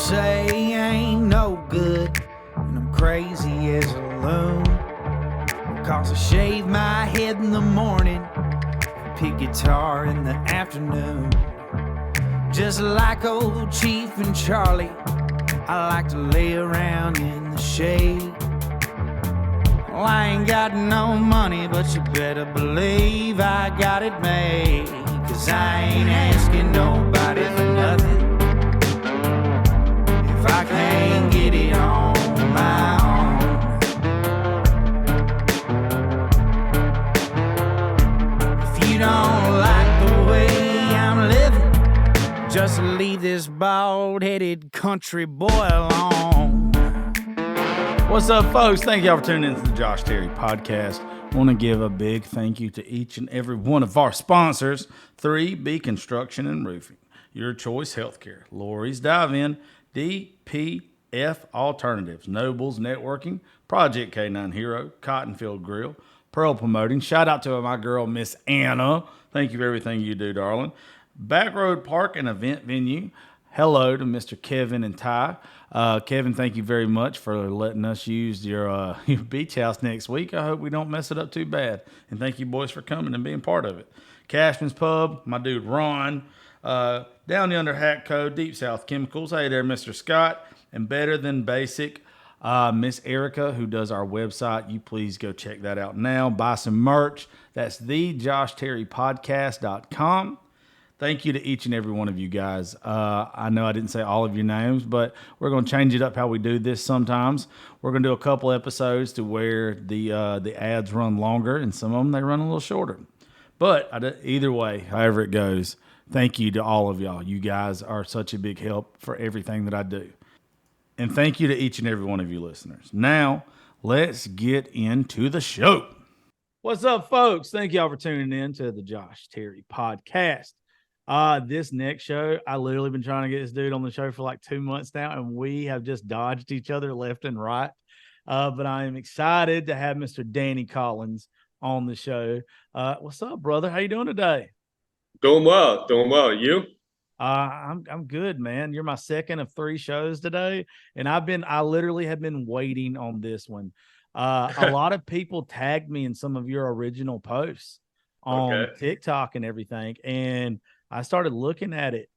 say I ain't no good, and I'm crazy as a loon. Cause I shave my head in the morning, pick guitar in the afternoon. Just like old Chief and Charlie, I like to lay around in the shade. Well, I ain't got no money, but you better believe I got it made. Cause I ain't asking nobody for nothing if I can't get it on my own. If you don't like the way I'm living, just leave this bald-headed country boy alone. What's up, folks? Thank y'all for tuning into the Josh Terry Podcast. I want to give a big thank you to each and every one of our sponsors: 3B Construction and Roofing, Your Choice Healthcare, Lori's Dive-In, DPF Alternatives, Nobles Networking, Project K9 Hero, Cottonfield Grill, Pearl Promoting. Shout out to my girl, Miss Anna. Thank you for everything you do, darling. Backroad Park and Event Venue. Hello to Mr. Kevin and Ty. Kevin, thank you very much for letting us use your beach house next week. I hope we don't mess it up too bad. And thank you, boys, for coming and being part of it. Cashman's Pub, my dude Ron, Down the Under Hat Code, Deep South Chemicals. Hey there, Mr. Scott. And Better Than Basic, Miss Erica, who does our website. You please go check that out now. Buy some merch. That's thejoshtterrypodcast.com. Thank you to each and every one of you guys. I know I didn't say all of your names, but we're going to change it up how we do this sometimes. We're going to do a couple episodes to where the ads run longer, and some of them, they run a little shorter. But either way, however it goes, thank you to all of y'all. You guys are such a big help for everything that I do. And thank you to each and every one of you listeners. Now, let's get into the show. What's up, folks? Thank y'all for tuning in to the Josh Terry Podcast. This next show, I literally been trying to get this dude on the show for like 2 months now, and we have just dodged each other left and right. But I am excited to have Mr. Danny Collins on the show. What's up, brother? How you doing today? Doing well. You? I'm good, man. You're my second of 3 shows today, and I literally have been waiting on this one. A lot of people tagged me in some of your original posts on TikTok and everything, and I started looking at it,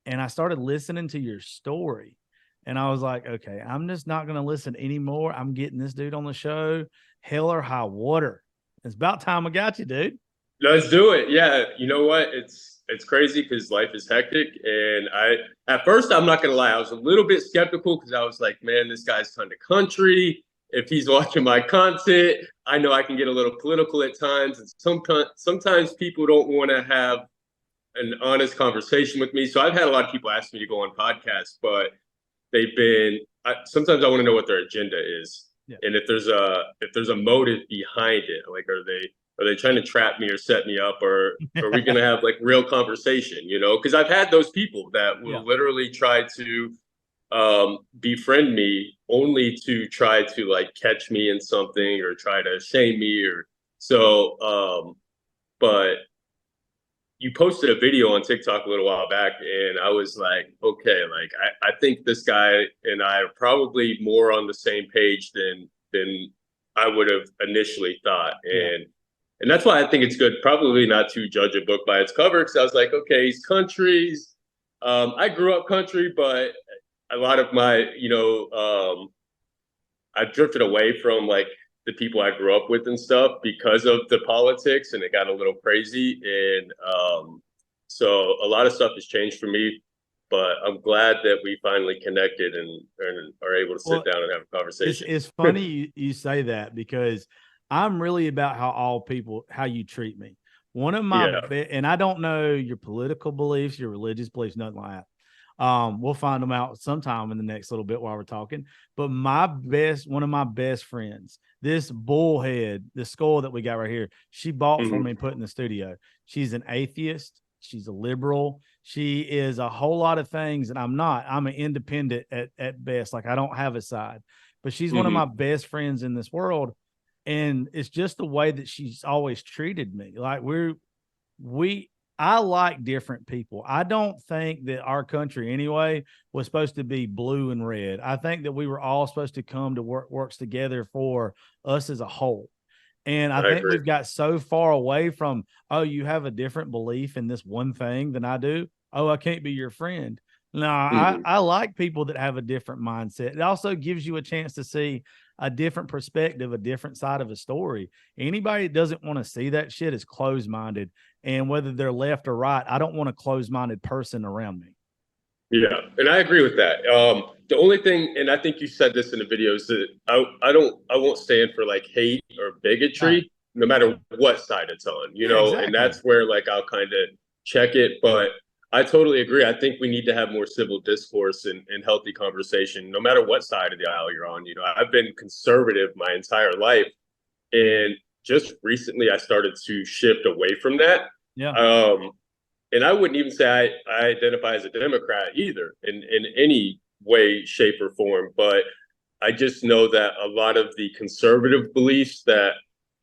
and I started listening to your story, and I was like, okay, I'm just not going to listen anymore. I'm getting this dude on the show, hell or high water. It's about time I got you, dude. Let's do it. Yeah. You know what? It's crazy because life is hectic. And at first, I'm not going to lie, I was a little bit skeptical because I was like, man, this guy's kind of country. If he's watching my content, I know I can get a little political at times. And sometimes people don't want to have an honest conversation with me. So I've had a lot of people ask me to go on podcasts, but sometimes I want to know what their agenda is. Yeah. And if there's a motive behind it, like, are they trying to trap me or set me up, or are we going to have like real conversation, because I've had those people that will literally try to befriend me only to try to like catch me in something or try to shame me or so. But you posted a video on TikTok a little while back, and I was like, okay, like I think this guy and I are probably more on the same page than I would have initially thought. And that's why I think it's good probably not to judge a book by its cover, because I was like, okay, he's country. I grew up country, but a lot of my, I drifted away from like the people I grew up with and stuff because of the politics, and it got a little crazy. And so a lot of stuff has changed for me, but I'm glad that we finally connected and are able to sit down and have a conversation. It's funny you say that, because I'm really about how you treat me. One of my, and I don't know your political beliefs, your religious beliefs, nothing like that. We'll find them out sometime in the next little bit while we're talking. But one of my best friends, this bullhead, the skull that we got right here, she bought for me and put in the studio. She's an atheist. She's a liberal. She is a whole lot of things, and I'm not. I'm an independent at best. Like, I don't have a side. But she's one of my best friends in this world. And it's just the way that she's always treated me. Like, I like different people. I don't think that our country anyway was supposed to be blue and red. I think that we were all supposed to come to works together for us as a whole. And I I think agree. we've got so far away from, oh, you have a different belief in this one thing than I do. Oh, I can't be your friend. No, Mhm. I like people that have a different mindset. It also gives you a chance to see a different perspective, a different side of a story. Anybody that doesn't want to see that shit is closed minded. And whether they're left or right, I don't want a closed minded person around me. Yeah, and I agree with that. The only thing, and I think you said this in the video, is that I won't stand for like hate or No, bigotry, no matter what side it's on, yeah, and exactly. that's where like I'll kind of check it. But I totally agree. I think we need to have more civil discourse and healthy conversation, no matter what side of the aisle you're on. I've been conservative my entire life, and just recently I started to shift away from that. Yeah. Um, and I wouldn't even say I identify as a Democrat either in any way, shape, or form. But I just know that a lot of the conservative beliefs that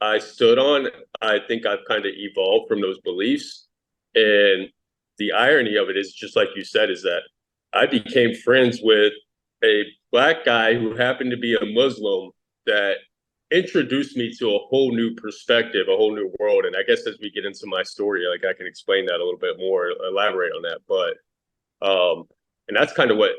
I stood on, I think I've kind of evolved from those beliefs. And the irony of it is, just like you said, is that I became friends with a black guy who happened to be a Muslim that introduced me to a whole new perspective, a whole new world. And I guess as we get into my story, like I can explain that a little bit more, elaborate on that. But and that's kind of what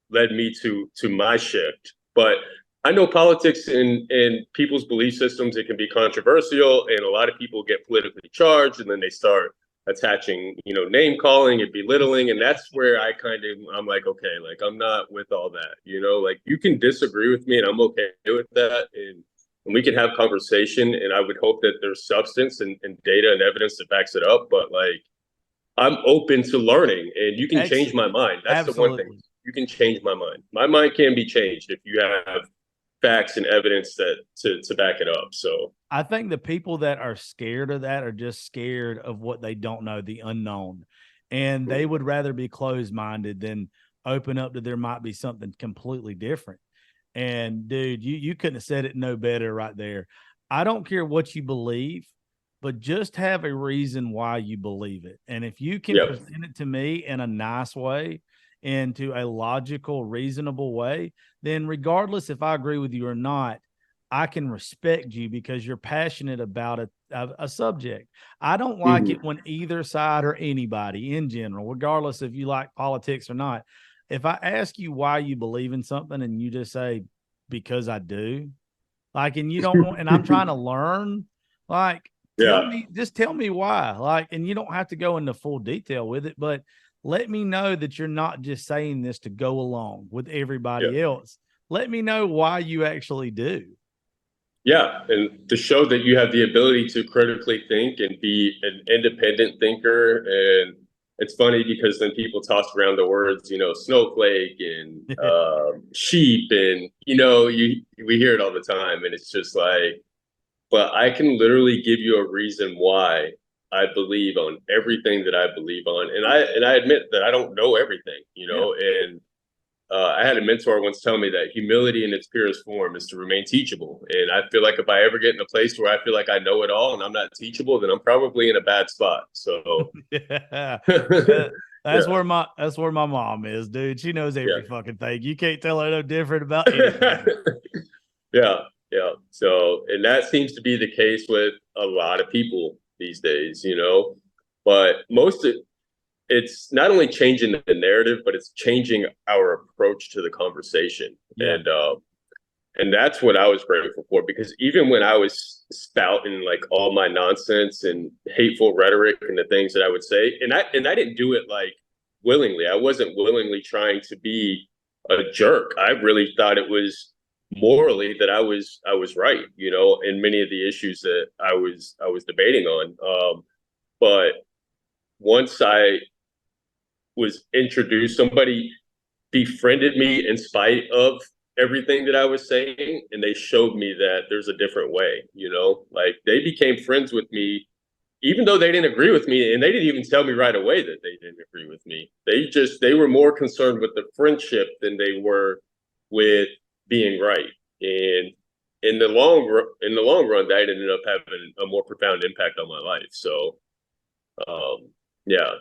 led me to my shift. But I know politics and people's belief systems, it can be controversial, and a lot of people get politically charged, and then they start attaching, name calling and belittling, and that's where I'm like, okay, like I'm not with all that, like you can disagree with me, and I'm okay with that, and we can have conversation, and I would hope that there's substance and data and evidence that backs it up, but like I'm open to learning, and you can change my mind. That's the one thing. Absolutely. You can change my mind. My mind can be changed if you have facts and evidence that to back it up. So I think the people that are scared of that are just scared of what they don't know, the unknown. And they would rather be closed minded than open up that there might be something completely different. And dude, you couldn't have said it no better right there. I don't care what you believe, but just have a reason why you believe it. And if you can yep, present it to me in a nice way, into a logical, reasonable way, then regardless if I agree with you or not, I can respect you because you're passionate about a subject. I don't like it mm-hmm. when either side or anybody in general, regardless if you like politics or not, if I ask you why you believe in something and you just say, because I do, like, and you don't want, and I'm trying to learn, like, yeah, just tell me why. Like, and you don't have to go into full detail with it, but let me know that you're not just saying this to go along with yeah, everybody else. Let me know why you actually do. yeah, and to show that you have the ability to critically think and be an independent thinker. And it's funny because then people toss around the words, snowflake and sheep, and we hear it all the time, and it's just like, but I can literally give you a reason why I believe on everything that I believe on, and I admit that I don't know everything, Yeah. and I had a mentor once tell me that humility in its purest form is to remain teachable, and I feel like if I ever get in a place where I feel like I know it all and I'm not teachable, then I'm probably in a bad spot. So, Yeah. yeah, That's where my mom is, dude. She knows yeah. every fucking thing. You can't tell her no different about anything. Yeah, yeah. So, and that seems to be the case with a lot of people these days, but it's not only changing the narrative, but it's changing our approach to the conversation. Yeah. And that's what I was grateful for, because even when I was spouting like all my nonsense and hateful rhetoric and the things that I would say, and I didn't do it like willingly. I wasn't willingly trying to be a jerk. I really thought it was morally that I was right, in many of the issues that I was debating on. But once I was introduced, somebody befriended me in spite of everything that I was saying, and they showed me that there's a different way, like they became friends with me even though they didn't agree with me, and they didn't even tell me right away that they didn't agree with me. They were more concerned with the friendship than they were with being right. And in the long run, that ended up having a more profound impact on my life. So, um, Yeah.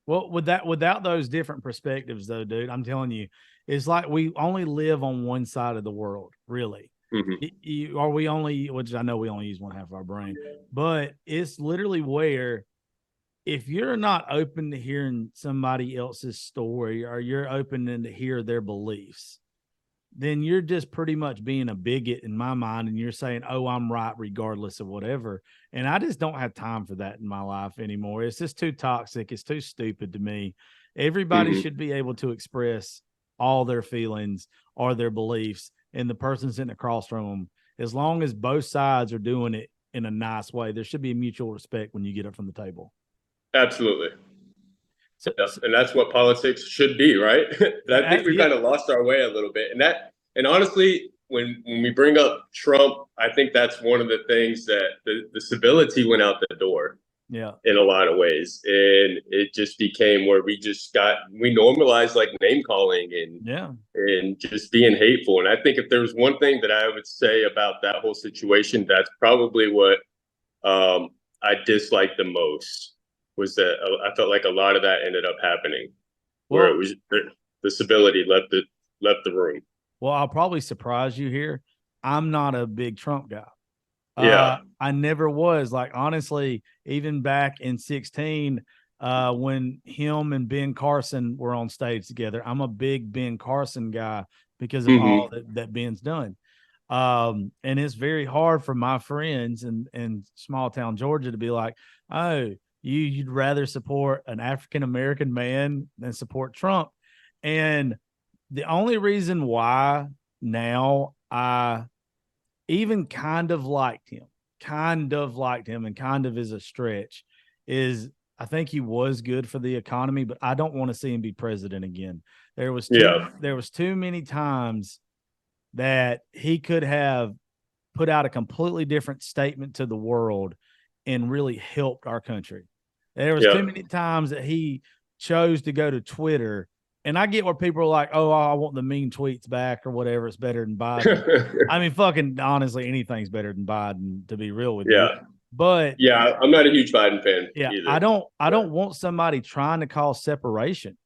Well, without those different perspectives, though, dude, I'm telling you, it's like we only live on one side of the world, really. Or we only, which I know we only use one half of our brain, but it's literally where if you're not open to hearing somebody else's story or you're open to hear their beliefs, then you're just pretty much being a bigot in my mind. And you're saying, oh, I'm right, regardless of whatever. And I just don't have time for that in my life anymore. It's just too toxic. It's too stupid to me. Everybody should be able to express all their feelings or their beliefs, and the person sitting across from them, as long as both sides are doing it in a nice way, there should be a mutual respect when you get up from the table. Absolutely. Yeah, and that's what politics should be, right? I think we kind of lost our way a little bit. And honestly, when we bring up Trump, I think that's one of the things that the civility went out the door. Yeah. In a lot of ways. And it just became where we normalized like name calling and just being hateful. And I think if there was one thing that I would say about that whole situation, that's probably what I disliked the most. Was that I felt like a lot of that ended up happening, where it was the civility left the room. Well, I'll probably surprise you here. I'm not a big Trump guy. I never was. Like, honestly, even back in 2016, when him and Ben Carson were on stage together, I'm a big Ben Carson guy because of all that Ben's done. And it's very hard for my friends in small town Georgia to be like, oh, you'd rather support an African-American man than support Trump. And the only reason why now I even kind of liked him, and kind of is a stretch, is I think he was good for the economy, but I don't want to see him be president again. There was too many times that he could have put out a completely different statement to the world and really helped our country. There was too many times that he chose to go to Twitter. And I get where people are like, oh, I want the mean tweets back or whatever. It's better than Biden. I mean, fucking honestly, anything's better than Biden, to be real with you. But I'm not a huge Biden fan either. I don't want somebody trying to cause separation.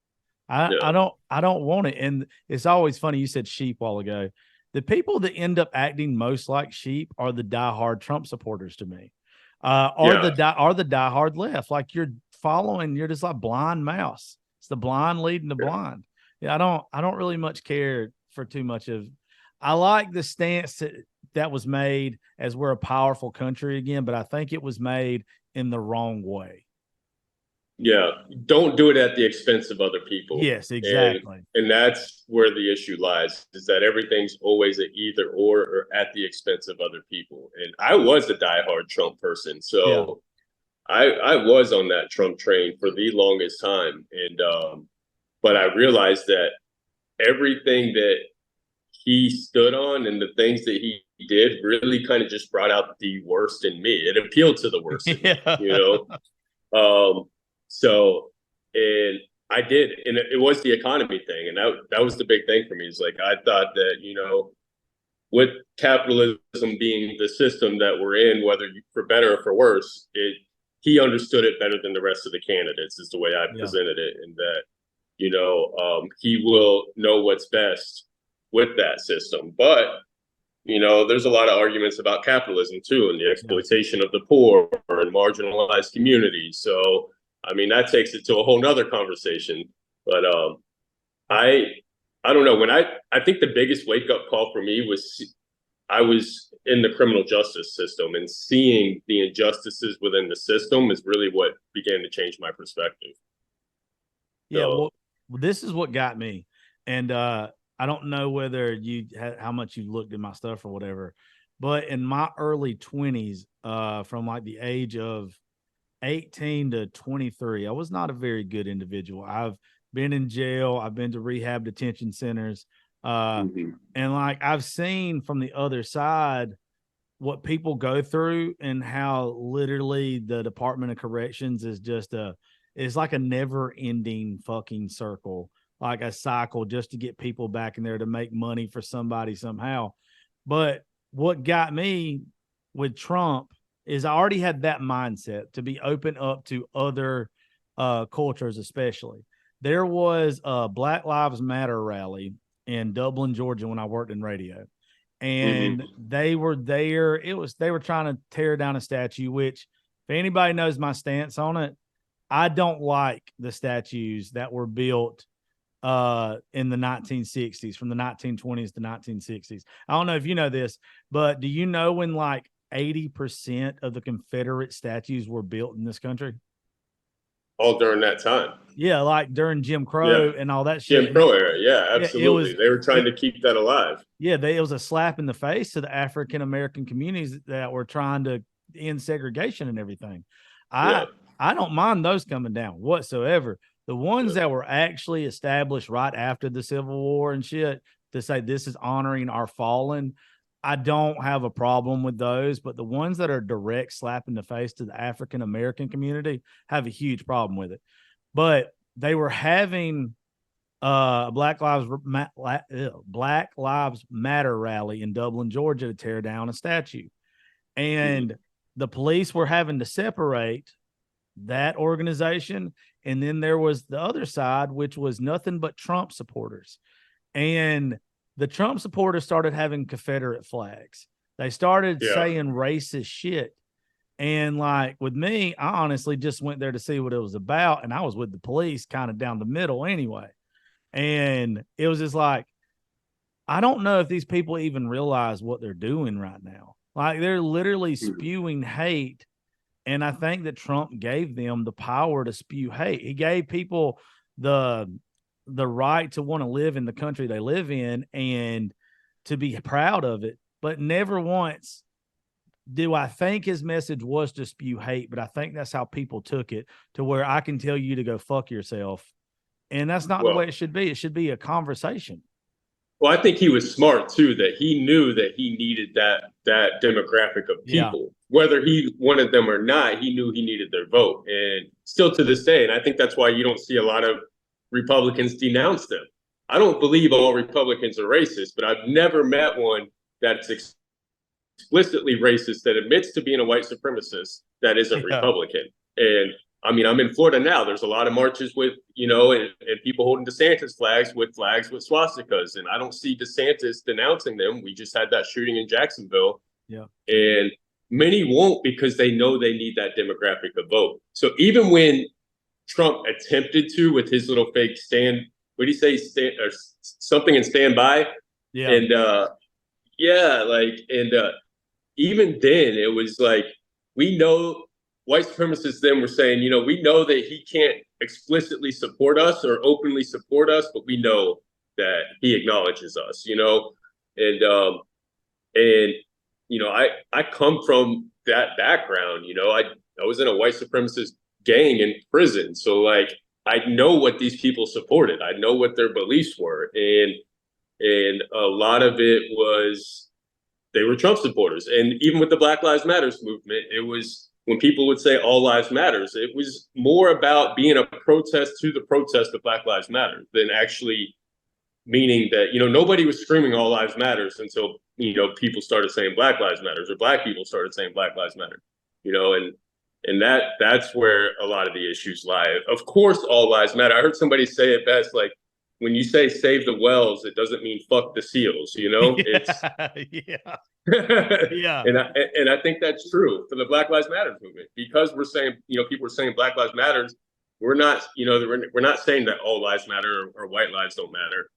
I don't want it. And it's always funny. You said sheep a while ago. The people that end up acting most like sheep are the diehard Trump supporters to me. The diehard left. Like you're just like blind mouse. It's the blind leading the blind. Yeah, I don't really much care for too much of. I like the stance that was made as we're a powerful country again, but I think it was made in the wrong way. Yeah, don't do it at the expense of other people. Yes, exactly. And that's where the issue lies, is that everything's always an either or at the expense of other people. And I was a diehard Trump person, so I was on that Trump train for the longest time. And but I realized that everything that he stood on and the things that he did really kind of just brought out the worst in me. It appealed to the worst in me, you know? So, and I did, and it was the economy thing. And that was the big thing for me. Is like, I thought that, you know, with capitalism being the system that we're in, whether for better or for worse, he understood it better than the rest of the candidates is the way I presented it. And that, you know, he will know what's best with that system. But, you know, there's a lot of arguments about capitalism too, and the exploitation of the poor and marginalized communities. So, I mean, that takes it to a whole nother conversation. But I don't know. I think the biggest wake up call for me was I was in the criminal justice system, and seeing the injustices within the system is really what began to change my perspective. Yeah, well, this is what got me. And I don't know whether how much you looked at my stuff or whatever, but in my early 20s, from like the age of 18 to 23, I was not a very good individual. I've been in jail. I've been to rehab detention centers. And like I've seen from the other side what people go through and how literally the Department of Corrections is just it's like a never ending fucking circle, like a cycle just to get people back in there to make money for somebody somehow. But what got me with Trump is I already had that mindset to be open up to other cultures, especially. There was a Black Lives Matter rally in Dublin, Georgia, when I worked in radio. And they were there. They were trying to tear down a statue, which, if anybody knows my stance on it, I don't like the statues that were built in the 1960s, from the 1920s to 1960s. I don't know if you know this, but do you know when like 80% of the Confederate statues were built in this country? All during that time. Yeah, like during Jim Crow and all that shit. Jim Crow era. Yeah, absolutely. They were trying to keep that alive. Yeah, it was a slap in the face to the African American communities that were trying to end segregation and everything. I don't mind those coming down whatsoever. The ones that were actually established right after the Civil War and shit, to say this is honoring our fallen, I don't have a problem with those. But the ones that are direct slap in the face to the African American community, have a huge problem with it. But they were having Black Lives Matter rally in Dublin, Georgia, to tear down a statue. And the police were having to separate that organization. And then there was the other side, which was nothing but Trump supporters. And the Trump supporters started having Confederate flags. They started saying racist shit. And like with me, I honestly just went there to see what it was about. And I was with the police kind of down the middle anyway. And it was just like, I don't know if these people even realize what they're doing right now. Like, they're literally spewing hate. And I think that Trump gave them the power to spew hate. He gave people the right to want to live in the country they live in and to be proud of it. But never once do I think his message was to spew hate. But I think that's how people took it, to where I can tell you to go fuck yourself. And that's not the way it should be. It should be a conversation. Well, I think he was smart too, that he knew that he needed that demographic of people. Whether he wanted them or not, he knew he needed their vote. And still to this day, and I think that's why you don't see a lot of Republicans denounce them. I don't believe all Republicans are racist, but I've never met one that's explicitly racist that admits to being a white supremacist that isn't Republican. And I mean, I'm in Florida now. There's a lot of marches with, and people holding DeSantis flags with swastikas. And I don't see DeSantis denouncing them. We just had that shooting in Jacksonville. Yeah. And many won't, because they know they need that demographic of vote. So even when Trump attempted to, with his little fake what did he say? Or something and stand by. Yeah. And even then it was like, we know, white supremacists then were saying, we know that he can't explicitly support us or openly support us, but we know that he acknowledges us, I come from that background, I was in a white supremacist gang in prison. So like, I know what these people supported. I know what their beliefs were. And a lot of it was, they were Trump supporters. And even with the Black Lives Matters movement, it was, when people would say all lives matters, it was more about being a protest to the protest of Black Lives Matter than actually meaning that, nobody was screaming all lives matters until, people started saying Black Lives Matters, or Black people started saying Black Lives Matter, and that's where a lot of the issues lie. Of course, all lives matter. I heard somebody say it best, like, when you say save the whales, it doesn't mean fuck the seals, It's yeah. And I think that's true for the Black Lives Matter movement, because we're saying, people are saying Black Lives Matters. We're not, we're not saying that all lives matter or white lives don't matter.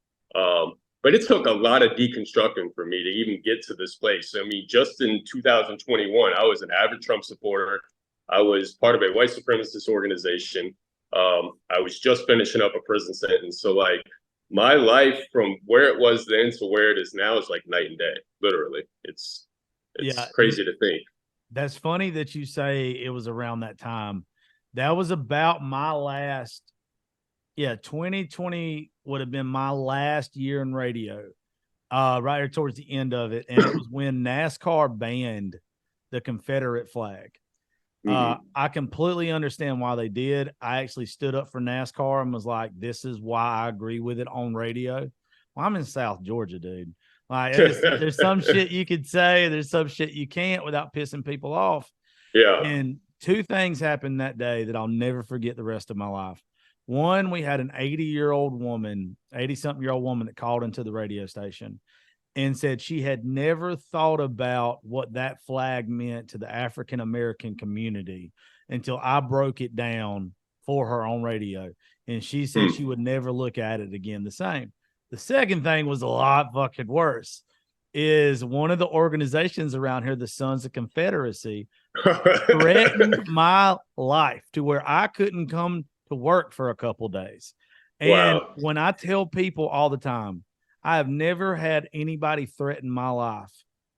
But it took a lot of deconstructing for me to even get to this place. I mean, just in 2021, I was an avid Trump supporter. I was part of a white supremacist organization. I was just finishing up a prison sentence. So like, my life from where it was then to where it is now is like night and day, literally. It's crazy to think. That's funny that you say it was around that time. That was about my last, 2020 would have been my last year in radio, right here towards the end of it. And it was when NASCAR banned the Confederate flag. I completely understand why they did. I actually stood up for NASCAR and was like, this is why I agree with it on radio. Well, I'm in South Georgia, dude. Like, there's some shit you could say, there's some shit you can't without pissing people off. Yeah. And two things happened that day that I'll never forget the rest of my life. One, we had an 80-year-old woman, 80-something-year-old woman that called into the radio station and said she had never thought about what that flag meant to the African American community until I broke it down for her on radio. And she said she would never look at it again the same. The second thing was a lot fucking worse. Is one of the organizations around here, the Sons of Confederacy, threatened my life to where I couldn't come to work for a couple days. And Wow. when I tell people all the time, I have never had anybody threaten my life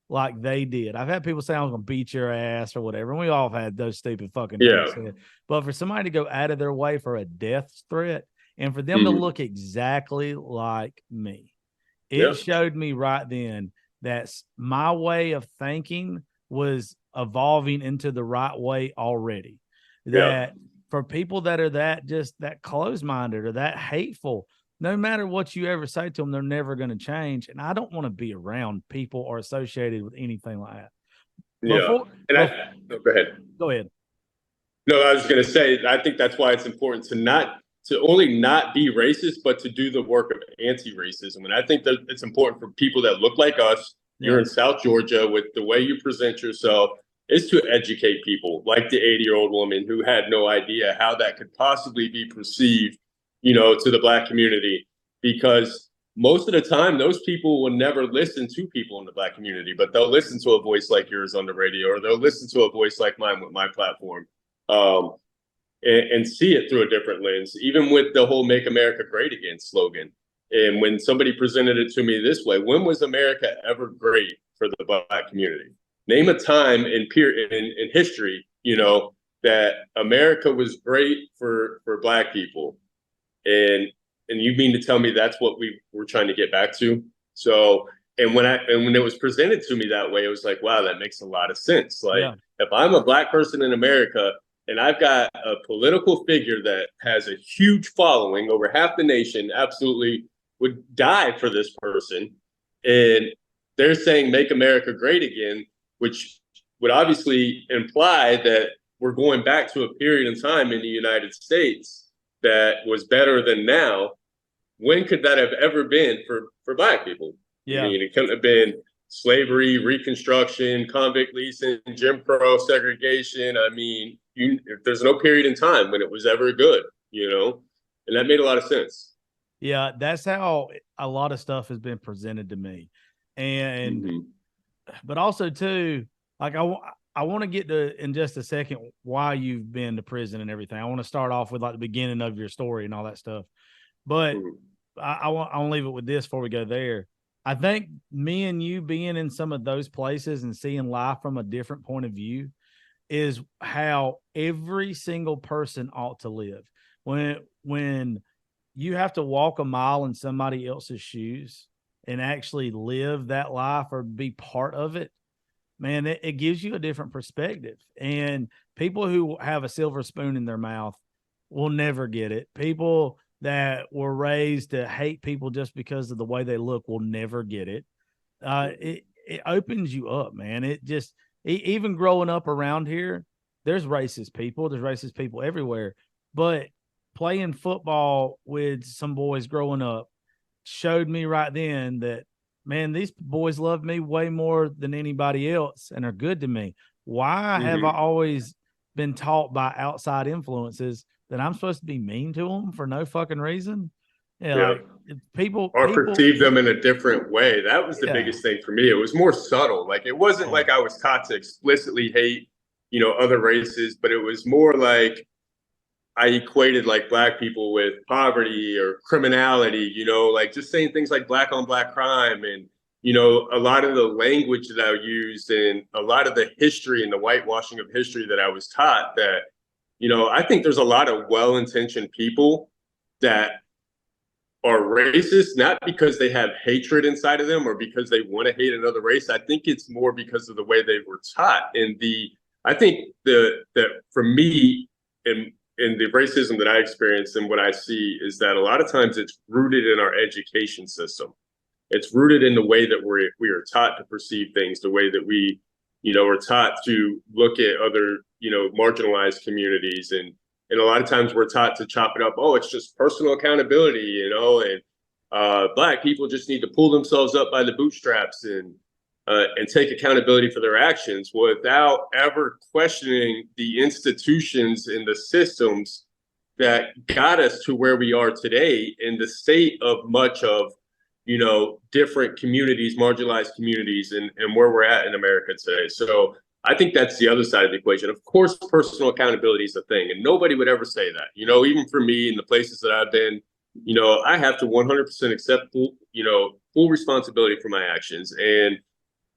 like they did. I've had people say I was going to beat your ass or whatever. And we all have had those stupid fucking things. Yeah. But for somebody to go out of their way for a death threat and for them to look exactly like me, it showed me right then that my way of thinking was evolving into the right way already. That for people that are that just that closed-minded or that hateful, no matter what you ever say to them, they're never going to change. And I don't want to be around people or associated with anything like that. Go ahead. Go ahead. No, I was going to say, I think that's why it's important to only not be racist, but to do the work of anti-racism. And I think that it's important for people that look like us. You're in South Georgia, with the way you present yourself, is to educate people like the 80-year-old woman who had no idea how that could possibly be perceived, to the Black community, because most of the time those people will never listen to people in the Black community, but they'll listen to a voice like yours on the radio, or they'll listen to a voice like mine with my platform. And see it through a different lens, even with the whole "Make America Great Again" slogan. And when somebody presented it to me this way, when was America ever great for the Black community? Name a time in history, that America was great for Black people. And you mean to tell me that's what we were trying to get back to? So, and when it was presented to me that way, it was like, wow, that makes a lot of sense. Like, if I'm a Black person in America, and I've got a political figure that has a huge following, over half the nation absolutely would die for this person, and they're saying "Make America Great Again," which would obviously imply that we're going back to a period in time in the United States that was better than now. When could that have ever been for Black people? I mean, it couldn't have been slavery, Reconstruction, convict leasing, Jim Crow, segregation. I mean, there's no period in time when it was ever good, and that made a lot of sense. Yeah, that's how a lot of stuff has been presented to me. And, but also too, like I want to get to in just a second why you've been to prison and everything. I want to start off with like the beginning of your story and all that stuff. But I want to leave it with this before we go there. I think me and you being in some of those places and seeing life from a different point of view is how every single person ought to live. When you have to walk a mile in somebody else's shoes and actually live that life or be part of it, man, it gives you a different perspective. And people who have a silver spoon in their mouth will never get it. People that were raised to hate people just because of the way they look will never get it. It opens you up, man. It just, even growing up around here, there's racist people everywhere. But playing football with some boys growing up showed me right then that, man, these boys love me way more than anybody else and are good to me. Why have I always been taught by outside influences that I'm supposed to be mean to them for no fucking reason? Like people perceive them in a different way. That was the biggest thing for me. It was more subtle. Like, it wasn't like I was taught to explicitly hate, other races, but it was more like I equated like Black people with poverty or criminality, like just saying things like Black on Black crime, and, a lot of the language that I used and a lot of the history and the whitewashing of history that I was taught that, I think there's a lot of well-intentioned people that are racist, not because they have hatred inside of them or because they want to hate another race. I think it's more because of the way they were taught. And I think that for me, in the racism that I experience and what I see is that a lot of times it's rooted in our education system. It's rooted in the way that we are taught to perceive things, the way that we we're taught to look at other, marginalized communities. And a lot of times we're taught to chop it up. Oh, it's just personal accountability, and Black people just need to pull themselves up by the bootstraps and take accountability for their actions without ever questioning the institutions and the systems that got us to where we are today in the state of much of, different communities, marginalized communities, and where we're at in America today. So I think that's the other side of the equation. Of course, personal accountability is a thing, and nobody would ever say that. Even for me in the places that I've been, I have to 100% accept full responsibility for my actions. And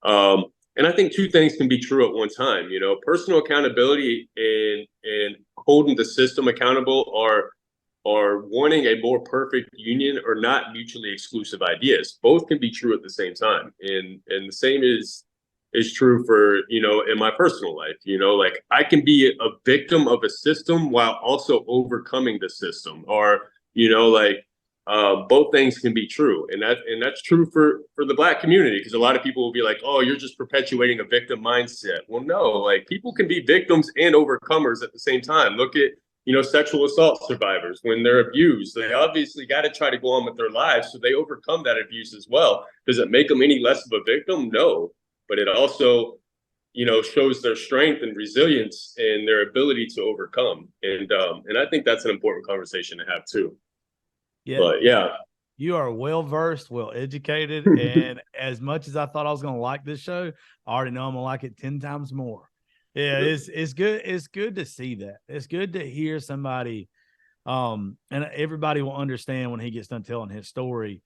I think two things can be true at one time. Personal accountability and holding the system accountable are wanting a more perfect union or not mutually exclusive ideas. Both can be true at the same time. And the same is true for, in my personal life. Like I can be a victim of a system while also overcoming the system, or, both things can be true. And that's true for the Black community, because a lot of people will be like, oh, you're just perpetuating a victim mindset. Well, no, like people can be victims and overcomers at the same time. Look at, sexual assault survivors. When they're abused, they obviously got to try to go on with their lives. So they overcome that abuse as well. Does it make them any less of a victim? No, but it also, shows their strength and resilience and their ability to overcome. And I think that's an important conversation to have too. Yeah. But yeah. You are well versed, well educated, and as much as I thought I was going to like this show, I already know I'm going to like it 10 times more. Yeah, it's good. It's good to see that. It's good to hear somebody, and everybody will understand when he gets done telling his story,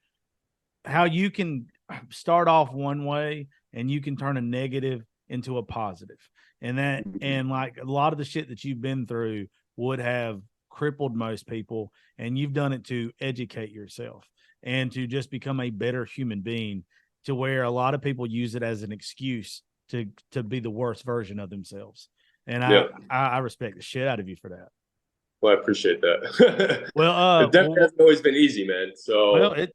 how you can start off one way and you can turn a negative into a positive. And like a lot of the shit that you've been through would have crippled most people, and you've done it to educate yourself and to just become a better human being, to where a lot of people use it as an excuse to be the worst version of themselves. And I respect the shit out of you for that. Well, I appreciate that. Well, it definitely hasn't always been easy, man. So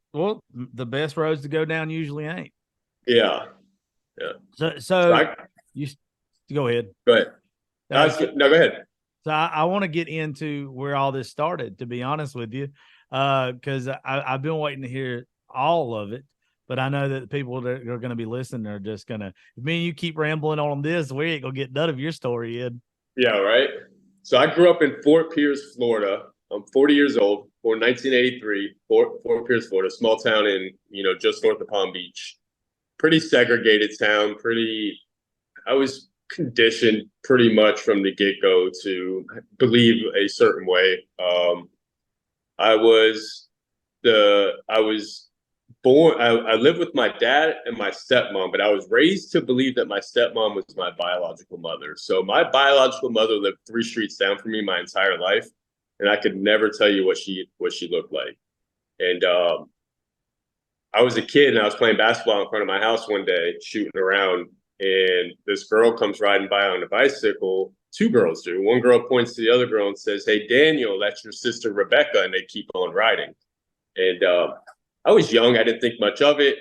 the best roads to go down usually ain't. Yeah. So you go ahead. Go ahead. No, go ahead. So I want to get into where all this started, to be honest with you, because I've been waiting to hear all of it. But I know that the people that are going to be listening are just going to, if me and you keep rambling on this, we ain't going to get none of your story, Ed. Yeah, right. So I grew up in Fort Pierce, Florida. I'm 40 years old, born 1983, Fort Pierce, Florida, small town in, just north of Palm Beach. Pretty segregated town, I was conditioned pretty much from the get-go to believe a certain way. I was born, I lived with my dad and my stepmom, but I was raised to believe that my stepmom was my biological mother. So my biological mother lived 3 streets down from me my entire life, and I could never tell you what she looked like. And I was a kid and I was playing basketball in front of my house one day, shooting around, and this girl comes riding by on a bicycle. 2 girls do. One girl points to the other girl and says, "Hey, Daniel, that's your sister Rebecca," and they keep on riding. And I was young. I didn't think much of it.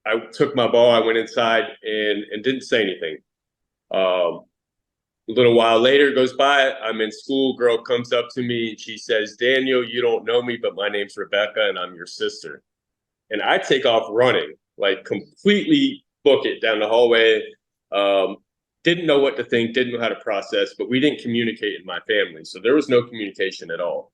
I took my ball. I went inside and didn't say anything. A little while later goes by. I'm in school. Girl comes up to me and she says, "Daniel, you don't know me, but my name's Rebecca and I'm your sister." And I take off running, like completely book it down the hallway. Didn't know what to think, didn't know how to process, but we didn't communicate in my family. So there was no communication at all.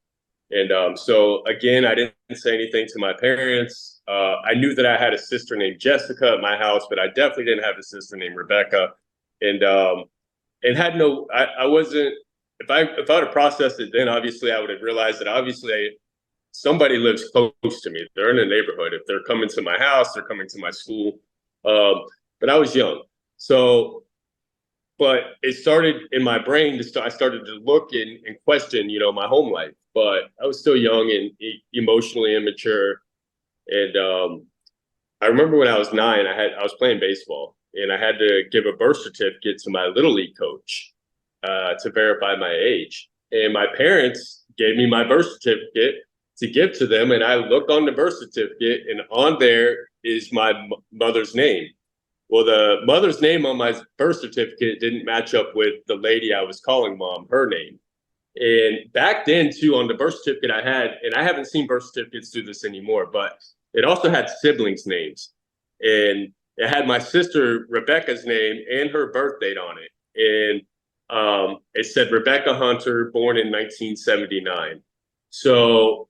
And so again, I didn't say anything to my parents. I knew that I had a sister named Jessica at my house, but I definitely didn't have a sister named Rebecca. And had no, I wasn't, if I would have processed it, then obviously I would have realized that somebody lives close to me. They're in the neighborhood. If they're coming to my house, they're coming to my school. But I was young. So, but it started in my brain I started to look and question, my home life. But I was still young and emotionally immature. And I remember when I was 9, I was playing baseball and I had to give a birth certificate to my little league coach to verify my age. And my parents gave me my birth certificate to give to them. And I looked on the birth certificate and on there is my mother's name. Well, the mother's name on my birth certificate didn't match up with the lady I was calling mom, her name. And back then, too, on the birth certificate I had, and I haven't seen birth certificates do this anymore, but it also had siblings' names. And it had my sister Rebecca's name and her birth date on it. And it said Rebecca Hunter, born in 1979. So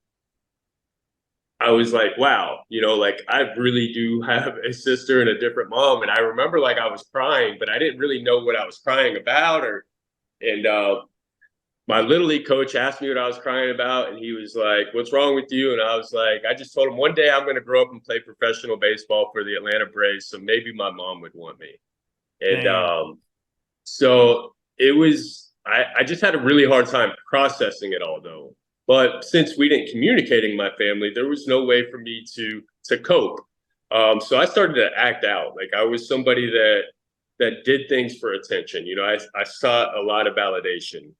I was like, wow, like I really do have a sister and a different mom. And I remember like I was crying, but I didn't really know what I was crying about. And my Little League coach asked me what I was crying about, and he was like, "What's wrong with you?" And I was like, I just told him one day I'm going to grow up and play professional baseball for the Atlanta Braves, so maybe my mom would want me. And so it was, I just had a really hard time processing it all, though. But since we didn't communicate in my family, there was no way for me to cope. So I started to act out. Like I was somebody that did things for attention. I sought a lot of validation,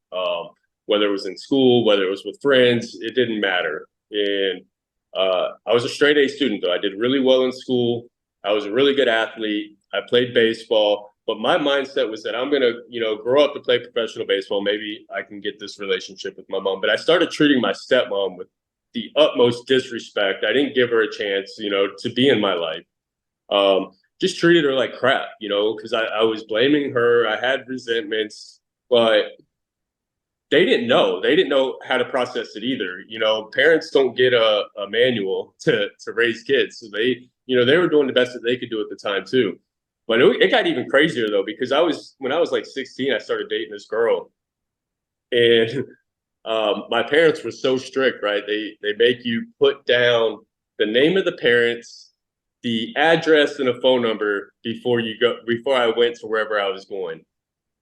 whether it was in school, whether it was with friends, it didn't matter. And I was a straight A student, though. I did really well in school. I was a really good athlete. I played baseball, but my mindset was that I'm going to, grow up to play professional baseball. Maybe I can get this relationship with my mom. But I started treating my stepmom with the utmost disrespect. I didn't give her a chance, to be in my life. Just treated her like crap, because I was blaming her. I had resentments, but they didn't know. They didn't know how to process it either. Parents don't get a manual to raise kids. So they were doing the best that they could do at the time too. But it got even crazier though, because when I was like 16, I started dating this girl. And my parents were so strict, right? They make you put down the name of the parents, the address and a phone number before I went to wherever I was going.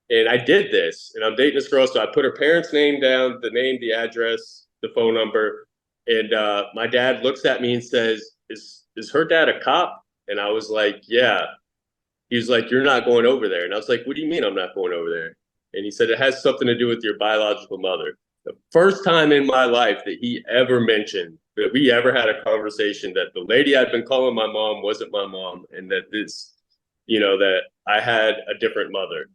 And I did this, and I'm dating this girl. So I put her parents' name down, the name, the address, the phone number. And my dad looks at me and says, is her dad a cop? And I was like, yeah. He was like, you're not going over there. And I was like, what do you mean I'm not going over there? And he said, it has something to do with your biological mother. The first time in my life that he ever mentioned that we ever had a conversation that the lady I'd been calling my mom wasn't my mom, and that that I had a different mother.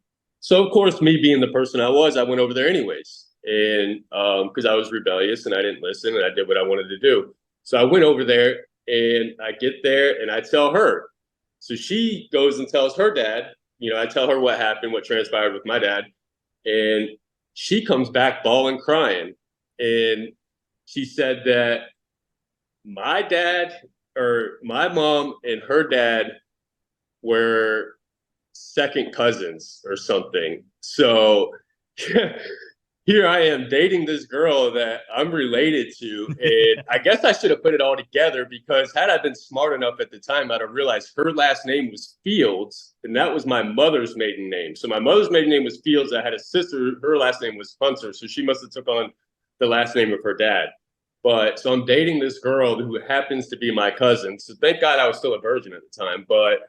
So of course, me being the person I was, I went over there anyways. And because I was rebellious and I didn't listen and I did what I wanted to do. So I went over there and I get there and I tell her. So she goes and tells her dad, I tell her what happened, what transpired with my dad. And she comes back bawling, crying. And she said that my dad or my mom and her dad were second cousins or something. So here I am dating this girl that I'm related to. And I guess I should have put it all together, because had I been smart enough at the time, I'd have realized her last name was Fields, and that was my mother's maiden name. So my mother's maiden name was Fields. I had a sister, her last name was Hunter. So she must have took on the last name of her dad. But so I'm dating this girl who happens to be my cousin. So thank God I was still a virgin at the time. But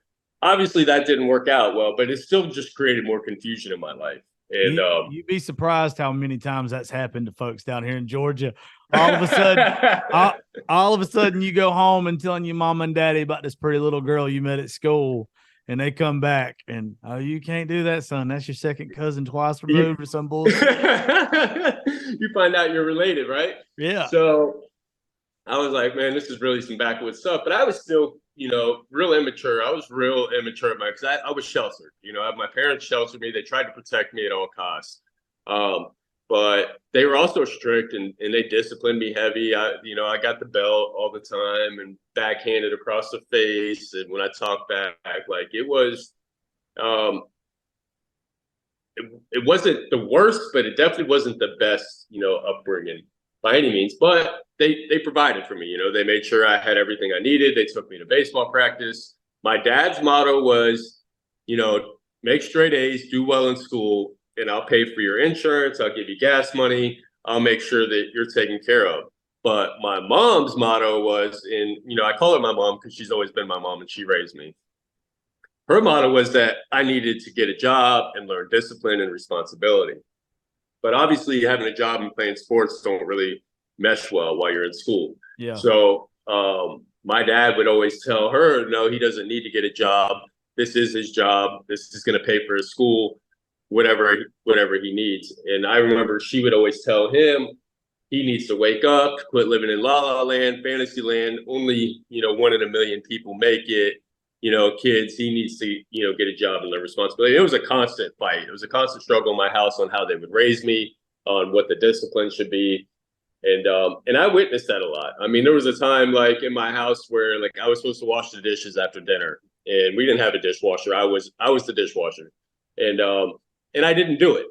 obviously that didn't work out well, but it still just created more confusion in my life. And you'd be surprised how many times that's happened to folks down here in Georgia. All of a sudden, all of a sudden, you go home and telling your mom and daddy about this pretty little girl you met at school, and they come back and, oh, you can't do that, son. That's your second cousin twice removed or some bullshit. You find out you're related, right? Yeah. So I was like, man, this is really some backwoods stuff. But I was still, real immature. I was real immature at because I was sheltered. My parents sheltered me. They tried to protect me at all costs. But they were also strict and they disciplined me heavy. I got the belt all the time and backhanded across the face. And when I talked back, like it was, it wasn't the worst, but it definitely wasn't the best, upbringing by any means. But they provided for me. They made sure I had everything I needed. They took me to baseball practice. My dad's motto was, make straight A's, do well in school, and I'll pay for your insurance. I'll give you gas money. I'll make sure that you're taken care of. But my mom's motto was, I call her my mom because she's always been my mom and she raised me. Her motto was that I needed to get a job and learn discipline and responsibility. But obviously having a job and playing sports don't really mesh well while you're in school. Yeah. So my dad would always tell her, no, he doesn't need to get a job. this is his job. This is going to pay for his school, whatever he needs. And I remember she would always tell him he needs to wake up, quit living in la la land, fantasy land. Only, one in a million people make it. Kids, he needs to, get a job and learn responsibility. It was a constant fight. It was a constant struggle in my house on how they would raise me, on what the discipline should be. And I witnessed that a lot. I mean, there was a time like in my house where like I was supposed to wash the dishes after dinner, and we didn't have a dishwasher. I was the dishwasher, and I didn't do it.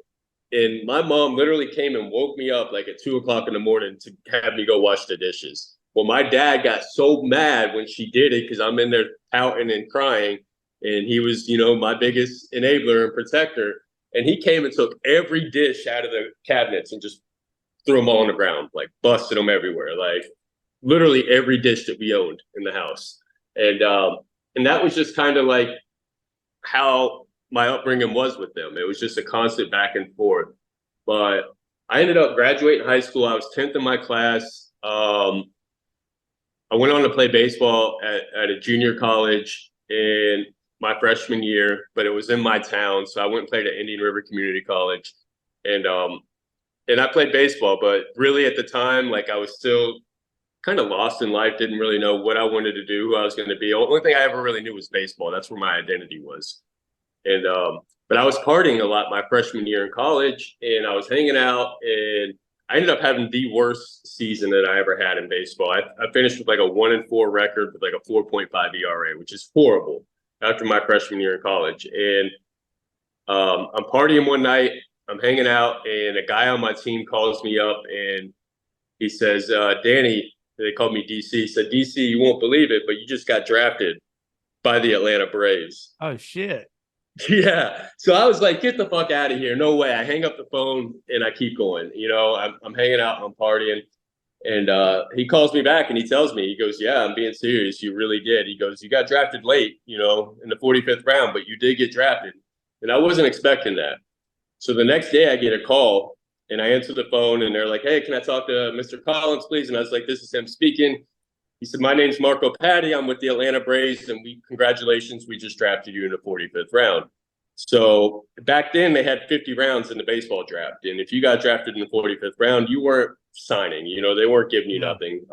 And my mom literally came and woke me up like at 2:00 in the morning to have me go wash the dishes. Well, my dad got so mad when she did it because I'm in there pouting and crying, and he was, my biggest enabler and protector. And he came and took every dish out of the cabinets and just threw them all on the ground, like busted them everywhere, like literally every dish that we owned in the house. And that was just kind of like how my upbringing was with them. It was just a constant back and forth. But I ended up graduating high school. I was 10th in my class. I went on to play baseball at a junior college in my freshman year, but it was in my town. So I went and played at Indian River Community College. And I played baseball, but really at the time, like I was still kind of lost in life, didn't really know what I wanted to do, who I was going to be. The only thing I ever really knew was baseball. That's where my identity was. And but I was partying a lot my freshman year in college, and I was hanging out, and I ended up having the worst season that I ever had in baseball. I finished with like a 1-4 record with like a 4.5 ERA, which is horrible after my freshman year in college. And I'm partying one night. I'm hanging out, and a guy on my team calls me up, and he says, Danny, they called me DC. He said, DC, you won't believe it, but you just got drafted by the Atlanta Braves. Oh, shit. Yeah. So I was like, get the fuck out of here. No way. I hang up the phone, and I keep going. I'm hanging out, I'm partying. And he calls me back, and he tells me, he goes, yeah, I'm being serious. You really did. He goes, you got drafted late, in the 45th round, but you did get drafted. And I wasn't expecting that. So the next day I get a call, and I answer the phone, and they're like, hey, can I talk to Mr. Collins, please? And I was like, this is him speaking. He said, my name's Marco Patti. I'm with the Atlanta Braves, and congratulations, we just drafted you in the 45th round. So back then they had 50 rounds in the baseball draft. And if you got drafted in the 45th round, you weren't signing, they weren't giving you nothing.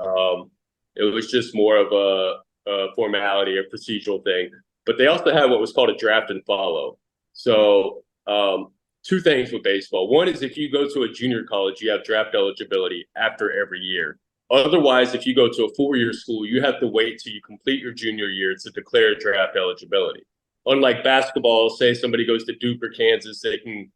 It was just more of a formality, a procedural thing. But they also had what was called a draft and follow. So, two things with baseball. One is if you go to a junior college, you have draft eligibility after every year. Otherwise, if you go to a 4-year school, you have to wait till you complete your junior year to declare draft eligibility. Unlike basketball, say somebody goes to Duke or Kansas, they can,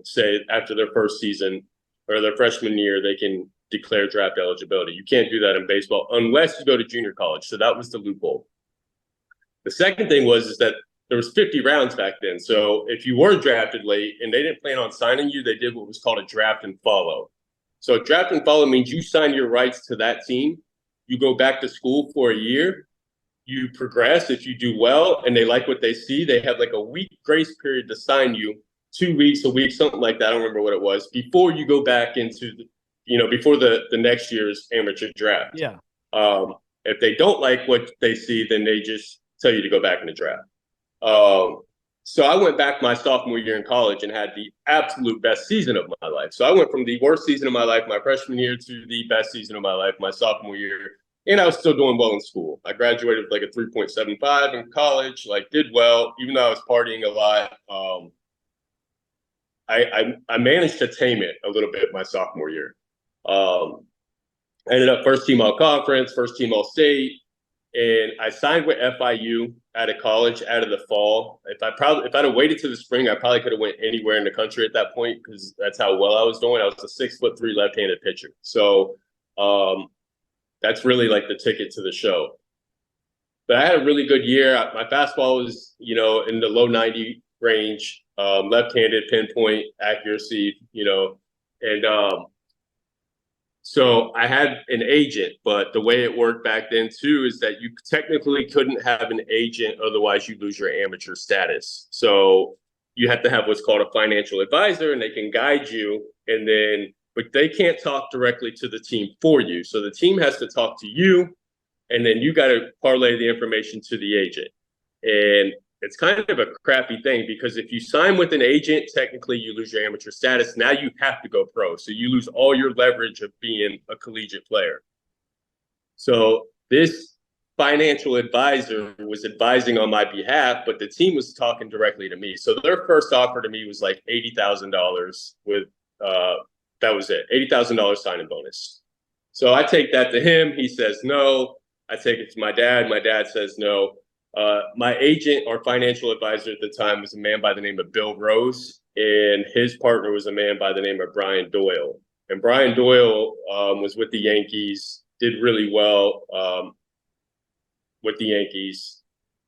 say after their first season or their freshman year, they can declare draft eligibility. You can't do that in baseball unless you go to junior college. So that was the loophole. The second thing is that there was 50 rounds back then. So if you were drafted late and they didn't plan on signing you, they did what was called a draft and follow. So draft and follow means you sign your rights to that team. You go back to school for a year. You progress. If you do well and they like what they see, they have like a week grace period to sign you, 2 weeks, a week, something like that. I don't remember what it was, before you go back into, before the next year's amateur draft. Yeah. If they don't like what they see, then they just tell you to go back in the draft. So I went back my sophomore year in college and had the absolute best season of my life. So I went from the worst season of my life my freshman year to the best season of my life my sophomore year. And I was still doing well in school. I graduated with like a 3.75 in college, like did well, even though I was partying a lot. I managed to tame it a little bit my sophomore year. I ended up first team all conference, first team all state. And I signed with FIU out of college, out of the fall. If I'd have waited till the spring, I probably could have went anywhere in the country at that point because that's how well I was doing. I was a 6'3" left-handed pitcher. So that's really like the ticket to the show. But I had a really good year. My fastball was, in the low 90 range, left-handed pinpoint accuracy, and so I had an agent, but the way it worked back then too is that you technically couldn't have an agent, otherwise you lose your amateur status. So you have to have what's called a financial advisor, and they can guide you, but they can't talk directly to the team for you. So the team has to talk to you, and then you got to parlay the information to the agent. And it's kind of a crappy thing because if you sign with an agent, technically you lose your amateur status. Now you have to go pro. So you lose all your leverage of being a collegiate player. So this financial advisor was advising on my behalf, but the team was talking directly to me. So their first offer to me was like $80,000 with that was it, $80,000 signing bonus. So I take that to him. He says no. I take it to my dad. My dad says no. My agent or financial advisor at the time was a man by the name of Bill Rose, and his partner was a man by the name of Brian Doyle. And Brian Doyle was with the Yankees, did really well with the Yankees,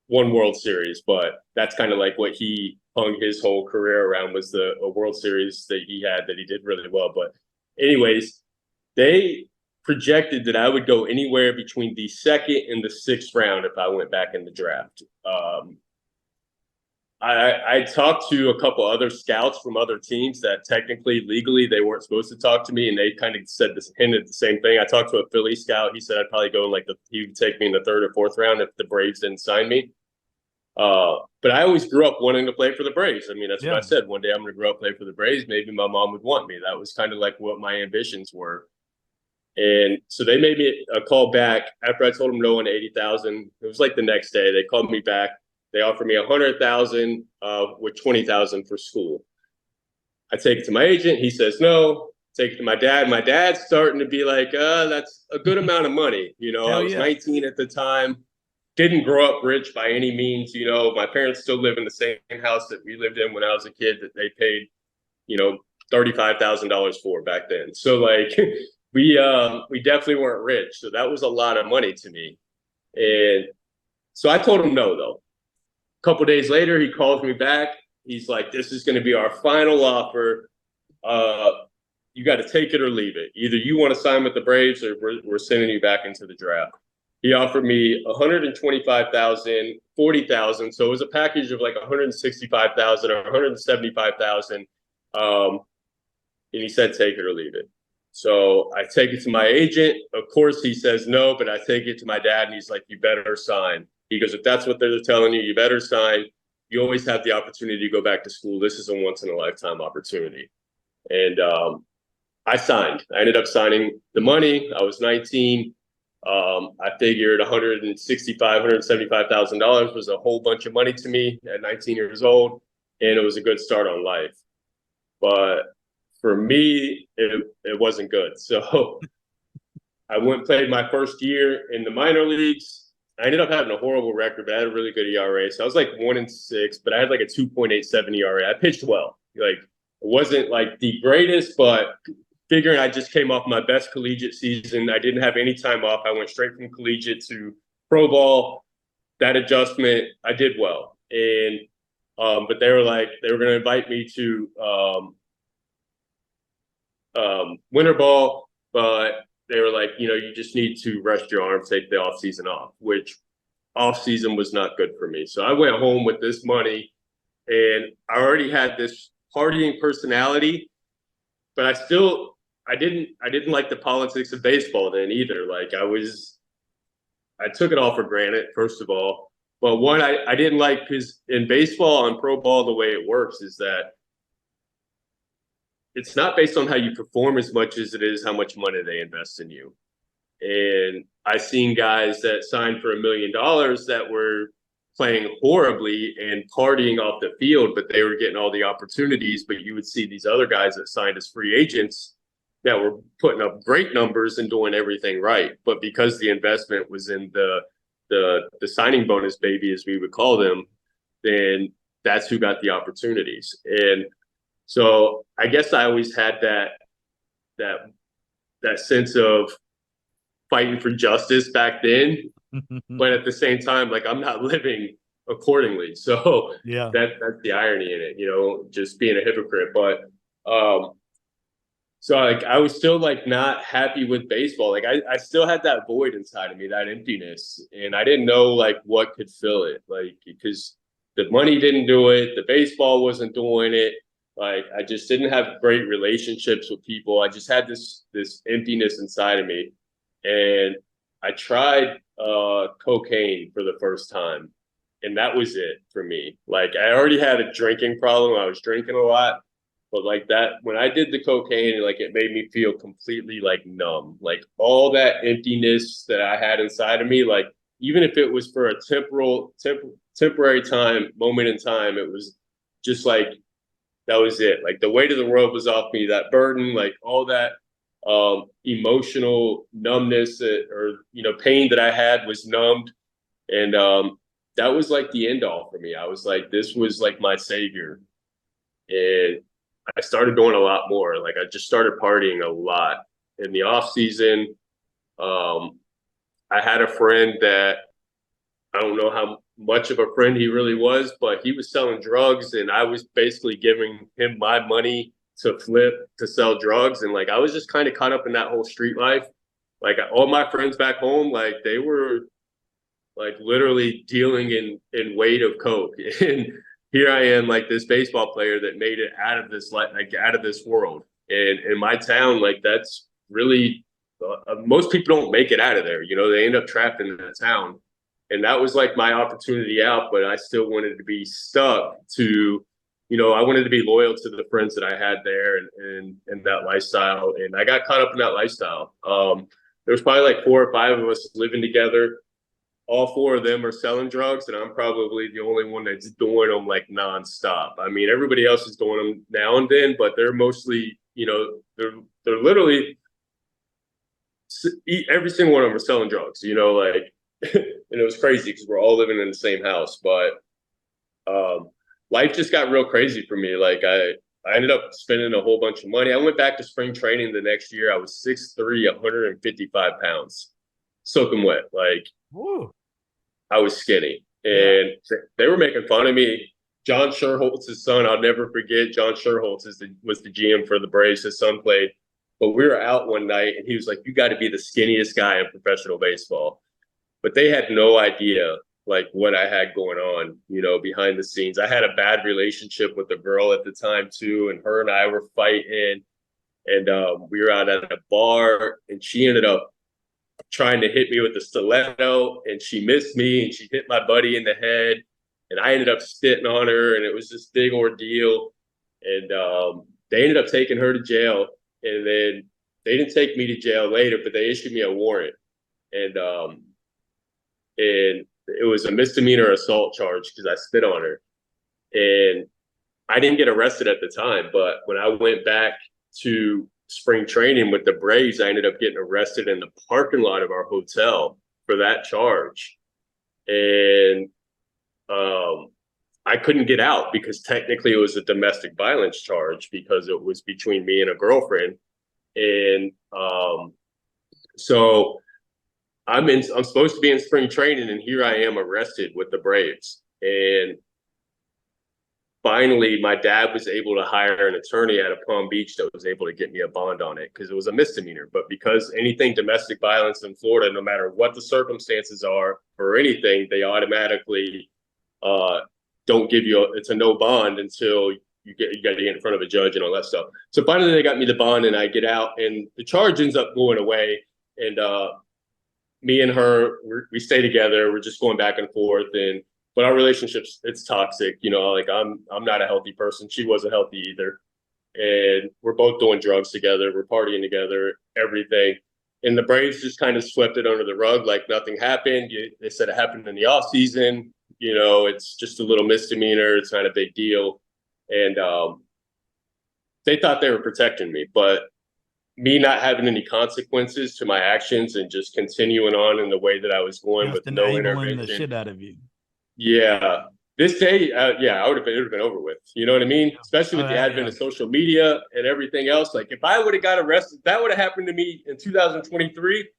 won World Series, but that's kind of like what he hung his whole career around was a World Series that he had that he did really well. But anyways, they projected that I would go anywhere between the second and the sixth round if I went back in the draft. I talked to a couple other scouts from other teams that technically, legally, they weren't supposed to talk to me, and they kind of hinted the same thing. I talked to a Philly scout. He said I'd probably go in he would take me in the third or fourth round if the Braves didn't sign me. But I always grew up wanting to play for the Braves. I mean, that's what I said. One day I'm going to grow up play for the Braves. Maybe my mom would want me. That was kind of like what my ambitions were. And so they made me a call back after I told them no on 80,000. It was like the next day. They called me back. They offered me 100,000 with 20,000 for school. I take it to my agent. He says no. Take it to my dad. My dad's starting to be like, that's a good amount of money. You know, I was 19 at the time. Didn't grow up rich by any means. You know, my parents still live in the same house that we lived in when I was a kid that they paid, $35,000 for back then. So like we definitely weren't rich. So that was a lot of money to me. And so I told him no, though. A couple of days later, he calls me back. He's like, this is going to be our final offer. You got to take it or leave it. Either you want to sign with the Braves or we're sending you back into the draft. He offered me 125,000, 40,000. So it was a package of like 165,000 or 175,000. And he said, take it or leave it. So I take it to my agent. Of course, he says no, but I take it to my dad and he's like, you better sign. He goes, if that's what they're telling you, you better sign. You always have the opportunity to go back to school. This is a once in a lifetime opportunity. And I signed. I ended up signing the money. I was 19. I figured $175,000 was a whole bunch of money to me at 19 years old, and it was a good start on life. But for me, it wasn't good. So I went and played my first year in the minor leagues. I ended up having a horrible record, but I had a really good ERA. So I was like 1-6, but I had like a 2.87 ERA. I pitched well. Like, it wasn't like the greatest, but figuring I just came off my best collegiate season. I didn't have any time off. I went straight from collegiate to pro ball. That adjustment, I did well. And but they were going to invite me to winter ball, but they were like, you just need to rest your arm, take the off season off, which off season was not good for me. So I went home with this money, and I already had this partying personality, but I didn't like the politics of baseball then either. Like I took it all for granted, first of all. But one I didn't like, because in baseball and pro ball, the way it works is that it's not based on how you perform as much as it is how much money they invest in you. And I seen guys that signed for $1 million that were playing horribly and partying off the field, but they were getting all the opportunities. But you would see these other guys that signed as free agents that were putting up great numbers and doing everything right. But because the investment was in the signing bonus baby, as we would call them, then that's who got the opportunities. And so I guess I always had that sense of fighting for justice back then, but at the same time, like, I'm not living accordingly. So that's the irony in it, just being a hypocrite. But so like I was still like not happy with baseball. Like I still had that void inside of me, that emptiness, and I didn't know like what could fill it. Like, because the money didn't do it, the baseball wasn't doing it. Like, I just didn't have great relationships with people. I just had this emptiness inside of me. And I tried cocaine for the first time. And that was it for me. Like, I already had a drinking problem. I was drinking a lot. But like that, when I did the cocaine, like it made me feel completely like numb. Like all that emptiness that I had inside of me, like even if it was for a temporary moment in time, it was just like that was it. Like the weight of the world was off me. That burden, like all that emotional numbness or pain that I had was numbed, and that was like the end all for me. I was like, this was like my savior, and I started doing a lot more. Like I just started partying a lot in the off season. I had a friend that I don't know how much of a friend he really was, but he was selling drugs, and I was basically giving him my money to flip to sell drugs. And like I was just kind of caught up in that whole street life. Like all my friends back home, like they were like literally dealing in weight of coke, and here I am, like this baseball player that made it out of this like out of this world. And in my town, like that's really most people don't make it out of there. They end up trapped in the town, and that was like my opportunity out. But I still wanted to be stuck to, I wanted to be loyal to the friends that I had there and that lifestyle. And I got caught up in that lifestyle. There was probably like 4 or 5 of us living together. All 4 of them are selling drugs, and I'm probably the only one that's doing them like nonstop. I mean, everybody else is doing them now and then, but they're mostly, they're literally every single one of them are selling drugs. Like, and it was crazy because we're all living in the same house. But life just got real crazy for me. Like I ended up spending a whole bunch of money. I went back to spring training the next year. I was 6'3", 155 pounds, soaking wet. Like, Woo. I was skinny, and they were making fun of me. John Sherholtz's son, I'll never forget. John Sherholtz was the GM for the Braves. His son played, but we were out one night, and he was like, "You got to be the skinniest guy in professional baseball." But they had no idea like what I had going on, behind the scenes. I had a bad relationship with a girl at the time too, and her and I were fighting, and we were out at a bar, and she ended up trying to hit me with a stiletto, and she missed me, and she hit my buddy in the head, and I ended up spitting on her, and it was this big ordeal. And they ended up taking her to jail, and then they didn't take me to jail later, but they issued me a warrant, and it was a misdemeanor assault charge because I spit on her, and I didn't get arrested at the time. But when I went back to spring training with the Braves, I ended up getting arrested in the parking lot of our hotel for that charge. And I couldn't get out because technically it was a domestic violence charge because it was between me and a girlfriend. And so I'm supposed to be in spring training, and here I am arrested with the Braves. And finally, my dad was able to hire an attorney out of Palm Beach that was able to get me a bond on it because it was a misdemeanor. But because anything domestic violence in Florida, no matter what the circumstances are or anything, they automatically don't give you it's a no bond until you got to get in front of a judge and all that stuff. So finally, they got me the bond, and I get out, and the charge ends up going away. And me and her, we stay together. We're just going back and forth, but our relationships, it's toxic. Like I'm not a healthy person. She wasn't healthy either. And we're both doing drugs together. We're partying together, everything. And the Braves just kind of swept it under the rug like nothing happened. They said it happened in the off season. It's just a little misdemeanor. It's not a big deal. And they thought they were protecting me, but me not having any consequences to my actions and just continuing on in the way that I was going with no intervention. The shit out of you. Yeah. This day, it would have been over with. You know what I mean? Especially with the advent of social media and everything else. Like if I would have got arrested, that would have happened to me in 2023.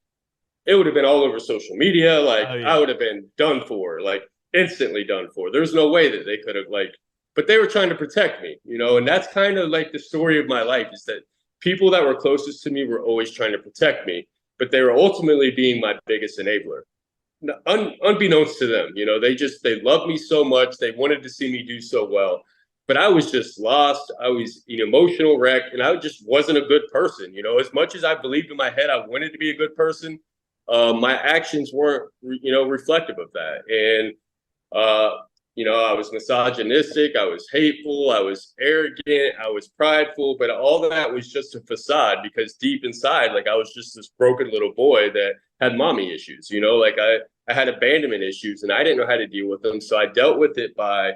It would have been all over social media. Like I would have been done for, like instantly done for. There's no way that they could have but they were trying to protect me, and that's kind of like the story of my life is that people that were closest to me were always trying to protect me, but they were ultimately being my biggest enabler. Unbeknownst to them, they loved me so much. They wanted to see me do so well, but I was just lost. I was an emotional wreck, and I just wasn't a good person. As much as I believed in my head, I wanted to be a good person. My actions weren't, reflective of that. And I was misogynistic, I was hateful, I was arrogant, I was prideful, but all of that was just a facade because deep inside, like I was just this broken little boy that had mommy issues, like I had abandonment issues and I didn't know how to deal with them. So I dealt with it by,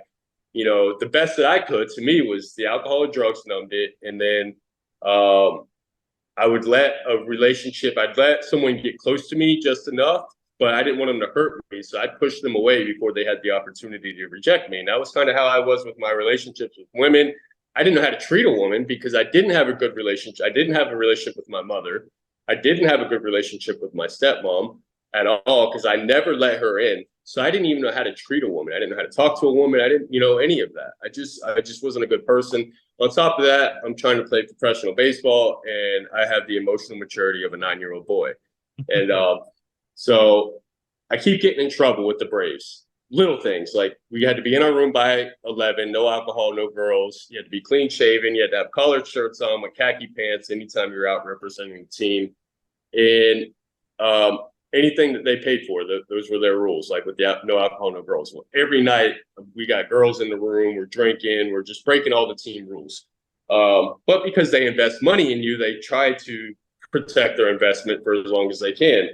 the best that I could to me was the alcohol and drugs numbed it. And then I would I'd let someone get close to me just enough, but I didn't want them to hurt me. So I'd push them away before they had the opportunity to reject me. And that was kind of how I was with my relationships with women. I didn't know how to treat a woman because I didn't have a good relationship. I didn't have a relationship with my mother. I didn't have a good relationship with my stepmom at all because I never let her in. So I didn't even know how to treat a woman. I didn't know how to talk to a woman. I didn't, any of that. I just wasn't a good person. On top of that, I'm trying to play professional baseball and I have the emotional maturity of a 9-year-old boy. And so I keep getting in trouble with the Braves. Little things like we had to be in our room by 11, no alcohol, no girls. You had to be clean shaven. You had to have collared shirts on with khaki pants anytime you're out representing the team. And anything that they paid for, those were their rules, like with the no alcohol, no girls. Well, every night we got girls in the room, we're drinking, we're just breaking all the team rules. But because they invest money in you, they try to protect their investment for as long as they can.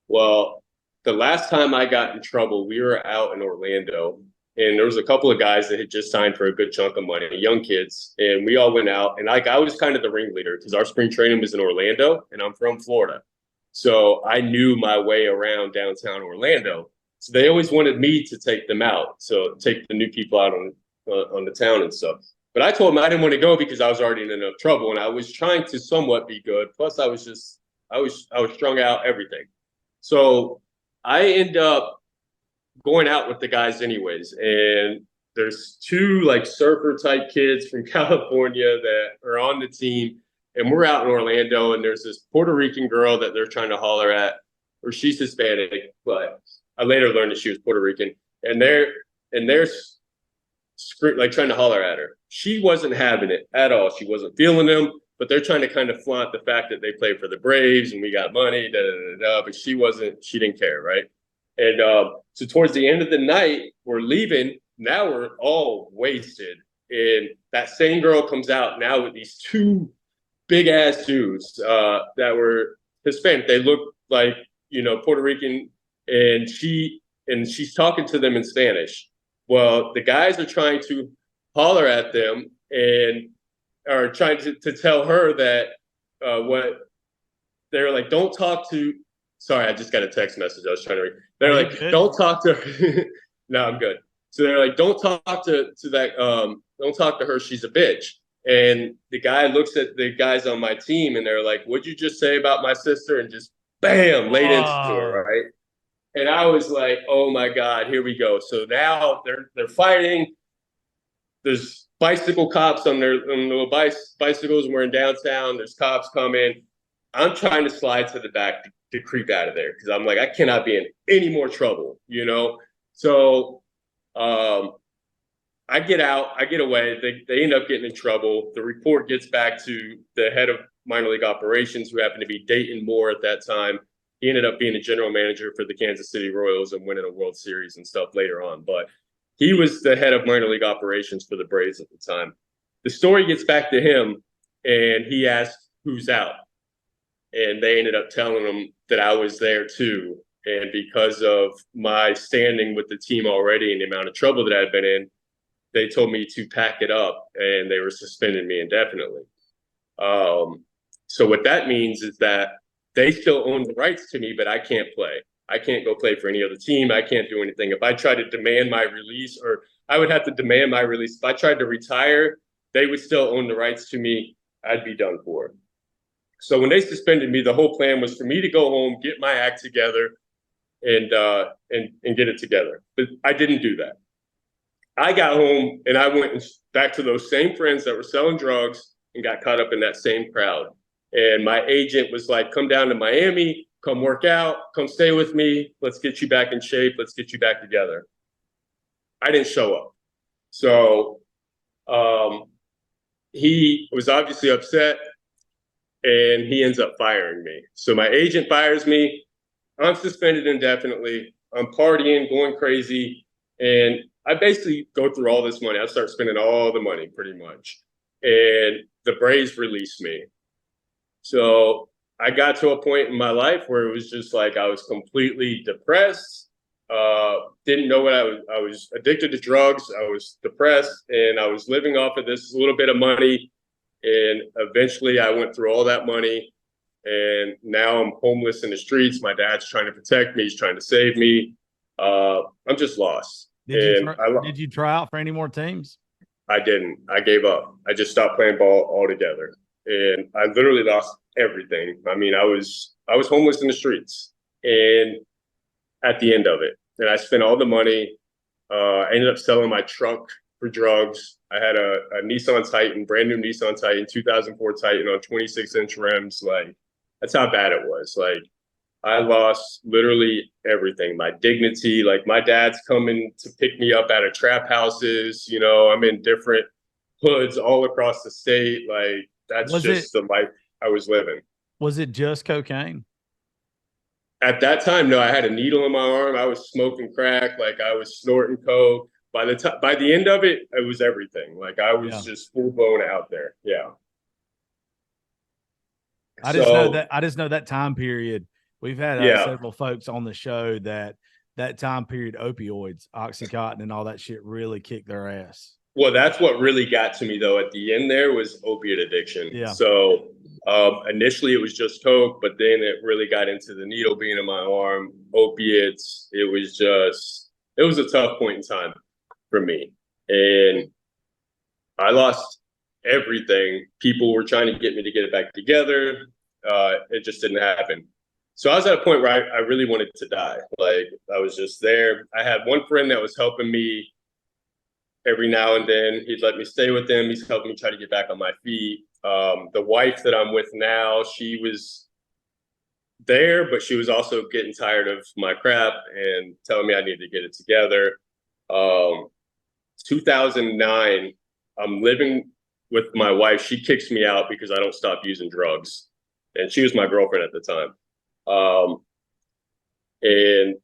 Well, the last time I got in trouble, we were out in Orlando, and there was a couple of guys that had just signed for a good chunk of money, young kids, and we all went out. And I was kind of the ringleader because our spring training was in Orlando, and I'm from Florida. So I knew my way around downtown Orlando. So they always wanted me to take them out, so take the new people out on the town and stuff. But I told them I didn't want to go because I was already in enough trouble, and I was trying to somewhat be good. Plus, I was strung out, everything. So I end up going out with the guys anyways. And there's two like surfer type kids from California that are on the team. And we're out in Orlando and there's this Puerto Rican girl that they're trying to holler at, or she's Hispanic, but I later learned that she was Puerto Rican. And they're like trying to holler at her. She wasn't having it at all. She wasn't feeling them. But they're trying to kind of flaunt the fact that they play for the Braves and we got money, but she didn't care, right? And so towards the end of the night, we're leaving. Now we're all wasted. And that same girl comes out now with these two big ass dudes that were Hispanic. They look like, Puerto Rican, and she's talking to them in Spanish. Well, the guys are trying to holler at them and are trying to tell her that what they're like, don't talk to. Sorry, I just got a text message. I was trying to read. They're like, don't talk to her. No, I'm good. So they're like, don't talk to that. Don't talk to her. She's a bitch. And the guy looks at the guys on my team and they're like, what'd you just say about my sister? And just bam, laid into her, right? And I was like, oh my God, here we go. So now they're fighting. There's bicycle cops on their little bicycles. We're in downtown. There's cops coming. I'm trying to slide to the back to creep out of there because I'm like, I cannot be in any more trouble, So I get out, I get away. They end up getting in trouble. The report gets back to the head of minor league operations, who happened to be Dayton Moore at that time. He ended up being a general manager for the Kansas City Royals and winning a World Series and stuff later on. But he was the head of minor league operations for the Braves at the time. The story gets back to him, and he asked who's out. And they ended up telling him that I was there too. And because of my standing with the team already and the amount of trouble that I'd been in, they told me to pack it up, and they were suspending me indefinitely. So what that means is that they still own the rights to me, but I can't play. I can't go play for any other team. I can't do anything. If I try to demand my release, or I would have to demand my release. If I tried to retire, they would still own the rights to me. I'd be done for. So when they suspended me, the whole plan was for me to go home, get my act together, and get it together. But I didn't do that. I got home and I went back to those same friends that were selling drugs and got caught up in that same crowd. And my agent was like, come down to Miami, come work out, come stay with me. Let's get you back in shape. Let's get you back together. I didn't show up. So he was obviously upset, and he ends up firing me. So my agent fires me. I'm suspended indefinitely. I'm partying, going crazy. And I basically go through all this money. I start spending all the money pretty much. And the Braves released me. So I got to a point in my life where it was just like I was completely depressed. Didn't know what I was addicted to drugs. I was depressed, and I was living off of this little bit of money. And eventually I went through all that money, and now I'm homeless in the streets. My dad's trying to protect me. He's trying to save me. I'm just lost. Did you try out for any more teams? I didn't. I gave up. I just stopped playing ball altogether. And I literally lost everything. I mean, I was homeless in the streets, and at the end of it, and I spent all the money. I ended up selling my truck for drugs. I had a Nissan Titan, brand new Nissan Titan, 2004 Titan on 26-inch rims. Like, that's how bad it was. Like, I lost literally everything. My dignity. Like, my dad's coming to pick me up out of trap houses. You know, I'm in different hoods all across the state. Like, that's the life I was living. Was it just cocaine? At that time, no, I had a needle in my arm. I was smoking crack. Like, I was snorting coke. By the end of it, it was everything. Like, I was just full blown out there. Yeah. I just know that time period. We've had several folks on the show that time period, opioids, Oxycontin, and all that shit really kicked their ass. Well, that's what really got to me, though. At the end there was opiate addiction. Yeah. So initially it was just coke, but then it really got into the needle being in my arm, opiates. It was a tough point in time for me. And I lost everything. People were trying to get me to get it back together. It just didn't happen. So I was at a point where I really wanted to die. Like, I was just there. I had one friend that was helping me every now and then. He'd let me stay with him. He's helping me try to get back on my feet. The wife that I'm with now, she was there, but she was also getting tired of my crap and telling me I needed to get it together. 2009, I'm living with my wife. She kicks me out because I don't stop using drugs. And she was my girlfriend at the time. And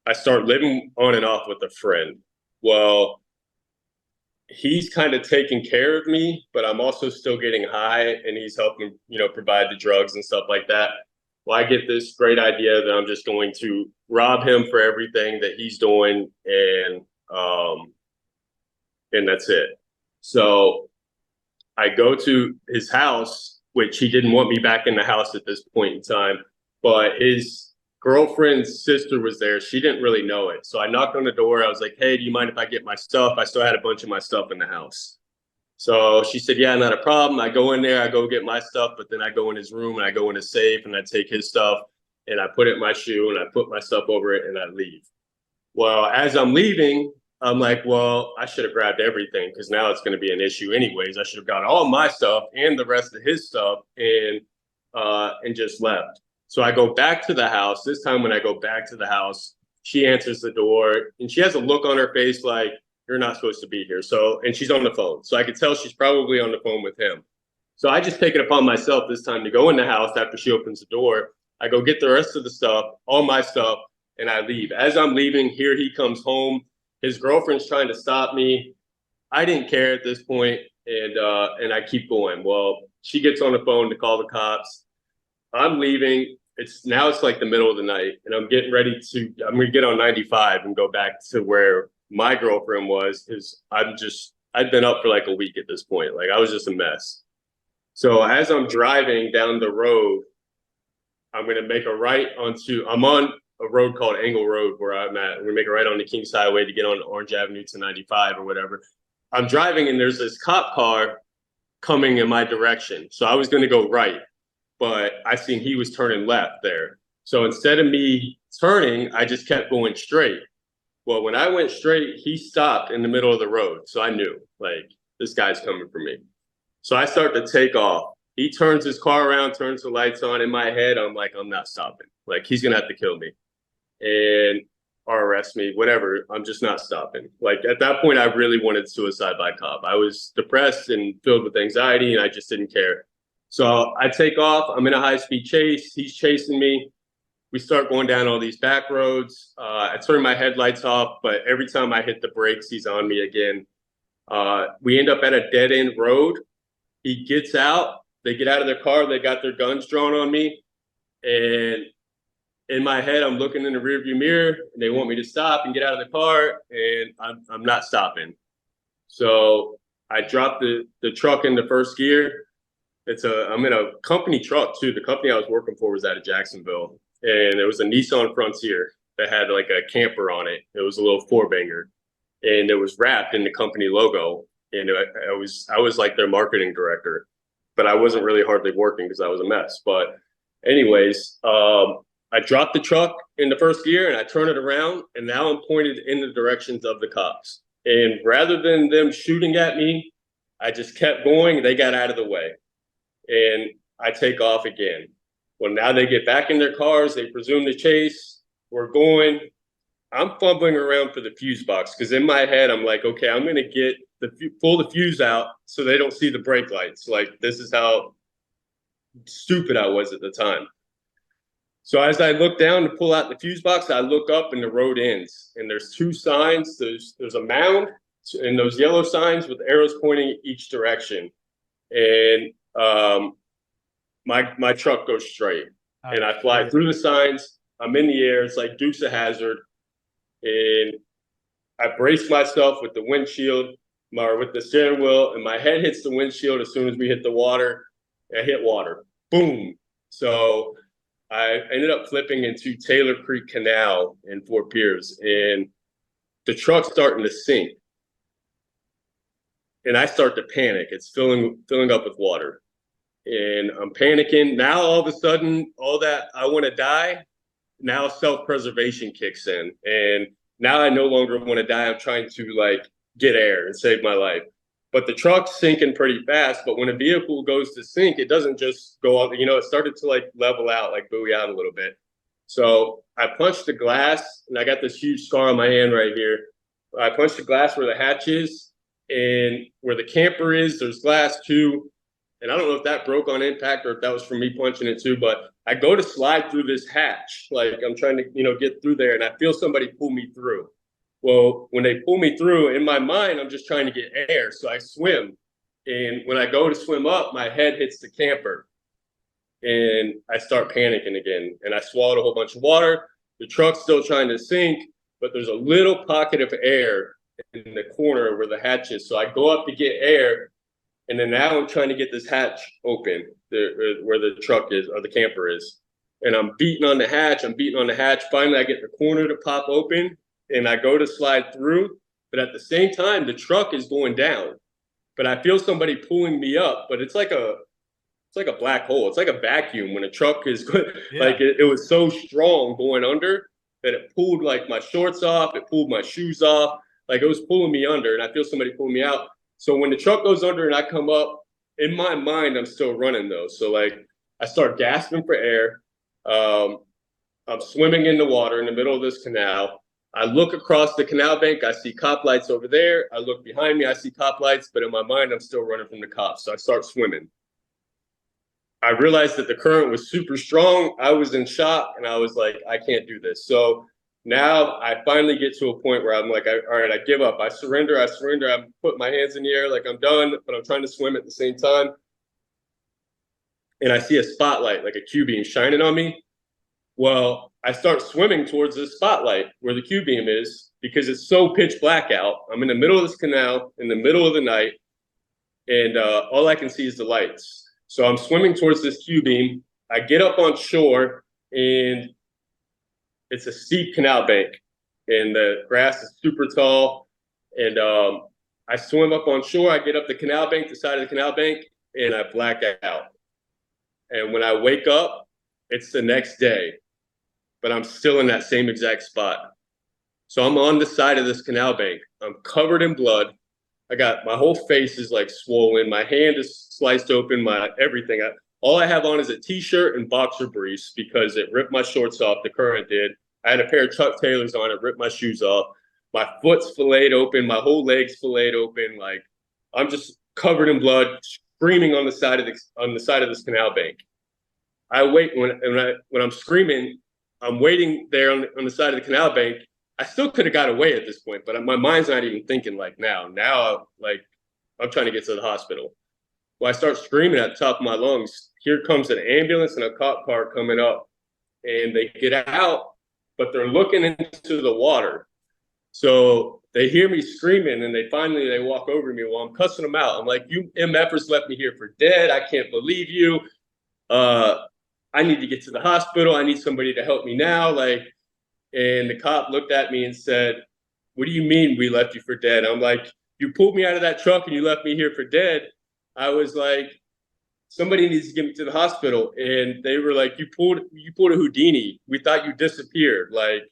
I start living on and off with a friend. Well, he's kind of taking care of me, but I'm also still getting high, and he's helping, provide the drugs and stuff like that. Well, I get this great idea that I'm just going to rob him for everything that he's doing, and that's it. So I go to his house, which he didn't want me back in the house at this point in time, but his girlfriend's sister was there. She didn't really know it. So I knocked on the door. I was like, hey, do you mind if I get my stuff? I still had a bunch of my stuff in the house. So she said, yeah, not a problem. I go in there, I go get my stuff, but then I go in his room and I go in his safe and I take his stuff and I put it in my shoe and I put my stuff over it and I leave. Well, as I'm leaving, I'm like, well, I should have grabbed everything because now it's going to be an issue anyways. I should have got all my stuff and the rest of his stuff and just left. So I go back to the house. This time when I go back to the house, she answers the door and she has a look on her face like, you're not supposed to be here. So, and she's on the phone. So I could tell she's probably on the phone with him. So I just take it upon myself this time to go in the house after she opens the door. I go get the rest of the stuff, all my stuff, and I leave. As I'm leaving, here he comes home. His girlfriend's trying to stop me. I didn't care at this point, and I keep going. Well, she gets on the phone to call the cops. I'm leaving. It's like the middle of the night, and I'm going to get on 95 and go back to where my girlfriend was, because I'd been up for like a week at this point. Like, I was just a mess. So as I'm driving down the road, I'm going to make a right I'm on a road called Angle Road where I'm at. We're going to make a right on the Kings Highway to get on Orange Avenue to 95 or whatever. I'm driving and there's this cop car coming in my direction. So I was going to go right, but I seen he was turning left there. So instead of me turning, I just kept going straight. Well, when I went straight, he stopped in the middle of the road. So I knew, like, this guy's coming for me. So I start to take off. He turns his car around, turns the lights on. In my head, I'm like, I'm not stopping. Like, he's going to have to kill me or arrest me, whatever. I'm just not stopping. Like, at that point, I really wanted suicide by cop. I was depressed and filled with anxiety, and I just didn't care. So I take off. I'm in a high-speed chase. He's chasing me. we start going down all these back roads. I turn my headlights off, but every time I hit the brakes, he's on me again. We end up at a dead end road. He gets out. They get out of their car. They got their guns drawn on me. And in my head, I'm looking in the rearview mirror. And they want me to stop and get out of the car. And I'm not stopping. So I dropped the truck into first gear. I'm in a company truck too. The company I was working for was out of Jacksonville. And it was a Nissan Frontier that had like a camper on it. It was a little four banger. And it was wrapped in the company logo. And I was like their marketing director, but I wasn't really hardly working because I was a mess. But anyways, I dropped the truck in the first gear and I turn it around, and now I'm pointed in the directions of the cops. And rather than them shooting at me, I just kept going. They got out of the way, and I take off again. Well, now they get back in their cars. They presume the chase. We're going. I'm fumbling around for the fuse box because in my head, I'm like, okay, I'm going to pull the fuse out so they don't see the brake lights. Like, this is how stupid I was at the time. So as I look down to pull out the fuse box, I look up and the road ends. And there's two signs. There's a mound and those yellow signs with arrows pointing each direction. And my truck goes straight. And I fly through the signs. I'm in the air. It's like Dukes of Hazzard. And I brace myself with the windshield, with the steering wheel, and my head hits the windshield as soon as we hit the water. I hit water. Boom. So I ended up flipping into Taylor Creek Canal in Fort Pierce, and the truck's starting to sink. And I start to panic. It's filling up with water. And I'm panicking. Now, all of a sudden, all that I want to die, now self-preservation kicks in. And now I no longer want to die. I'm trying to like get air and save my life. But the truck's sinking pretty fast. But when a vehicle goes to sink, it doesn't just go on, it started to like level out, like buoy out a little bit. So I punched the glass, and I got this huge scar on my hand right here. I punched the glass where the hatch is, and where the camper is, there's glass too. And I don't know if that broke on impact or if that was from me punching it too, but I go to slide through this hatch. Like I'm trying to, get through there, and I feel somebody pull me through. Well, when they pull me through, in my mind, I'm just trying to get air. So I swim. And when I go to swim up, my head hits the camper. And I start panicking again. And I swallowed a whole bunch of water. The truck's still trying to sink, but there's a little pocket of air in the corner where the hatch is. So I go up to get air. And then now I'm trying to get this hatch open where the truck is or the camper is. And I'm beating on the hatch. Finally, I get the corner to pop open, and I go to slide through. But at the same time, the truck is going down. But I feel somebody pulling me up. But it's like a black hole. It's like a vacuum when a truck is like it was so strong going under that it pulled like my shorts off. It pulled my shoes off. Like it was pulling me under, and I feel somebody pulling me out. So when the truck goes under and I come up, in my mind, I'm still running though. So like I start gasping for air. I'm swimming in the water in the middle of this canal. I look across the canal bank. I see cop lights over there. I look behind me. I see cop lights, but in my mind, I'm still running from the cops. So I start swimming. I realized that the current was super strong. I was in shock, and I was like, I can't do this. So now I finally get to a point where I'm like, all right, I give up. I surrender. I put my hands in the air like I'm done, but I'm trying to swim at the same time. And I see a spotlight, like a Q-beam shining on me. Well, I start swimming towards this spotlight where the Q-beam is because it's so pitch black out. I'm in the middle of this canal in the middle of the night, and all I can see is the lights. So I'm swimming towards this Q-beam. I get up on shore, and it's a steep canal bank, and the grass is super tall. And I swim up on shore. I get up the canal bank, the side of the canal bank, and I black out. And when I wake up, it's the next day, but I'm still in that same exact spot. So I'm on the side of this canal bank. I'm covered in blood. I got my whole face is like swollen. My hand is sliced open. My everything. All I have on is a t-shirt and boxer briefs because it ripped my shorts off. The current did. I had a pair of Chuck Taylors on. It ripped my shoes off. My foot's filleted open. My whole leg's filleted open. Like I'm just covered in blood, screaming on the side of this canal bank. I wait when I'm screaming. I'm waiting there on the side of the canal bank. I still could have got away at this point, but my mind's not even thinking like now. Now, like, I'm trying to get to the hospital. Well, I start screaming at the top of my lungs. Here comes an ambulance and a cop car coming up, and they get out, but they're looking into the water. So they hear me screaming, and they walk over to me while I'm cussing them out. I'm like, "You MFers left me here for dead. I can't believe you. I need to get to the hospital. I need somebody to help me now." Like, and the cop looked at me and said, "What do you mean we left you for dead?" I'm like, "You pulled me out of that truck and you left me here for dead." I was like, "Somebody needs to get me to the hospital." And they were like, you pulled a Houdini. We thought you disappeared. Like,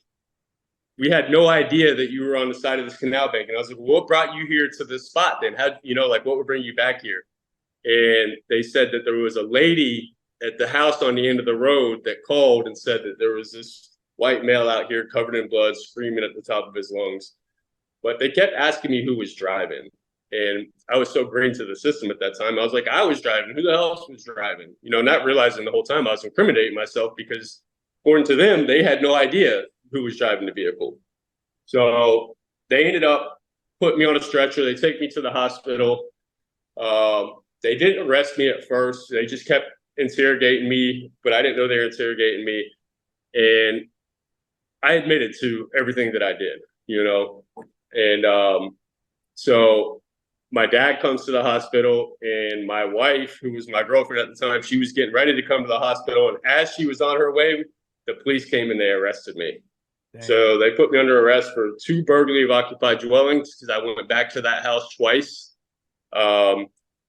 we had no idea that you were on the side of this canal bank. And I was like, well, what brought you here to this spot then? How, like, what would bring you back here? And they said that there was a lady at the house on the end of the road that called and said that there was this white male out here covered in blood, screaming at the top of his lungs. But they kept asking me who was driving. And I was so green to the system at that time. I was like, I was driving. Who the hell else was driving? Not realizing the whole time I was incriminating myself because, according to them, they had no idea who was driving the vehicle. So they ended up putting me on a stretcher. They take me to the hospital. They didn't arrest me at first. They just kept interrogating me, but I didn't know they were interrogating me. And I admitted to everything that I did, And so my dad comes to the hospital, and my wife, who was my girlfriend at the time, she was getting ready to come to the hospital. And as she was on her way, the police came and they arrested me. Dang. So they put me under arrest for 2 burglary of occupied dwellings because I went back to that house twice.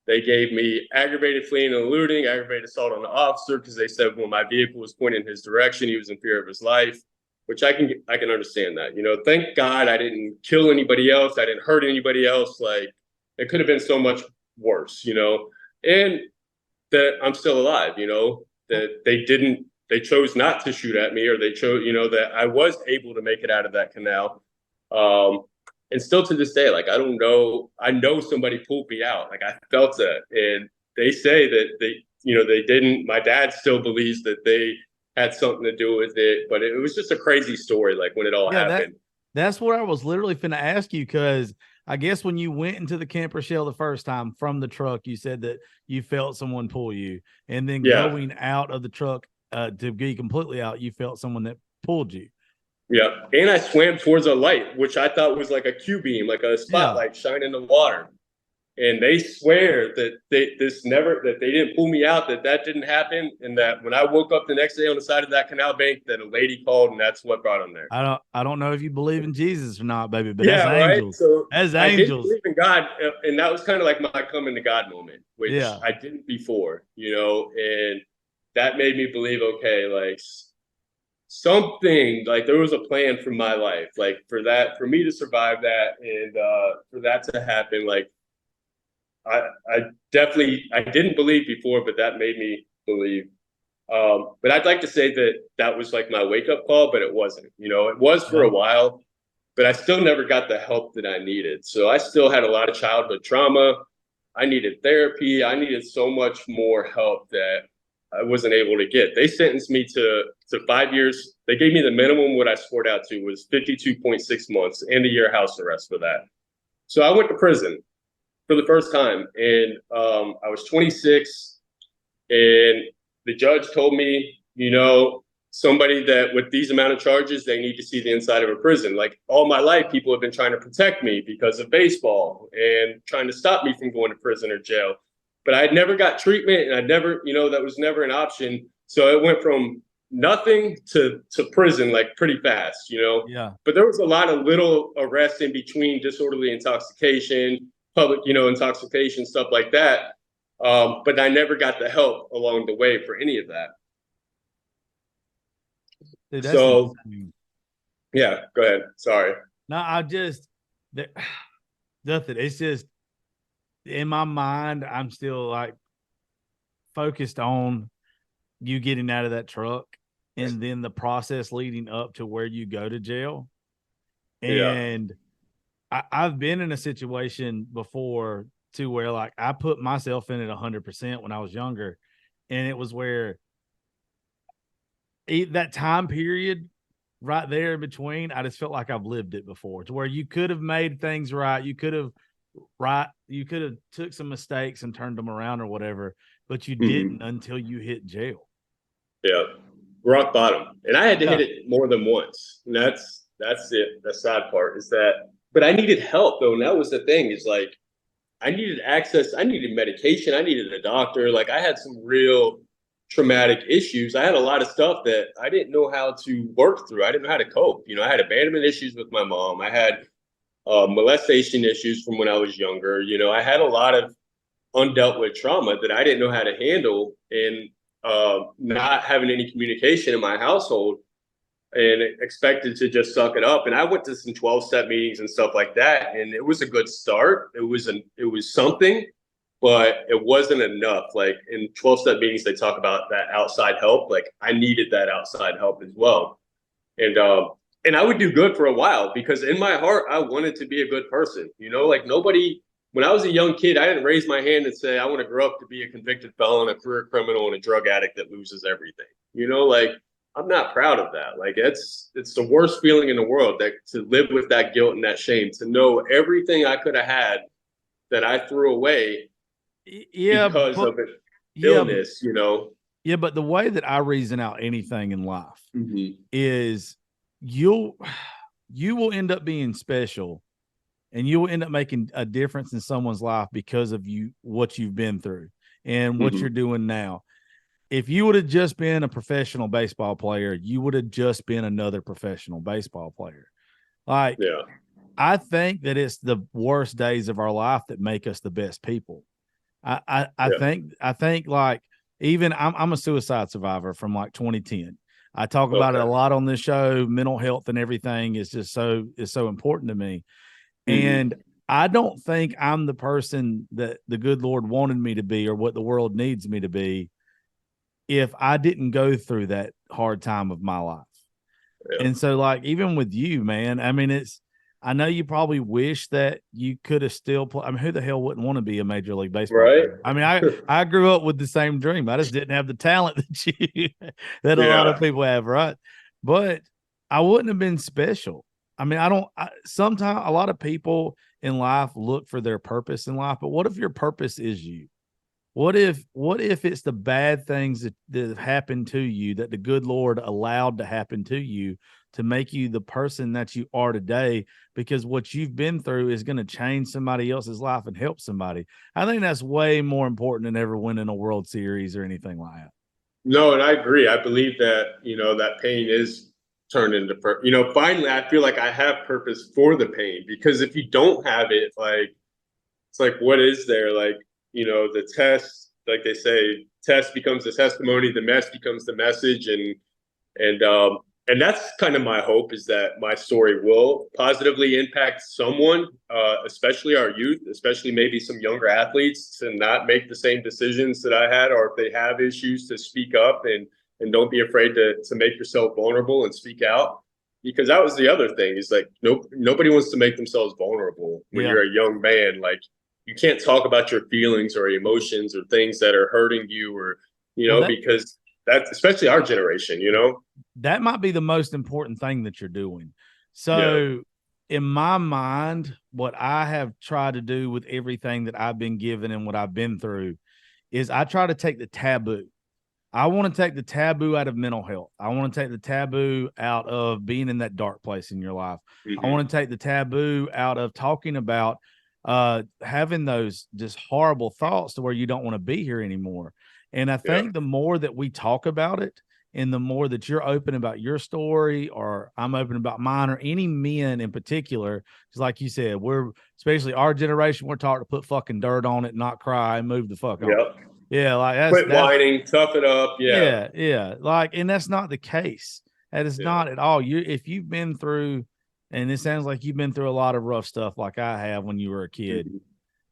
They gave me aggravated fleeing and eluding, aggravated assault on the officer because they said when my vehicle was pointing in his direction, he was in fear of his life, which I can understand that. Thank God I didn't kill anybody else. I didn't hurt anybody else. Like, it could have been so much worse, and that I'm still alive, that they chose not to shoot at me, or they chose, that I was able to make it out of that canal. And still to this day, like, I don't know, I know somebody pulled me out. Like, I felt that. And they say that they didn't. My dad still believes that they had something to do with it, but it was just a crazy story, like, when it all happened. That's what I was literally finna ask you, because I guess when you went into the camper shell the first time from the truck, you said that you felt someone pull you, and then going out of the truck to be completely out, you felt someone that pulled you. Yeah, and I swam towards a light, which I thought was like a Q-beam, like a spotlight shining in the water. And they swear that they didn't pull me out, that didn't happen, and that when I woke up the next day on the side of that canal bank, that a lady called, and that's what brought them there. I don't know if you believe in Jesus or not, baby, but that's angels. Right? So that's angels. I didn't believe in God, and that was kind of like my coming to God moment, which I didn't before, and that made me believe, okay, like, something, like, there was a plan for my life, like, for me to survive that, and for that to happen. Like, I didn't believe before, but that made me believe. But I'd like to say that was like my wake up call, but it wasn't. It was for a while, but I still never got the help that I needed. So I still had a lot of childhood trauma. I needed therapy. I needed so much more help that I wasn't able to get. They sentenced me to 5 years. They gave me the minimum. What I scored out to was 52.6 months and a year house arrest for that. So I went to prison for the first time, and I was 26, and the judge told me, somebody that with these amount of charges, they need to see the inside of a prison. Like, all my life, people have been trying to protect me because of baseball and trying to stop me from going to prison or jail. But I never got treatment, and I never, that was never an option. So it went from nothing to prison, like, pretty fast, Yeah. But there was a lot of little arrests in between, disorderly intoxication, public, intoxication, stuff like that. But I never got the help along the way for any of that. Dude, so, yeah, go ahead. Sorry. No, nothing. It's just, in my mind, I'm still, like, focused on you getting out of that truck and then the process leading up to where you go to jail. And I've been in a situation before to where, like, I put myself in it 100% when I was younger, and it was where that time period right there in between, I just felt like I've lived it before, to where you could have made things right. You could have took some mistakes and turned them around or whatever, but you didn't until you hit jail. Yeah. Rock bottom. And I had to Yeah. hit it more than once. And that's it. The sad part is that, but I needed help though. And that was the thing, is like, I needed access. I needed medication. I needed a doctor. Like, I had some real traumatic issues. I had a lot of stuff that I didn't know how to work through. I didn't know how to cope. You know, I had abandonment issues with my mom. I had molestation issues from when I was younger. You know, I had a lot of undealt with trauma that I didn't know how to handle, and not having any communication in my household, and expected to just suck it up. And I went to some 12-step meetings and stuff like that, and it was a good start. It was something, but it wasn't enough. Like, in 12-step meetings, they talk about that outside help. Like, I needed that outside help as well. And I would do good for a while, because in my heart, I wanted to be a good person. You know, like, nobody, when I was a young kid, I didn't raise my hand and say, I want to grow up to be a convicted felon, a career criminal, and a drug addict that loses everything. You know, like, I'm not proud of that. Like, it's the worst feeling in the world, that to live with that guilt and that shame, to know everything I could have had that I threw away because of an illness, you know? Yeah, but the way that I reason out anything in life is you will end up being special, and you will end up making a difference in someone's life because of what you've been through and what you're doing now. If you would have just been a professional baseball player, you would have just been another professional baseball player. Like, I think that it's the worst days of our life that make us the best people. I think like, even I'm a suicide survivor from like 2010. I talk about it a lot on this show. Mental health and everything is so important to me. And I don't think I'm the person that the good Lord wanted me to be, or what the world needs me to be, if I didn't go through that hard time of my life. And so, like, even with you, man, I mean, I know you probably wish that you could have still played. I mean, who the hell wouldn't want to be a Major League Baseball player? I mean, I grew up with the same dream. I just didn't have the talent that a lot of people have, right? But I wouldn't have been special. I mean, sometimes a lot of people in life look for their purpose in life, but what if your purpose is you? What if it's the bad things that have happened to you, that the good Lord allowed to happen to you, to make you the person that you are today, because what you've been through is going to change somebody else's life and help somebody. I think that's way more important than ever winning a World Series or anything like that. No, and I agree. I believe that, you know, that pain is turned into purpose. You know, finally, I feel like I have purpose for the pain, because if you don't have it, like, it's like, what is there? Like, you know, the test, like they say, test becomes the testimony, the mess becomes the message. And that's kind of my hope, is that my story will positively impact someone, especially our youth, especially maybe some younger athletes, to not make the same decisions that I had, or if they have issues, to speak up and don't be afraid to make yourself vulnerable and speak out. Because that was the other thing, is like, nobody wants to make themselves vulnerable when you're a young man. Like, you can't talk about your feelings or emotions or things that are hurting you, or, you know, because that's, especially our generation, you know, that might be the most important thing that you're doing. So in my mind, what I have tried to do with everything that I've been given and what I've been through is I try to take the taboo. I want to take the taboo out of mental health. I want to take the taboo out of being in that dark place in your life. I want to take the taboo out of talking about having those just horrible thoughts to where you don't want to be here anymore. And I think the more that we talk about it, and the more that you're open about your story, or I'm open about mine, or any men in particular, because like you said, especially our generation, we're taught to put fucking dirt on it, not cry, and move the fuck on. Yeah, like quit whining, tough it up. Yeah. Like, and that's not the case. That is not at all. If you've been through, and it sounds like you've been through a lot of rough stuff, like I have when you were a kid,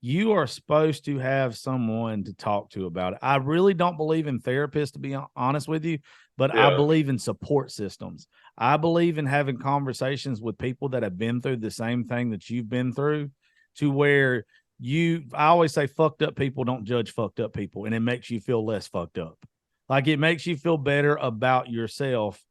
you are supposed to have someone to talk to about it. I really don't believe in therapists, to be honest with you, but I believe in support systems. I believe in having conversations with people that have been through the same thing that you've been through, to where I always say, fucked up people don't judge fucked up people, and it makes you feel less fucked up. Like it makes you feel better about yourself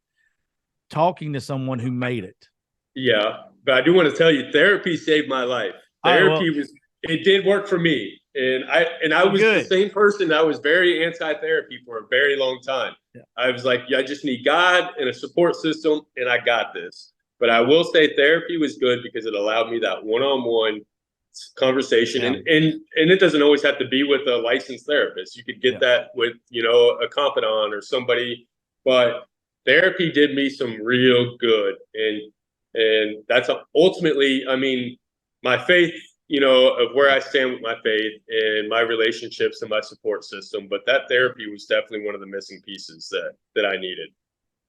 talking to someone who made it. Yeah, but I do want to tell you, therapy saved my life. All right, well, It did work for me, and I was the good. same person that was very anti-therapy for a very long time. Yeah. I was like, yeah, I just need God and a support system, and I got this. But I will say, therapy was good because it allowed me that one-on-one conversation, Yeah. and it doesn't always have to be with a licensed therapist. You could get that with a confidant or somebody, but therapy did me some real good, and that's ultimately, I mean, my faith, of where I stand with my faith and my relationships and my support system. But that therapy was definitely one of the missing pieces that I needed.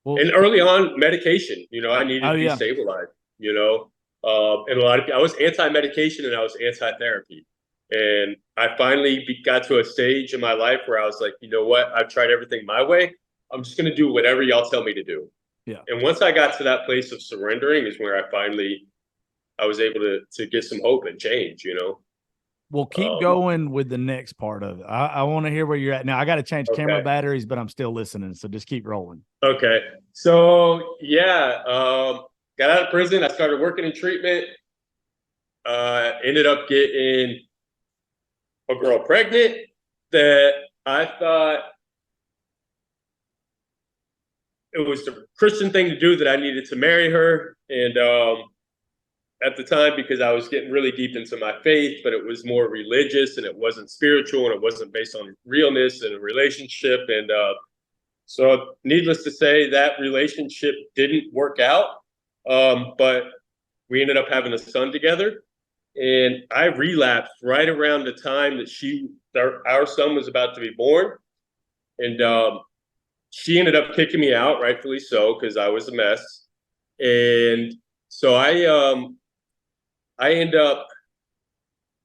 Well, and early on, medication, I needed to be stabilized, and a lot of people, I was anti-medication and I was anti-therapy. And I finally got to a stage in my life where I was like, you know what? I've tried everything my way. I'm just going to do whatever y'all tell me to do. Yeah. And once I got to that place of surrendering is where I was able to get some hope and change, Well, keep going with the next part of it. I want to hear where you're at. Now, I got to change camera batteries, but I'm still listening. So just keep rolling. Okay. So, yeah, got out of prison. I started working in treatment. Ended up getting a girl pregnant that I thought it was the Christian thing to do, that I needed to marry her. And at the time, because I was getting really deep into my faith, but it was more religious and it wasn't spiritual and it wasn't based on realness and a relationship. And so needless to say, that relationship didn't work out. But we ended up having a son together. And I relapsed right around the time that our son was about to be born. And she ended up kicking me out, rightfully so, because I was a mess. And so I end up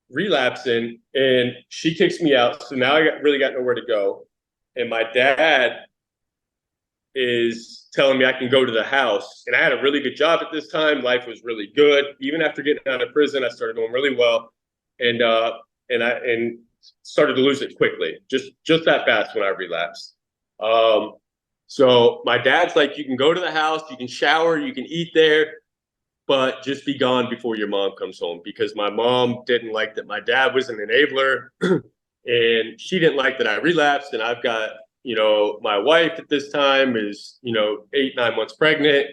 relapsing, and she kicks me out. So now I really got nowhere to go. And my dad is telling me I can go to the house. And I had a really good job at this time. Life was really good. Even after getting out of prison, I started doing really well. And started to lose it quickly, just that fast when I relapsed. So my dad's like, you can go to the house, you can shower, you can eat there, but just be gone before your mom comes home, because my mom didn't like that my dad was an enabler and she didn't like that I relapsed. And I've got, my wife at this time is, 8-9 months pregnant.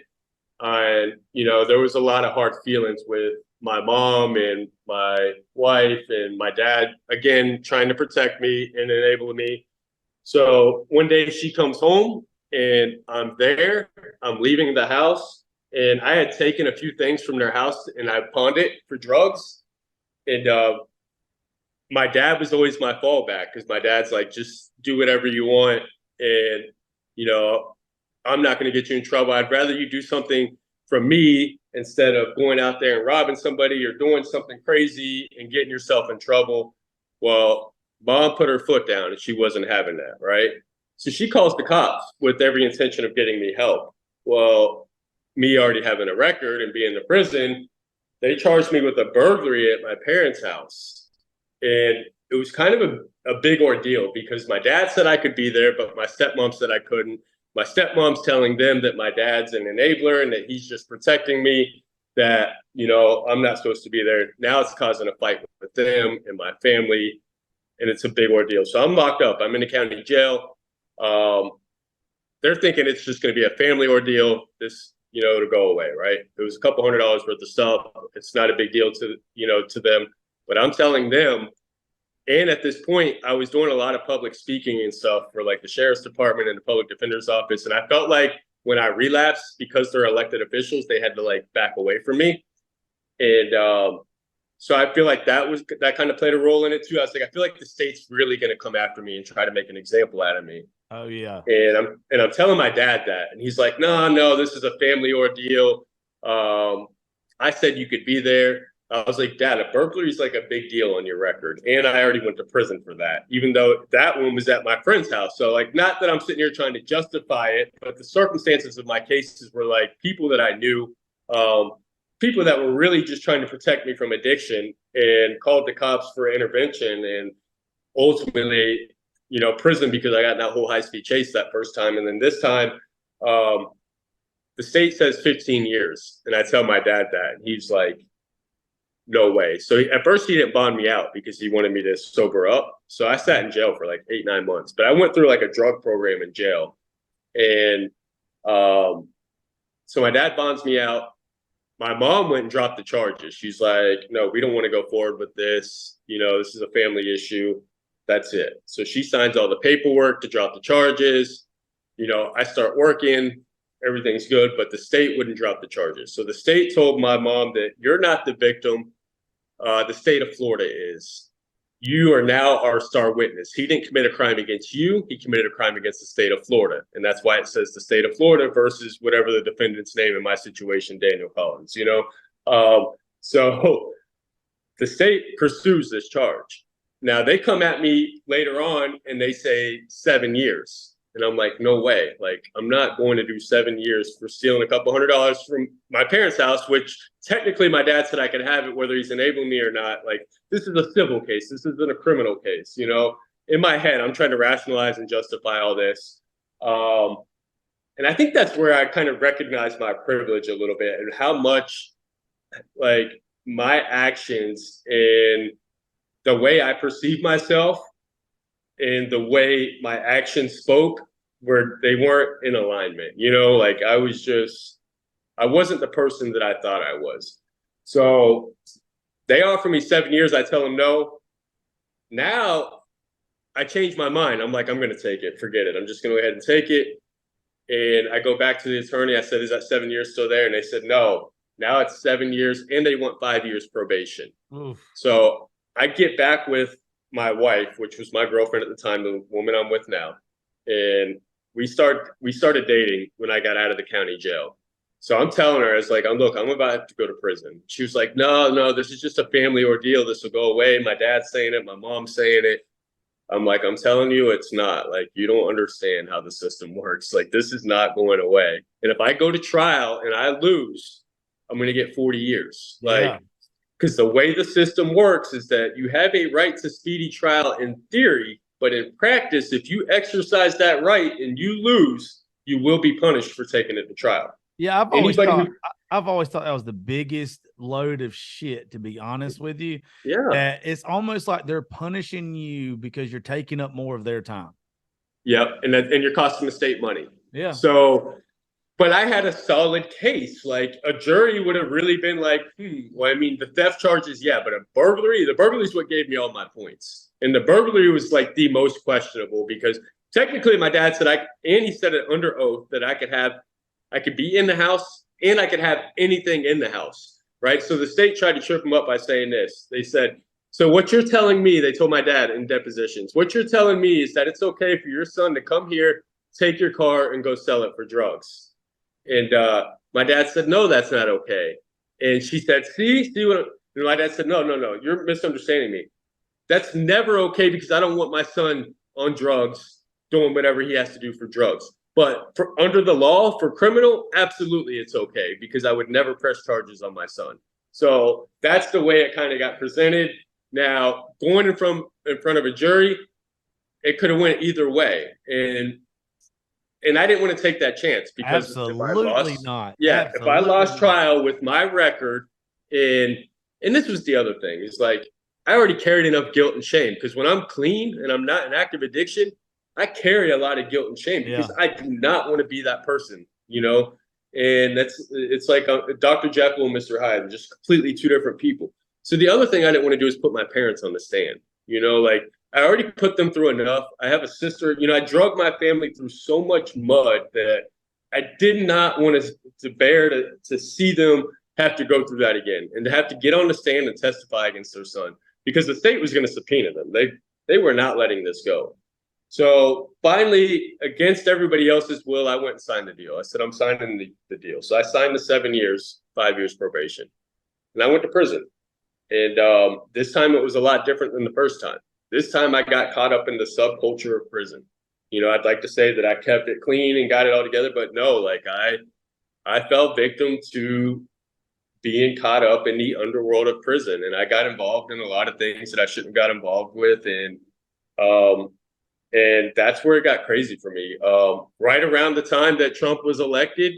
And, there was a lot of hard feelings with my mom and my wife and my dad, again, trying to protect me and enable me. So one day she comes home and I'm leaving the house, and I had taken a few things from their house and I pawned it for drugs. And my dad was always my fallback, because my dad's like, just do whatever you want. And, I'm not going to get you in trouble. I'd rather you do something from me instead of going out there and robbing somebody or doing something crazy and getting yourself in trouble. Well, mom put her foot down and she wasn't having that, right? So she calls the cops with every intention of getting me help. Well, me already having a record and being in the prison, they charged me with a burglary at my parents' house. And it was kind of a big ordeal, because my dad said I could be there, but my stepmom said I couldn't. My stepmom's telling them that my dad's an enabler and that he's just protecting me, that, I'm not supposed to be there. Now it's causing a fight with them and my family, and it's a big ordeal. So I'm locked up. I'm in the county jail. They're thinking it's just going to be a family ordeal, to go away, right? It was a couple $100 worth of stuff. It's not a big deal to them, but I'm telling them. And at this point, I was doing a lot of public speaking and stuff for like the sheriff's department and the public defender's office. And I felt like when I relapsed, because they're elected officials, they had to like back away from me. And so I feel like that kind of played a role in it too. I was like, I feel like the state's really going to come after me and try to make an example out of me. Oh yeah. And I'm telling my dad that, and he's like, no, this is a family ordeal. I said you could be there. I was like, Dad, a burglary is like a big deal on your record. And I already went to prison for that, even though that one was at my friend's house. So like, not that I'm sitting here trying to justify it, but the circumstances of my cases were like people that I knew, people that were really just trying to protect me from addiction, and called the cops for intervention. And ultimately, prison because I got in that whole high-speed chase that first time. And then this time, the state says 15 years. And I tell my dad that. And he's like, no way. So at first he didn't bond me out because he wanted me to sober up. So I sat in jail for like 8-9 months. But I went through like a drug program in jail. And so my dad bonds me out. My mom went and dropped the charges. She's like, no, we don't want to go forward with this. This is a family issue. That's it. So she signs all the paperwork to drop the charges. I start working. Everything's good, but the state wouldn't drop the charges. So the state told my mom that you're not the victim. The state of Florida is. You are now our star witness. He didn't commit a crime against you. He committed a crime against the state of Florida. And that's why it says the state of Florida versus whatever the defendant's name in my situation, Daniel Collins, So the state pursues this charge. Now they come at me later on and they say 7 years. And I'm like, no way. Like, I'm not going to do 7 years for stealing a couple $100 from my parents' house, which technically my dad said I could have it whether he's enabling me or not. Like, this is a civil case. This isn't a criminal case. In my head, I'm trying to rationalize and justify all this. And I think that's where I kind of recognize my privilege a little bit and how much like my actions and the way I perceive myself and the way my actions spoke they weren't in alignment, like I wasn't the person that I thought I was. So they offer me 7 years. I tell them no. Now I changed my mind. I'm like, I'm going to take it. Forget it. I'm just going to go ahead and take it. And I go back to the attorney. I said, is that 7 years still there? And they said, no, now it's 7 years and they want 5 years probation. Oof. So I get back with my wife, which was my girlfriend at the time, the woman I'm with now. And we started dating when I got out of the county jail. So I'm telling her, I was like, look, I'm about to go to prison. She was like, no, this is just a family ordeal. This will go away. My dad's saying it. My mom's saying it. I'm like, I'm telling you, it's not. Like, you don't understand how the system works. Like, this is not going away. And if I go to trial and I lose, I'm going to get 40 years. Because the way the system works is that you have a right to speedy trial in theory, but in practice, if you exercise that right and you lose, you will be punished for taking it to trial. Yeah, I've always thought that was the biggest load of shit, to be honest with you. Yeah. It's almost like they're punishing you because you're taking up more of their time. Yep. And you're costing the state money. Yeah. So, but I had a solid case. Like, a jury would have really been like, well, I mean, the theft charges, yeah, but the burglary is what gave me all my points. And the burglary was like the most questionable because technically my dad said and he said it under oath that I could be in the house and I could have anything in the house, right? So the state tried to trip him up by saying this. They said, so what you're telling me, they told my dad in depositions, what you're telling me is that it's okay for your son to come here, take your car and go sell it for drugs. And my dad said, no, that's not okay. And she said, see what? And my dad said, no, you're misunderstanding me. That's never okay because I don't want my son on drugs doing whatever he has to do for drugs. But under the law for criminal, absolutely it's okay because I would never press charges on my son. So that's the way it kind of got presented. Now, going in front of a jury, it could have went either way. And I didn't want to take that chance because absolutely not. Yeah, absolutely if I lost trial with my record, and this was the other thing, is like I already carried enough guilt and shame because when I'm clean and I'm not in active addiction, I carry a lot of guilt and shame because I do not want to be that person, And it's like Dr. Jekyll and Mr. Hyde, just completely two different people. So the other thing I didn't want to do is put my parents on the stand, like I already put them through enough. I have a sister, I drug my family through so much mud that I did not want to bear to see them have to go through that again and to have to get on the stand and testify against their son because the state was going to subpoena them. They were not letting this go. So finally, against everybody else's will, I went and signed the deal. I said, I'm signing the deal. So I signed the 7 years, 5 years probation. And I went to prison. And this time it was a lot different than the first time. This time I got caught up in the subculture of prison. I'd like to say that I kept it clean and got it all together, but no, like I fell victim to being caught up in the underworld of prison. And I got involved in a lot of things that I shouldn't have got involved with. And And that's where it got crazy for me. Right around the time that Trump was elected,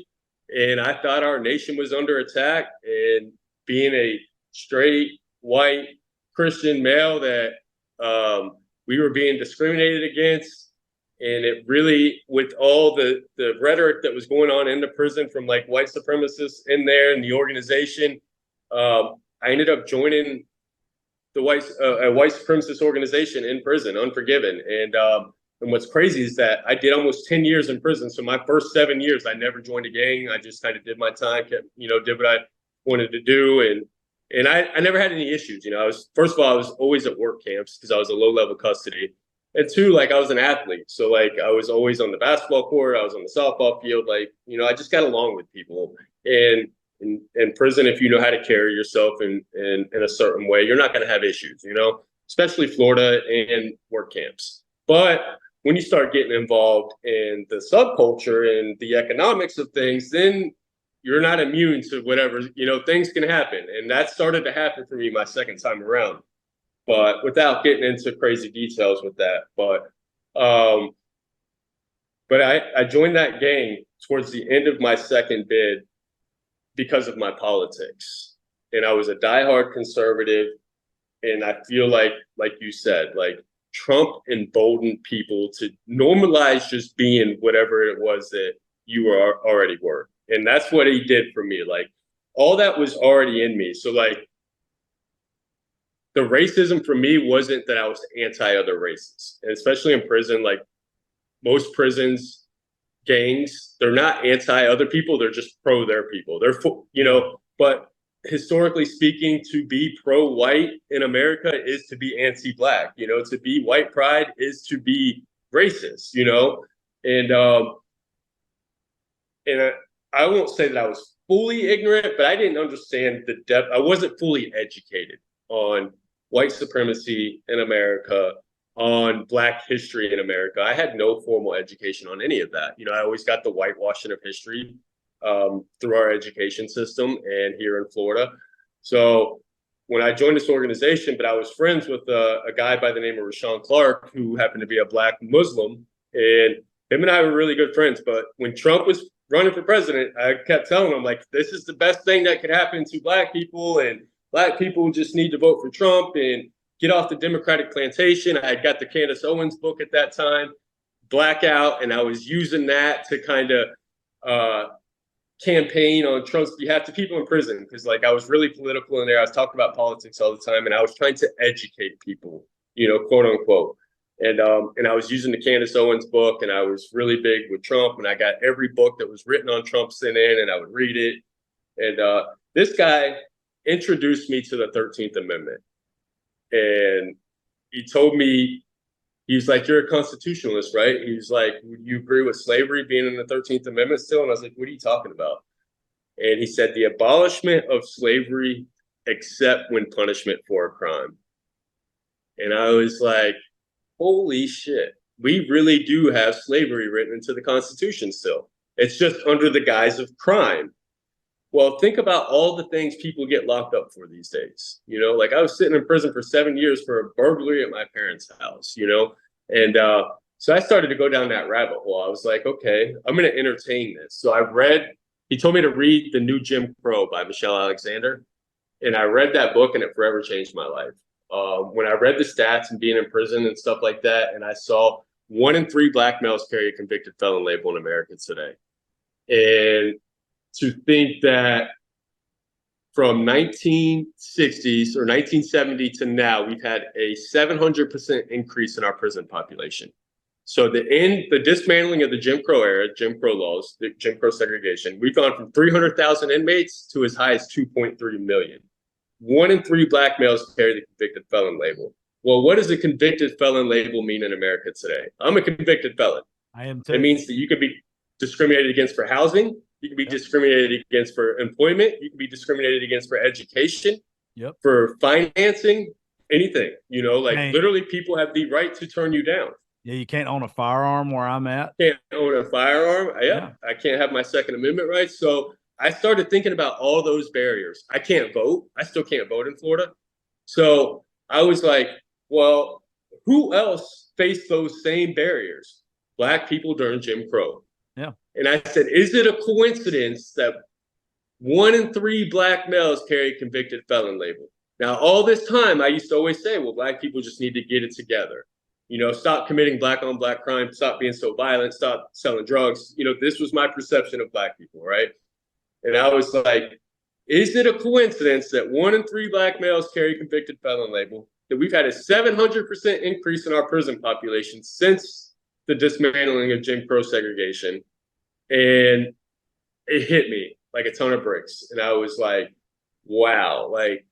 and I thought our nation was under attack, and being a straight white Christian male, that we were being discriminated against. And it really, with all the rhetoric that was going on in the prison from like white supremacists in there and the organization, I ended up joining the a white supremacist organization in prison, Unforgiven. And what's crazy is that I did almost 10 years in prison. So my first 7 years, I never joined a gang. I just kind of did my time, kept, did what I wanted to do. And I never had any issues. First of all, I was always at work camps because I was a low level custody. And two, like I was an athlete. So like I was always on the basketball court. I was on the softball field. Like, I just got along with people. And in prison, if you know how to carry yourself in a certain way, you're not going to have issues, especially Florida and work camps. But when you start getting involved in the subculture and the economics of things, then you're not immune to whatever, things can happen. And that started to happen for me my second time around. But without getting into crazy details with that, but I joined that gang towards the end of my second bid because of my politics. And I was a diehard conservative. And I feel like you said, like Trump emboldened people to normalize just being whatever it was that you already were. And that's what he did for me. Like all that was already in me. So like the racism for me wasn't that I was anti other races, and especially in prison, like most prisons, gangs, they're not anti other people. They're just pro their people. They're, but historically speaking, to be pro white in America is to be anti-black, to be white pride is to be racist, and I won't say that I was fully ignorant, but I didn't understand the depth. I wasn't fully educated on white supremacy in America, on Black history in America. I had no formal education on any of that. I always got the whitewashing of history through our education system and here in Florida. So when I joined this organization, but I was friends with a guy by the name of Rashawn Clark, who happened to be a Black Muslim, and him and I were really good friends. But when Trump was running for president, I kept telling him, like, this is the best thing that could happen to Black people, and Black people just need to vote for Trump and get off the Democratic plantation. I had got the Candace Owens book at that time, Blackout, and I was using that to kind of campaign on Trump's behalf to people in prison, because like I was really political in there. I was talking about politics all the time, and I was trying to educate people, quote unquote. And I was using the Candace Owens book, and I was really big with Trump, and I got every book that was written on Trump sent in, and I would read it. And this guy introduced me to the 13th Amendment. And he told me, he was like, you're a constitutionalist, right? He was like, would you agree with slavery being in the 13th Amendment still? And I was like, what are you talking about? And he said, the abolishment of slavery except when punishment for a crime. And I was like, holy shit, we really do have slavery written into the Constitution still. It's just under the guise of crime. Well, think about all the things people get locked up for these days. Like I was sitting in prison for 7 years for a burglary at my parents' house, And so I started to go down that rabbit hole. I was like, okay, I'm going to entertain this. So he told me to read The New Jim Crow by Michelle Alexander. And I read that book, and it forever changed my life. When I read the stats and being in prison and stuff like that, and I saw 1 in 3 Black males carry a convicted felon label in America today. And to think that from 1960s or 1970 to now, we've had a 700% increase in our prison population. So the dismantling of the Jim Crow era, Jim Crow laws, the Jim Crow segregation, we've gone from 300,000 inmates to as high as 2.3 million. 1 in 3 Black males carry the convicted felon label. Well, what does a convicted felon label mean in America today? I'm a convicted felon. I am too. It means that you could be discriminated against for housing. You can be discriminated against for employment. You can be discriminated against for education, for financing, anything. Literally people have the right to turn you down. Yeah, you can't own a firearm where I'm at. Can't own a firearm. I can't have my Second Amendment rights. So I started thinking about all those barriers. I can't vote. I still can't vote in Florida. So I was like, well, who else faced those same barriers. Black people during Jim Crow. Yeah. And I said, is it a coincidence that 1 in 3 Black males carry convicted felon label? Now, all this time, I used to always say, well, Black people just need to get it together. Stop committing Black on Black crime, stop being so violent, stop selling drugs. This was my perception of Black people, right? And I was like, is it a coincidence that 1 in 3 Black males carry convicted felon label, that we've had a 700% increase in our prison population since the dismantling of Jim Crow segregation? And it hit me like a ton of bricks. And I was like, wow, like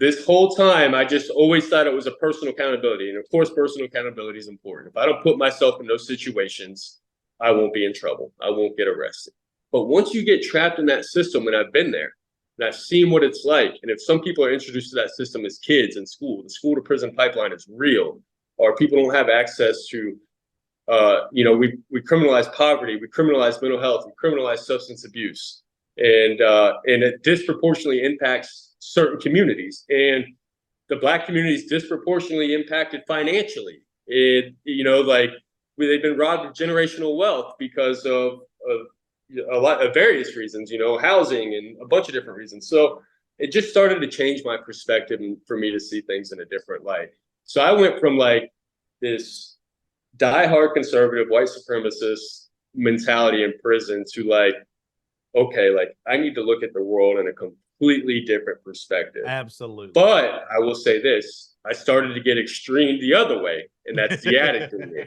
this whole time, I just always thought it was a personal accountability. And of course, personal accountability is important. If I don't put myself in those situations, I won't be in trouble. I won't get arrested. But once you get trapped in that system, and I've been there, and I've seen what it's like, and if some people are introduced to that system as kids in school, the school to prison pipeline is real, or people don't have access to, we criminalize poverty, we criminalize mental health, we criminalize substance abuse, and it disproportionately impacts certain communities, and the Black community is disproportionately impacted financially. They've been robbed of generational wealth because of a lot of various reasons, housing and a bunch of different reasons. So it just started to change my perspective and for me to see things in a different light. So I went from like this diehard conservative white supremacist mentality in prison to like, okay, like I need to look at the world in a completely different perspective. Absolutely. But I will say this, I started to get extreme the other way, and that's the addict in me,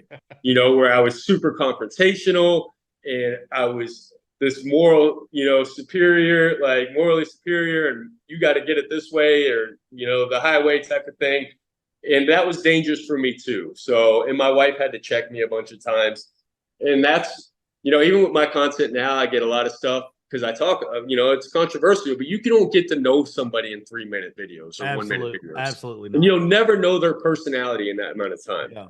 where I was super confrontational and I was this moral, superior, like morally superior, and you got to get it this way, or, the highway type of thing. And that was dangerous for me too. So, and my wife had to check me a bunch of times. And that's, even with my content now, I get a lot of stuff because I talk, it's controversial, but you don't get to know somebody in 3-minute videos or 1-minute videos. Absolutely not. And you'll never know their personality in that amount of time. Yeah.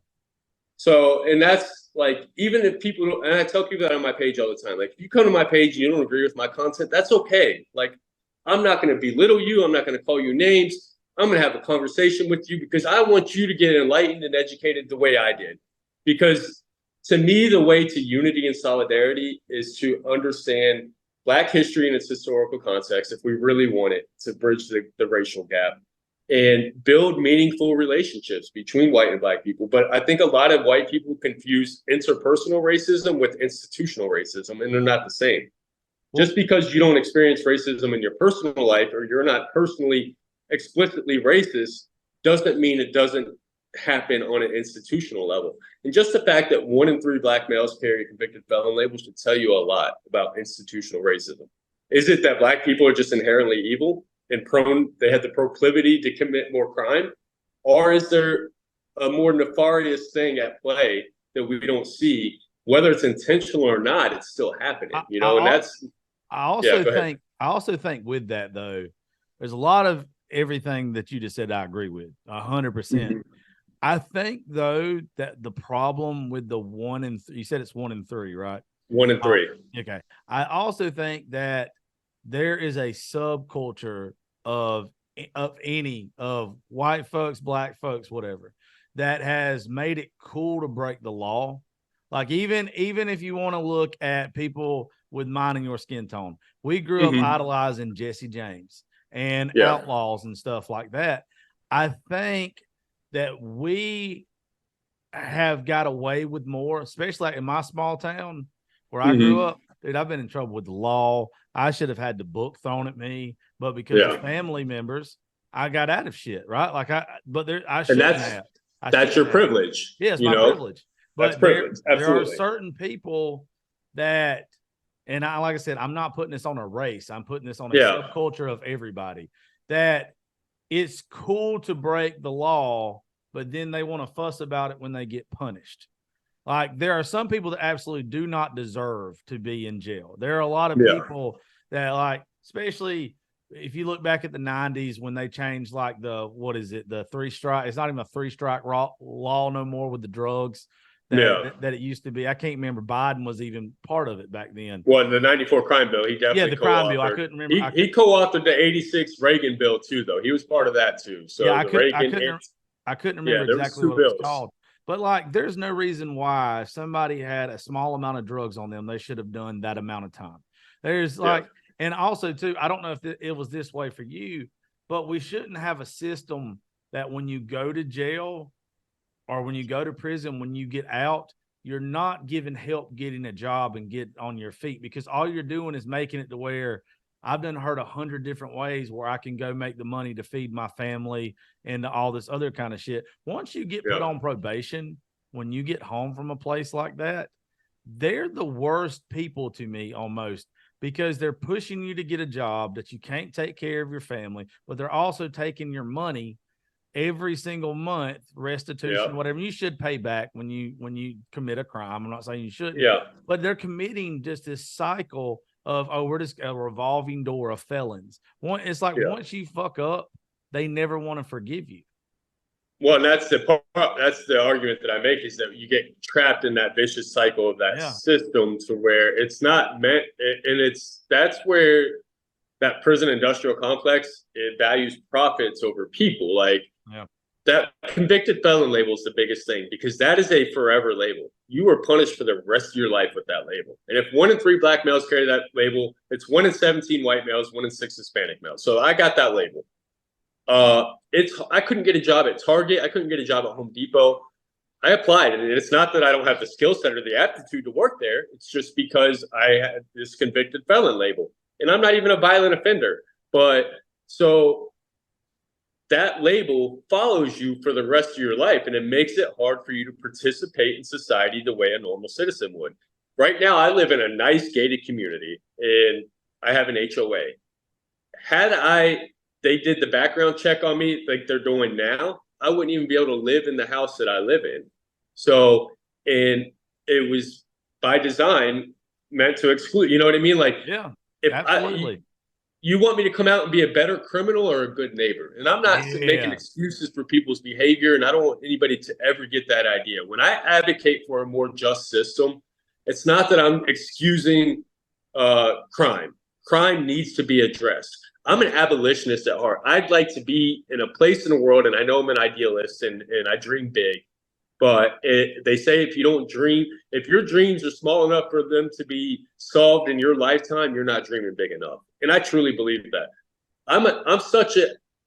So, and that's like, even if people, and I tell people that on my page all the time, like, if you come to my page and you don't agree with my content, that's okay. Like, I'm not going to belittle you. I'm not going to call you names. I'm going to have a conversation with you because I want you to get enlightened and educated the way I did. Because to me, the way to unity and solidarity is to understand Black history in its historical context, if we really want it, to bridge the racial gap and build meaningful relationships between white and Black people. But I think a lot of white people confuse interpersonal racism with institutional racism, and they're not the same. Just because you don't experience racism in your personal life or you're not personally explicitly racist doesn't mean it doesn't happen on an institutional level. And just the fact that 1 in 3 Black males carry a convicted felon label should tell you a lot about institutional racism. Is it that Black people are just inherently evil and they have the proclivity to commit more crime? Or is there a more nefarious thing at play that we don't see? Whether it's intentional or not, it's still happening, I also think with that though, there's a lot of everything that you just said I agree with 100%. Mm-hmm. I think though that the problem with the 1 in 3, you said it's 1 in 3, right? 1 in 3. Okay. I also think that there is a subculture of white folks, Black folks, whatever, that has made it cool to break the law. Like even if you want to look at people with mine and your skin tone, we grew up idolizing Jesse James and outlaws and stuff like that. I think that we have got away with more, especially like in my small town where I grew up. Dude, I've been in trouble with the law. I should have had the book thrown at me, but because of family members, I got out of shit, right? Like I shouldn't have. That's your privilege. Yeah, it's my privilege. But that's privilege. There are certain people that, and like I said, I'm not putting this on a race. I'm putting this on a subculture of everybody, that it's cool to break the law, but then they want to fuss about it when they get punished. Like there are some people that absolutely do not deserve to be in jail. There are a lot of people that, like, especially if you look back at the 90s when they changed like the 3 strike. It's not even a 3 strike law no more with the drugs that it used to be. I can't remember. Biden was even part of it back then. Well, the 94 crime bill, he definitely the crime bill. I couldn't remember. He co-authored the 86 Reagan bill too, though. He was part of that too. So I couldn't remember exactly what it was called. But like, there's no reason why somebody had a small amount of drugs on them, they should have done that amount of time. There's like, and also too, I don't know if it was this way for you, but we shouldn't have a system that when you go to jail or when you go to prison, when you get out, you're not given help getting a job and get on your feet, because all you're doing is making it to where I've done heard 100 different ways where I can go make the money to feed my family and all this other kind of shit. Once you get put on probation, when you get home from a place like that, they're the worst people to me almost, because they're pushing you to get a job that you can't take care of your family, but they're also taking your money every single month, restitution, whatever. You should pay back when you commit a crime. I'm not saying you shouldn't, but they're committing just this cycle of, we're just a revolving door of felons. It's like once you fuck up, they never want to forgive you. Well, and that's the argument that I make, is that you get trapped in that vicious cycle of that system, to where it's not meant, and that's where that prison industrial complex, it values profits over people. Like that convicted felon label is the biggest thing, because that is a forever label. You are punished for the rest of your life with that label. And if 1 in 3 black males carry that label, it's 1 in 17 white males, 1 in 6 Hispanic males. So I got that label. I couldn't get a job at Target. I couldn't get a job at Home Depot. I applied, and it's not that I don't have the skill set or the aptitude to work there. It's just because I had this convicted felon label, and I'm not even a violent offender. But so that label follows you for the rest of your life, and it makes it hard for you to participate in society the way a normal citizen would. Right now, I live in a nice gated community, and I have an HOA. They did the background check on me like they're doing now, I wouldn't even be able to live in the house that I live in. So, and it was by design meant to exclude, you know what I mean? Like, if absolutely. You want me to come out and be a better criminal or a good neighbor? And I'm not making excuses for people's behavior, and I don't want anybody to ever get that idea. When I advocate for a more just system, it's not that I'm excusing crime. Crime needs to be addressed. I'm an abolitionist at heart. I'd like to be in a place in the world, and I know I'm an idealist, and I dream big. But they say if your dreams are small enough for them to be solved in your lifetime, you're not dreaming big enough. And I truly believe that. I'm such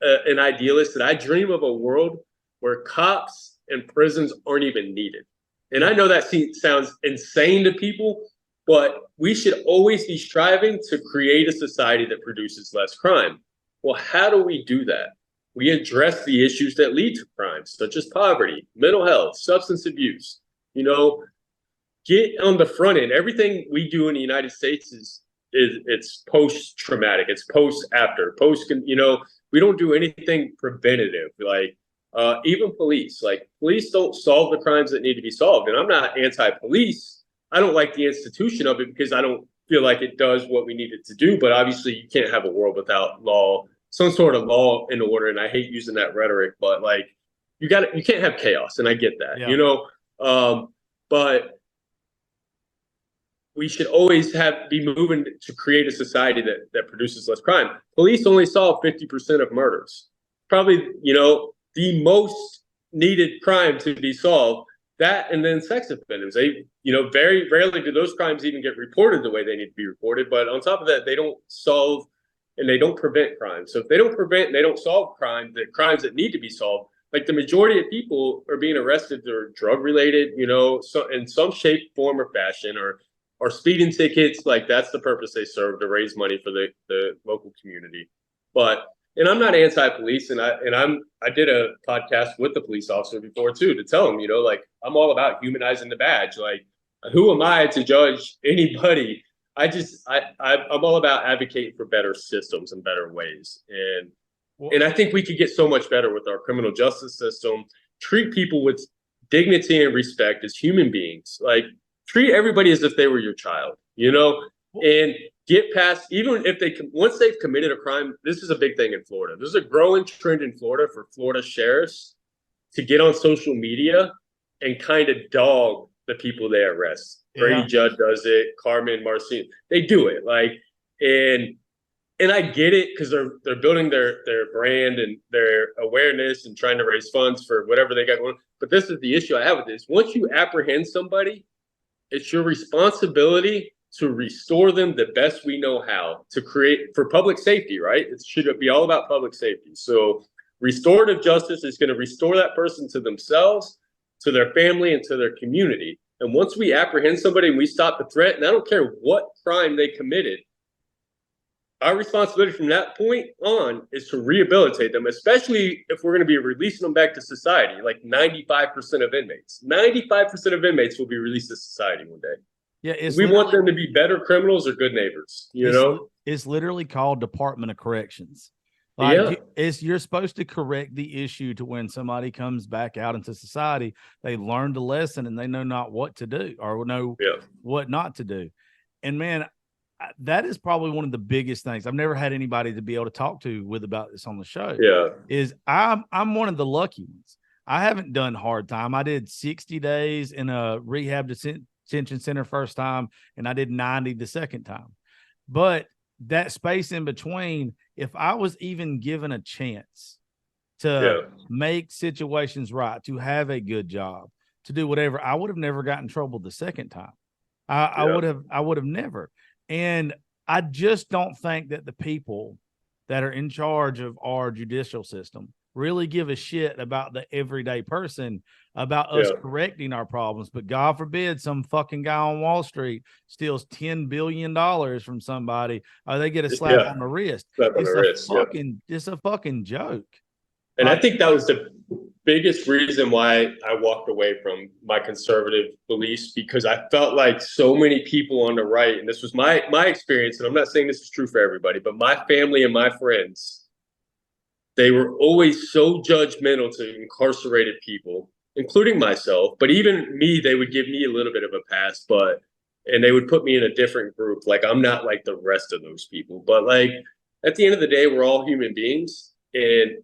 an idealist that I dream of a world where cops and prisons aren't even needed. And I know that sounds insane to people, but we should always be striving to create a society that produces less crime. Well, how do we do that? We address the issues that lead to crime, such as poverty, mental health, substance abuse. Get on the front end. Everything we do in the United States it's post-traumatic. It's post-after. We don't do anything preventative. Like even police. Like police don't solve the crimes that need to be solved. And I'm not anti-police. I don't like the institution of it because I don't feel like it does what we need it to do. But obviously, you can't have a world without law. Some sort of law and order, and I hate using that rhetoric, but like you can't have chaos, and I get that, but we should always be moving to create a society that produces less crime. Police only solve 50% of murders, probably the most needed crime to be solved. That, and then sex offenders, they very rarely do those crimes even get reported the way they need to be reported. But on top of that, they don't solve and they don't prevent crime. So if they don't prevent and they don't solve crime, the crimes that need to be solved, like the majority of people are being arrested, they're drug related, so in some shape, form, or fashion, or speeding tickets. Like that's the purpose they serve, to raise money for the local community. And I'm not anti-police, and I did a podcast with the police officer before too, to tell him, like I'm all about humanizing the badge. Like who am I to judge anybody? I'm all about advocating for better systems and better ways. And I think we could get so much better with our criminal justice system. Treat people with dignity and respect as human beings. Like treat everybody as if they were your child, and get past, even if once they've committed a crime. This is a big thing in Florida. There's a growing trend in Florida for Florida sheriffs to get on social media and kind of dog the people they arrest. Brady Judd does it. Carmen Marcin, they do it. Like, and and I get it because they're building their brand and their awareness and trying to raise funds for whatever they got going. But this is the issue I have with this. Once you apprehend somebody, it's your responsibility to restore them the best we know how to create for public safety, right? It should be all about public safety. So restorative justice is going to restore that person to themselves, to their family, and to their community. And once we apprehend somebody and we stop the threat, and I don't care what crime they committed, our responsibility from that point on is to rehabilitate them, especially if we're going to be releasing them back to society. Like 95% of inmates, 95% of inmates will be released to society one day. Yeah, we want them to be better criminals or good neighbors. It's literally called Department of Corrections. Like, you're supposed to correct the issue to when somebody comes back out into society, they learned a lesson and they know not what to do or know what not to do. And man, that is probably one of the biggest things. I've never had anybody to be able to talk to with about this on the show. Is I'm one of the lucky ones. I haven't done hard time. I did 60 days in a rehab detention center first time, and I did 90 the second time. But that space in between, if I was even given a chance to make situations right, to have a good job, to do whatever, I would have never gotten in trouble the second time. I would have never. And I just don't think that the people that are in charge of our judicial system really give a shit about the everyday person, about us correcting our problems. But God forbid some fucking guy on Wall Street steals $10 billion from somebody, or they get a slap on the wrist. It's a fucking joke. And I think that was the biggest reason why I walked away from my conservative beliefs, because I felt like so many people on the right, and this was my experience, and I'm not saying this is true for everybody, but my family and my friends, they were always so judgmental to incarcerated people, including myself. But even me, they would give me a little bit of a pass, and they would put me in a different group. Like, I'm not like the rest of those people. But like, at the end of the day, we're all human beings. And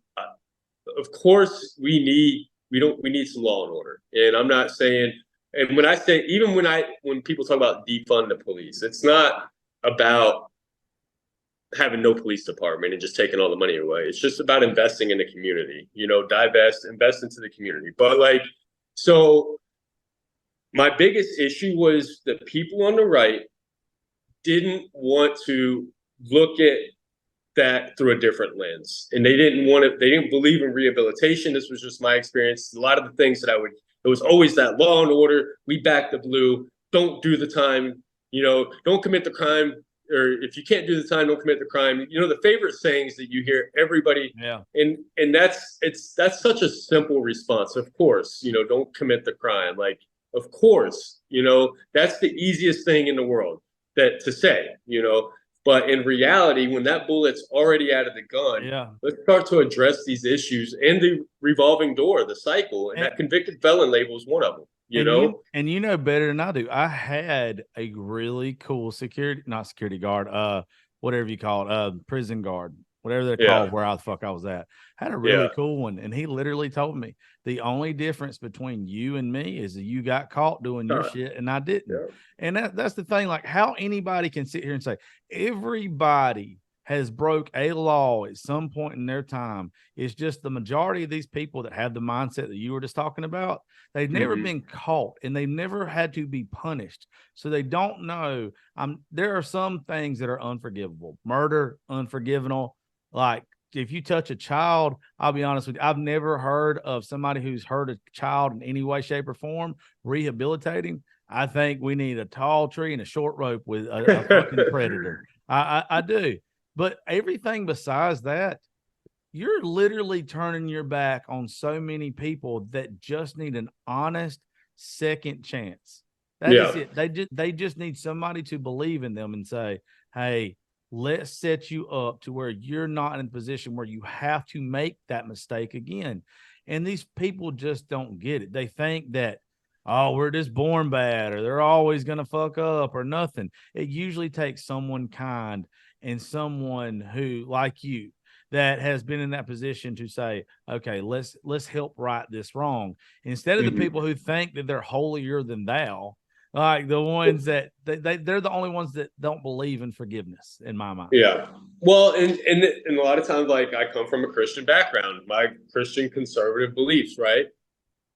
of course we need some law and order. And I'm not saying, and when people talk about defund the police, it's not about having no police department and just taking all the money away. It's just about investing in the community, invest into the community. But like, so my biggest issue was that people on the right didn't want to look at that through a different lens. And they didn't believe in rehabilitation. This was just my experience. A lot of the things that it was always that law and order. We back the blue. Don't do the time, don't commit the crime. Or if you can't do the time, don't commit the crime. The favorite sayings that you hear everybody. Yeah. And that's such a simple response. Of course, don't commit the crime. Like, of course, that's the easiest thing in the world to say, But in reality, when that bullet's already out of the gun, let's start to address these issues and the revolving door, the cycle. And that convicted felon label is one of them, And you know better than I do. I had a really cool not security guard, whatever you call it, prison guard, whatever they're called, where the fuck I was at. Had a really cool one. And he literally told me the only difference between you and me is that you got caught doing your shit and I didn't. Yeah. And that's the thing, like how anybody can sit here and say everybody has broke a law at some point in their time. It's just the majority of these people that have the mindset that you were just talking about, they've never been caught and they've never had to be punished. So they don't know. There are some things that are unforgivable. Murder, unforgivable. Like if you touch a child, I'll be honest with you, I've never heard of somebody who's hurt a child in any way, shape, or form rehabilitating. I think we need a tall tree and a short rope with a fucking predator. I do. But everything besides that, you're literally turning your back on so many people that just need an honest second chance. That is it. They just need somebody to believe in them and say, hey, let's set you up to where you're not in a position where you have to make that mistake again. And these people just don't get it. They think that, oh, we're just born bad or they're always going to fuck up or nothing. It usually takes someone kind and someone who, like you, that has been in that position to say, okay, let's help right this wrong. Instead of the people who think that they're holier than thou, Like the ones that they're the only ones that don't believe in forgiveness in my mind. Yeah. Well, and a lot of times, like I come from a Christian background, my Christian conservative beliefs, right?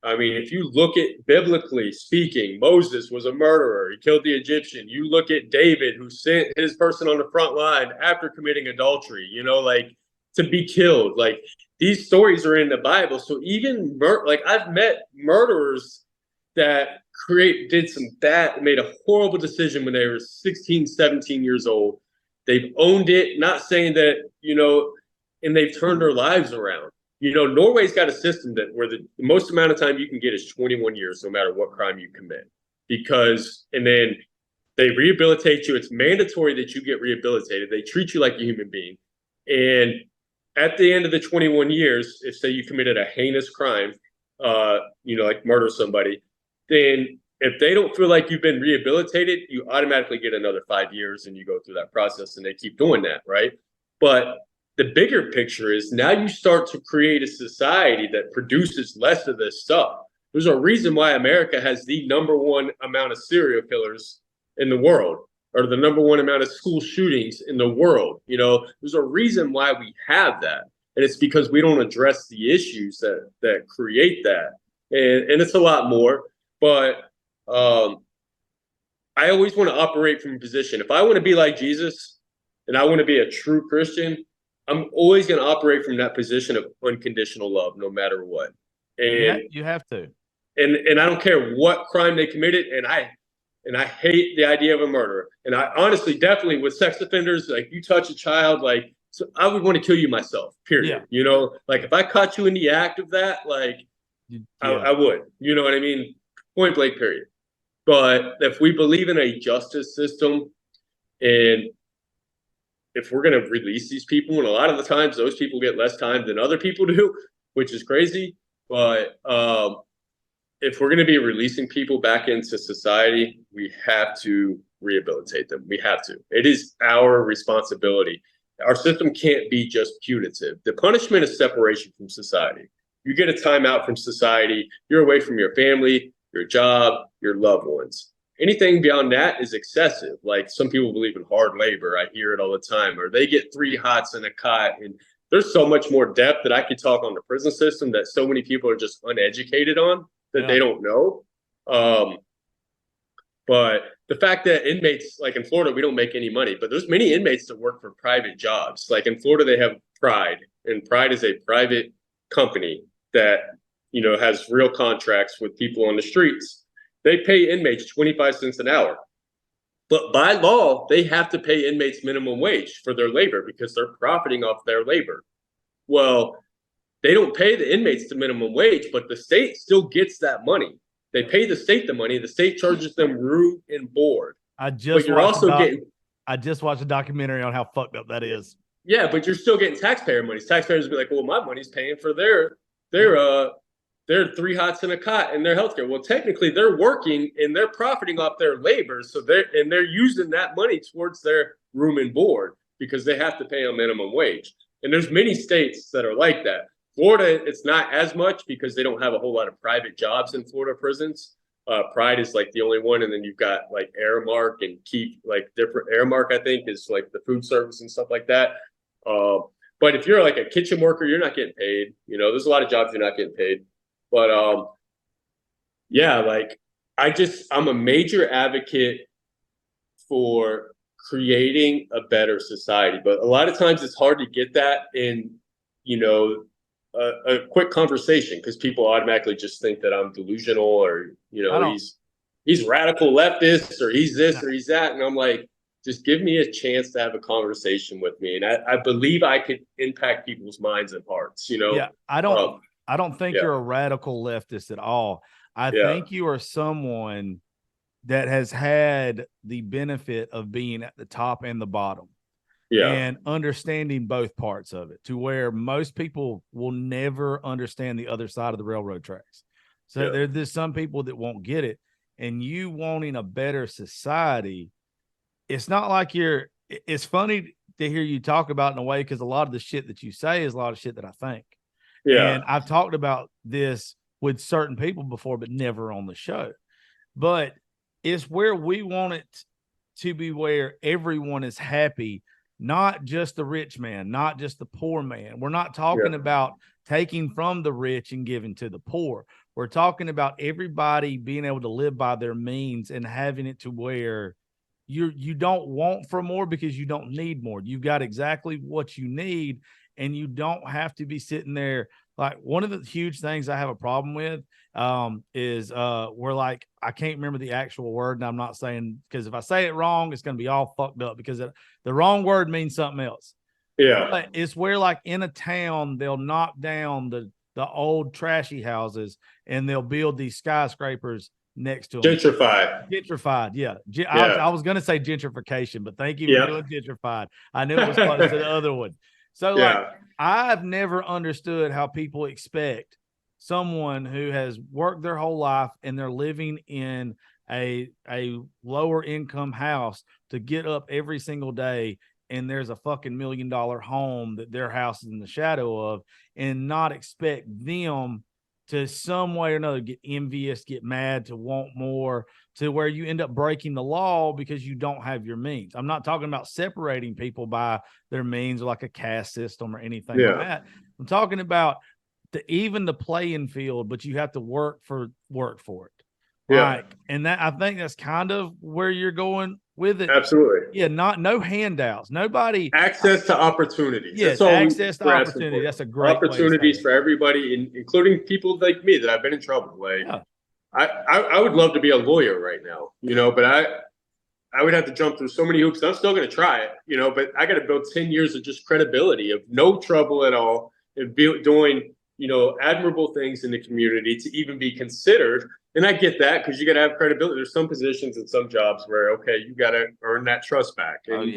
I mean, if you look at biblically speaking, Moses was a murderer. He killed the Egyptian. You look at David, who sent his person on the front line after committing adultery, like to be killed. Like these stories are in the Bible. So even like I've met murderers that made a horrible decision when they were 16, 17 years old. They've owned it, not saying that, and they've turned their lives around. Norway's got a system where the most amount of time you can get is 21 years, no matter what crime you commit. And then they rehabilitate you. It's mandatory that you get rehabilitated. They treat you like a human being. And at the end of the 21 years, if say you committed a heinous crime, like murder somebody, then if they don't feel like you've been rehabilitated, you automatically get another 5 years and you go through that process and they keep doing that, right? But the bigger picture is now you start to create a society that produces less of this stuff. There's a reason why America has the number one amount of serial killers in the world, or the number one amount of school shootings in the world. There's a reason why we have that. And it's because we don't address the issues that create that. And it's a lot more, but I always want to operate from a position. If I want to be like Jesus and I want to be a true Christian, I'm always going to operate from that position of unconditional love, no matter what. And you have to. And I don't care what crime they committed. And I hate the idea of a murderer. And I honestly, definitely with sex offenders, like you touch a child, like so I would want to kill you myself, period. Yeah. Like if I caught you in the act of that, like I would, you know what I mean? Point blank, period. But if we believe in a justice system, and if we're going to release these people, and a lot of the times those people get less time than other people do, which is crazy. But if we're going to be releasing people back into society, we have to rehabilitate them. We have to. It is our responsibility. Our system can't be just punitive. The punishment is separation from society. You get a timeout from society. You're away from your family, your job, your loved ones. Anything beyond that is excessive. Like some people believe in hard labor. I hear it all the time. Or they get 3 hots in a cot. And there's so much more depth that I could talk on the prison system that so many people are just uneducated on that they don't know. But the fact that inmates, like in Florida, we don't make any money. But there's many inmates that work for private jobs. Like in Florida, they have Pride. And Pride is a private company that, has real contracts with people on the streets. They pay inmates 25 cents an hour. But by law, they have to pay inmates minimum wage for their labor because they're profiting off their labor. Well, they don't pay the inmates the minimum wage, but the state still gets that money. They pay the state the money. The state charges them room and board. I just watched a documentary on how fucked up that is. Yeah, but you're still getting taxpayer money. Taxpayers will be like, well, my money's paying for their 3 hots in a cot and their healthcare. Well, technically they're working and they're profiting off their labor. So they're using that money towards their room and board because they have to pay a minimum wage. And there's many states that are like that. Florida, it's not as much because they don't have a whole lot of private jobs in Florida prisons. Pride is like the only one. And then you've got like Airmark and Keep, like different. Airmark, I think, is like the food service and stuff like that. But if you're like a kitchen worker, you're not getting paid. There's a lot of jobs you're not getting paid. But I'm a major advocate for creating a better society. But a lot of times it's hard to get that in, a quick conversation because people automatically just think that I'm delusional or, he's radical leftist or he's this or he's that. And I'm like, just give me a chance to have a conversation with me. And I believe I could impact people's minds and hearts, Yeah, I don't think you're a radical leftist at all. I think you are someone that has had the benefit of being at the top and the bottom. And understanding both parts of it to where most people will never understand the other side of the railroad tracks. So there's some people that won't get it. And you wanting a better society, it's not like it's funny to hear you talk about in a way because a lot of the shit that you say is a lot of shit that I think. And I've talked about this with certain people before, but never on the show. But it's where we want it to be, where everyone is happy, not just the rich man, not just the poor man. We're not talking about taking from the rich and giving to the poor. We're talking about everybody being able to live by their means and having it to where you don't want for more because you don't need more. You've got exactly what you need, and you don't have to be sitting there. Like, one of the huge things I have a problem with is we're like, I can't remember the actual word, and I'm not saying, because if I say it wrong, it's going to be all fucked up, because the wrong word means something else. Yeah. But it's where, like, in a town, they'll knock down the old trashy houses and they'll build these skyscrapers next to them. Gentrified, yeah. I was going to say gentrification, but thank you for doing gentrified. I knew it was close to the other one. So, like, I've never understood how people expect someone who has worked their whole life and they're living in a lower income house to get up every single day, and there's a fucking $1 million home that their house is in the shadow of, and not expect them to some way or another get envious, get mad, to want more, to where you end up breaking the law because you don't have your means. I'm not talking about separating people by their means, like a caste system or anything like that. I'm talking about even the playing field, but you have to work for it. Right. And that, I think that's kind of where you're going with it. Absolutely. Yeah. No handouts. Nobody. Access to opportunities. Yes. Access to opportunity. That's a great opportunities for everybody, including people like me that have been in trouble. Like, I would love to be a lawyer right now, but I would have to jump through so many hoops. I'm still going to try it, but I got to build 10 years of just credibility, of no trouble at all, and doing, admirable things in the community to even be considered. And I get that, because you got to have credibility. There's some positions and some jobs where, okay, you got to earn that trust back. And,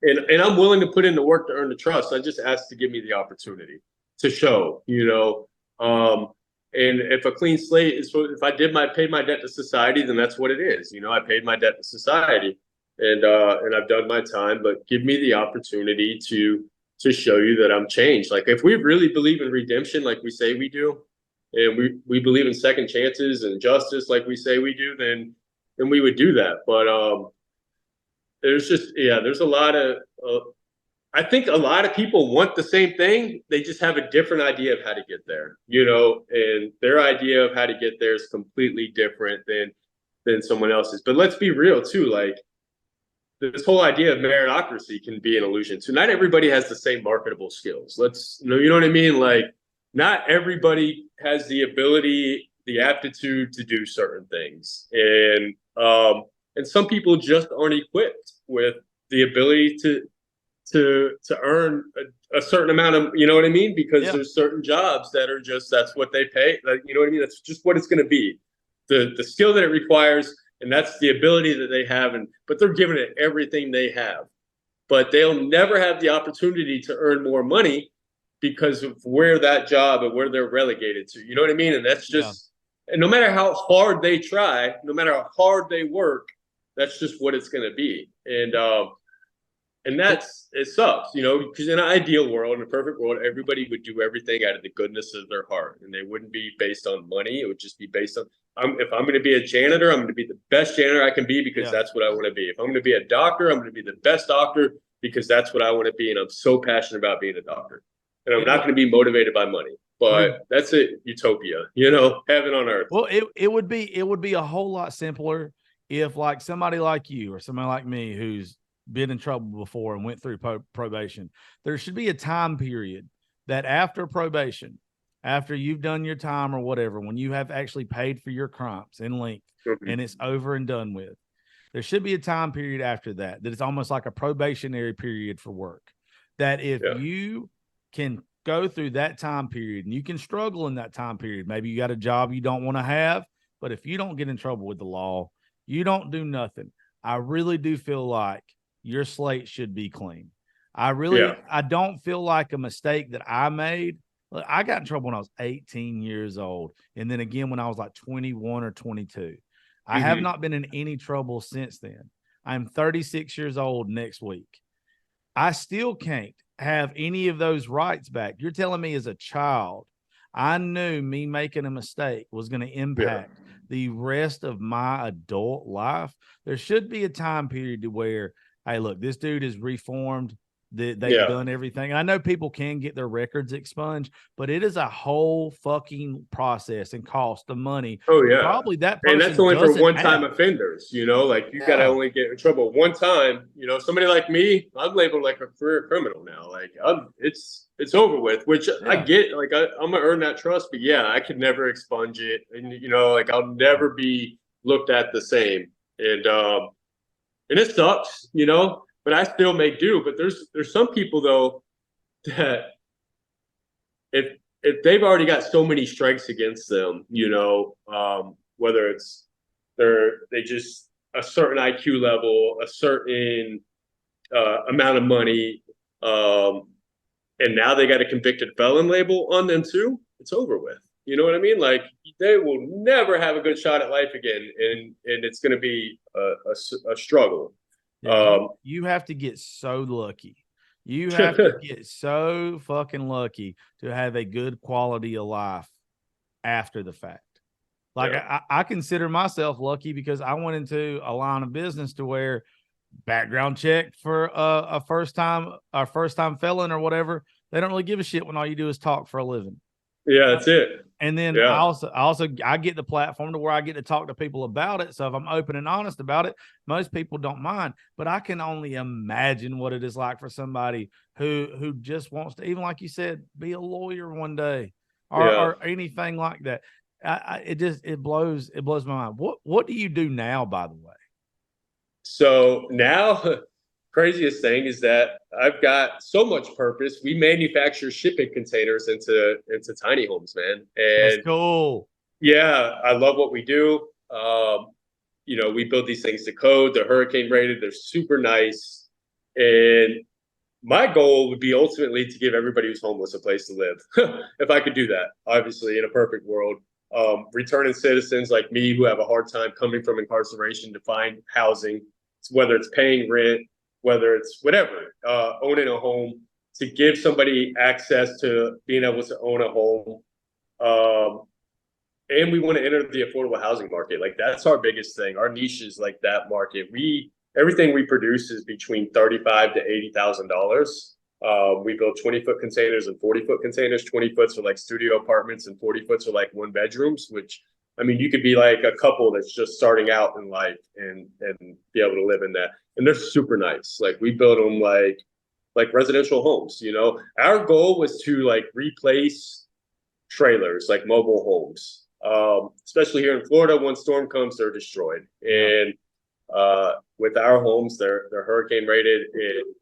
and I'm willing to put in the work to earn the trust. I just ask to give me the opportunity to show, and if a clean slate is, if I paid my debt to society, then that's what it is. I paid my debt to society, and I've done my time, but give me the opportunity to show you that I'm changed. Like, if we really believe in redemption, like we say we do, and we believe in second chances and justice, like we say we do, then we would do that. But there's just, there's a lot of, I think a lot of people want the same thing. They just have a different idea of how to get there, and their idea of how to get there is completely different than someone else's. But let's be real too. Like, this whole idea of meritocracy can be an illusion too. Not everybody has the same marketable skills. You know what I mean? Like, not everybody has the ability, the aptitude to do certain things. And some people just aren't equipped with the ability to earn a certain amount of, you know what I mean? Because there's certain jobs that are just, that's what they pay. Like, you know what I mean? That's just what it's going to be. The skill that it requires, and that's the ability that they have. But they're giving it everything they have. But they'll never have the opportunity to earn more money because of where that job and where they're relegated to. You know what I mean? And that's just, and no matter how hard they try, no matter how hard they work, that's just what it's going to be. And it sucks, because in an ideal world, in a perfect world, everybody would do everything out of the goodness of their heart, and they wouldn't be based on money. It would just be based on, if I'm going to be a janitor, I'm going to be the best janitor I can be, because that's what I want to be. If I'm going to be a doctor, I'm going to be the best doctor, because that's what I want to be. And I'm so passionate about being a doctor, and I'm not going to be motivated by money. But that's it, utopia, heaven on earth. Well, it would be a whole lot simpler if, like, somebody like you or somebody like me who's been in trouble before and went through probation, there should be a time period that after probation, after you've done your time or whatever, when you have actually paid for your crimes in length and it's over and done with, there should be a time period after that it's almost like a probationary period for work. That if you can go through that time period, and you can struggle in that time period, maybe you got a job you don't want to have, but if you don't get in trouble with the law, you don't do nothing, I really do feel like your slate should be clean. I don't feel like a mistake that I made. Look, I got in trouble when I was 18 years old. And then again, when I was like 21 or 22, I have not been in any trouble since then. I'm 36 years old next week. I still can't have any of those rights back. You're telling me as a child, I knew me making a mistake was going to impact the rest of my adult life, there should be a time period to where, hey, look, this dude is reformed. They've done everything. And I know people can get their records expunged, but it is a whole fucking process and cost of money. Oh yeah, probably that person and that's only for doesn't one-time have. offenders. You know, like you gotta only get in trouble one time. You know, somebody like me, I'm labeled like a career criminal now. Like it's over with. Which I get. Like I'm gonna earn that trust, but yeah, I could never expunge it, and you know, like I'll never be looked at the same. And it sucks, you know, but I still make do. But there's some people though that if they've already got so many strikes against them, you know, whether it's they just a certain IQ level, a certain amount of money, and now they got a convicted felon label on them too, it's over with. You know what I mean? Like they will never have a good shot at life again, and it's going to be a struggle. Yeah, you have to get so lucky. You have to get so fucking lucky to have a good quality of life after the fact. Like I consider myself lucky because I went into a line of business to where background check for a first time felon or whatever, they don't really give a shit when all you do is talk for a living. Yeah, that's it. And then I get the platform to where I get to talk to people about it. So if I'm open and honest about it, most people don't mind. But I can only imagine what it is like for somebody who just wants to, even like you said, be a lawyer one day or anything like that. It blows my mind. What do you do now, by the way? So now, craziest thing is that I've got so much purpose. We manufacture shipping containers into tiny homes, man. And that's cool. Yeah, I love what we do. You know, we build these things to code. They're hurricane rated. They're super nice. And my goal would be ultimately to give everybody who's homeless a place to live. If I could do that, obviously, in a perfect world. Returning citizens like me who have a hard time coming from incarceration to find housing, whether it's paying rent, whether it's whatever, owning a home, to give somebody access to being able to own a home. And we want to enter the affordable housing market. Like that's our biggest thing. Our niche is like that market. Everything we produce is between $35,000 to $80,000. We build 20-foot containers and 40-foot containers. 20 foots are like studio apartments and 40 foots are like one bedrooms, which I mean, you could be like a couple that's just starting out in life and be able to live in that. And they're super nice. Like we build them like residential homes, you know. Our goal was to like replace trailers, like mobile homes. Especially here in Florida, when storm comes, they're destroyed. And with our homes, they're hurricane rated.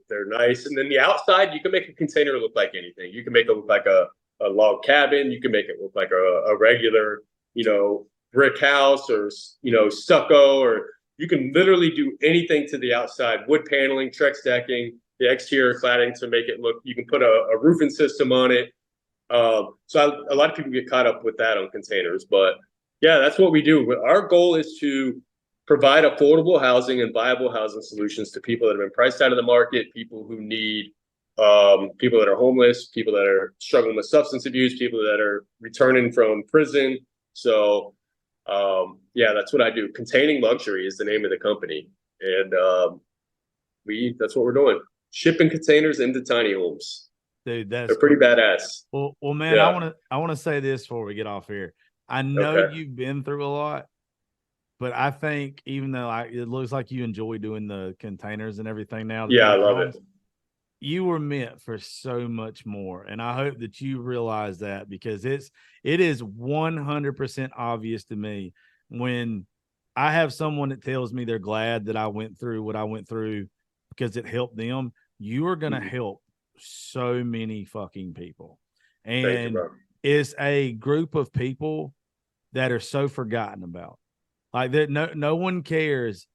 They're nice. And then the outside, you can make a container look like anything. You can make it look like a log cabin. You can make it look like a regular, you know, brick house or, you know, stucco, or you can literally do anything to the outside. Wood paneling, Trex decking, the exterior cladding to make it look, you can put a roofing system on it. So a lot of people get caught up with that on containers, but yeah, that's what we do. Our goal is to provide affordable housing and viable housing solutions to people that have been priced out of the market, people who need, people that are homeless, people that are struggling with substance abuse, people that are returning from prison. So, yeah, that's what I do. Containing Luxury is the name of the company. And, that's what we're doing. Shipping containers into tiny homes. Dude, they're pretty badass. Well, man, yeah. I want to say this before we get off here. I know you've been through a lot, but I think even though it looks like you enjoy doing the containers and everything now. Yeah, I love it. You were meant for so much more. And I hope that you realize that, because it is 100% obvious to me when I have someone that tells me they're glad that I went through what I went through because it helped them. You are going to help so many fucking people. And it's a group of people that are so forgotten about. Like that, no one cares.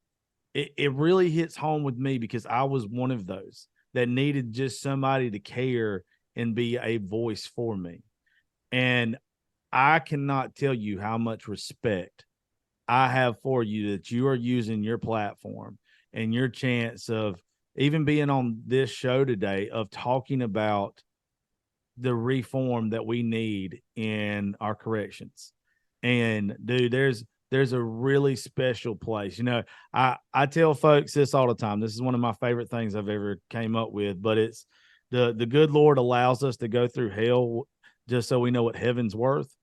It really hits home with me because I was one of those that needed just somebody to care and be a voice for me. And I cannot tell you how much respect I have for you that you are using your platform and your chance of even being on this show today, of talking about the reform that we need in our corrections. And dude, there's a really special place. You know, I tell folks this all the time. This is one of my favorite things I've ever came up with, but it's the good Lord allows us to go through hell just so we know what heaven's worth.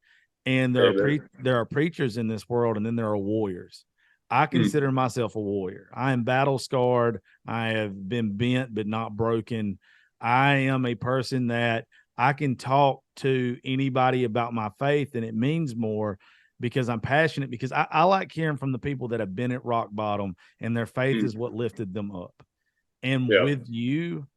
And there are preachers in this world, and then there are warriors. I consider myself a warrior. I am battle scarred. I have been bent but not broken. I am a person that I can talk to anybody about my faith, and it means more because I'm passionate, because I like hearing from the people that have been at rock bottom and their faith is what lifted them up. And with you,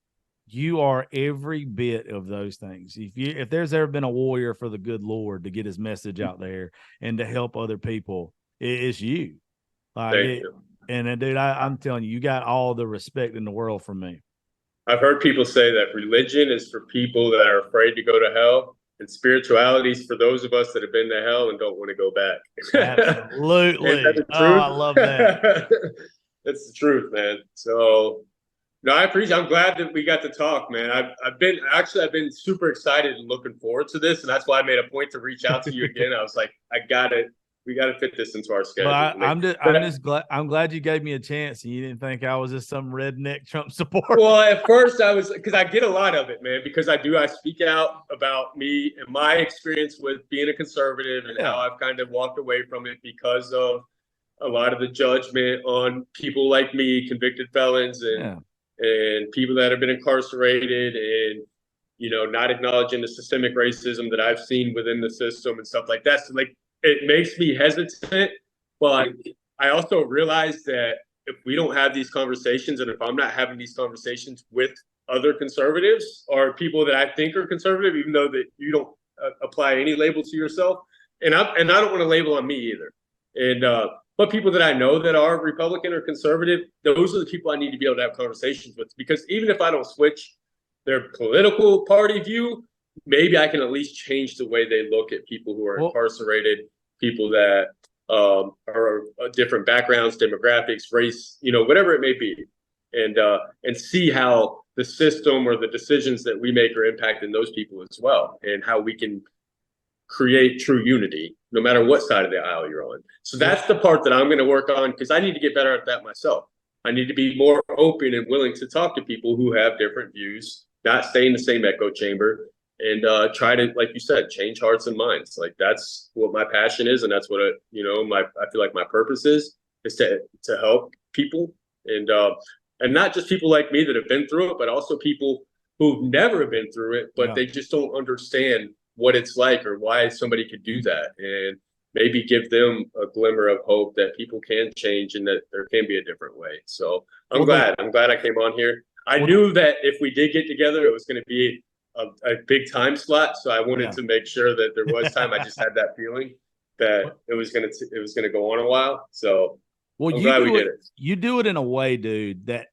you are every bit of those things. If there's ever been a warrior for the good Lord to get his message out there and to help other people, it's you. Dude, I'm telling you, you got all the respect in the world from me. I've heard people say that religion is for people that are afraid to go to hell, and spirituality is for those of us that have been to hell and don't want to go back. Absolutely. I love that. That's the truth, man. So, no, I appreciate. I'm glad that we got to talk, man. I've been super excited and looking forward to this, and that's why I made a point to reach out to you again. I was like, we got to fit this into our schedule. I'm glad you gave me a chance and you didn't think I was just some redneck Trump supporter. Well, at first because I get a lot of it, man, because I speak out about me and my experience with being a conservative and how I've kind of walked away from it because of a lot of the judgment on people like me, convicted felons and people that have been incarcerated, and, you know, not acknowledging the systemic racism that I've seen within the system and stuff like that. So, like, it makes me hesitant, but I also realize that if we don't have these conversations, and if I'm not having these conversations with other conservatives or people that I think are conservative, even though that you don't apply any label to yourself, and I don't want to label on me either, and but people that I know that are Republican or conservative, those are the people I need to be able to have conversations with, because even if I don't switch their political party view, maybe I can at least change the way they look at people who are incarcerated, people that are different backgrounds, demographics, race, you know, whatever it may be, and see how the system or the decisions that we make are impacting those people as well, and how we can create true unity, no matter what side of the aisle you're on. So that's the part that I'm going to work on, because I need to get better at that myself. I need to be more open and willing to talk to people who have different views, not stay in the same echo chamber, and try to, like you said, change hearts and minds. Like, that's what my passion is, and that's what I feel like my purpose is to help people, and not just people like me that have been through it, but also people who've never been through it, but they just don't understand what it's like or why somebody could do that, and maybe give them a glimmer of hope that people can change and that there can be a different way. So I'm glad I came on here. I knew that if we did get together, it was going to be a big time slot. So I wanted to make sure that there was time. I just had that feeling that it was going to go on a while. So I'm glad we did it. You do it in a way, dude, that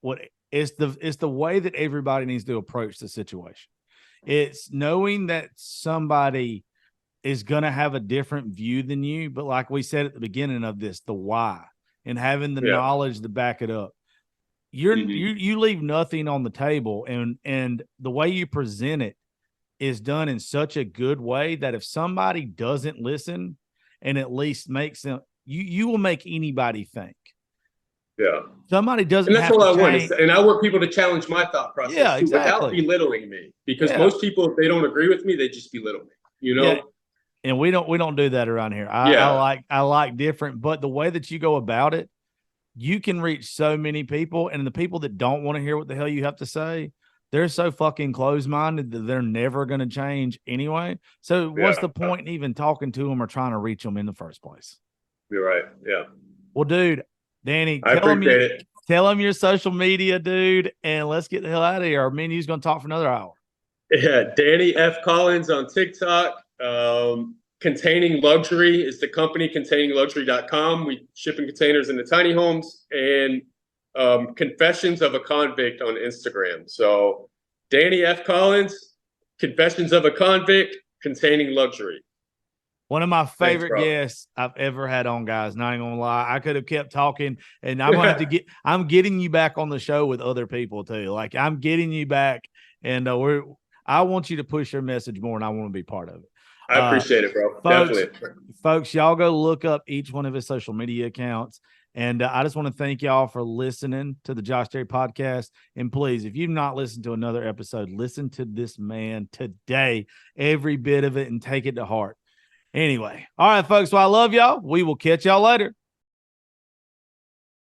it's the way that everybody needs to approach the situation. It's knowing that somebody is going to have a different view than you, but like we said at the beginning of this, the why, and having the knowledge to back it up. You leave nothing on the table, and the way you present it is done in such a good way that if somebody doesn't listen and at least makes them, you will make anybody think. Yeah. Somebody doesn't. And that's all I want. And I want people to challenge my thought process without belittling me, because most people, if they don't agree with me, they just belittle me, you know? Yeah. And we don't do that around here. I like different, but the way that you go about it, you can reach so many people, and the people that don't want to hear what the hell you have to say, they're so fucking closed-minded that they're never going to change anyway. So what's the point in even talking to them or trying to reach them in the first place? You're right. Yeah. Well, dude, Danny, tell them your social media, dude, and let's get the hell out of here. Our menu's going to talk for another hour. Yeah, Danny F. Collins on TikTok. Containing Luxury is the company, containingluxury.com. We ship in containers into tiny homes, and Confessions of a Convict on Instagram. So Danny F. Collins, Confessions of a Convict, Containing Luxury. One of my favorite guests I've ever had on, guys. Not even gonna lie, I could have kept talking, and I'm gonna have to I'm getting you back on the show with other people too. Like, I'm getting you back, and I want you to push your message more, and I want to be part of it. I appreciate it, bro. Folks, Definitely. folks, y'all go look up each one of his social media accounts. And I just want to thank y'all for listening to the Josh Terry podcast. And please, if you've not listened to another episode, listen to this man today, every bit of it, and take it to heart. Anyway, all right, folks. Well, I love y'all. We will catch y'all later.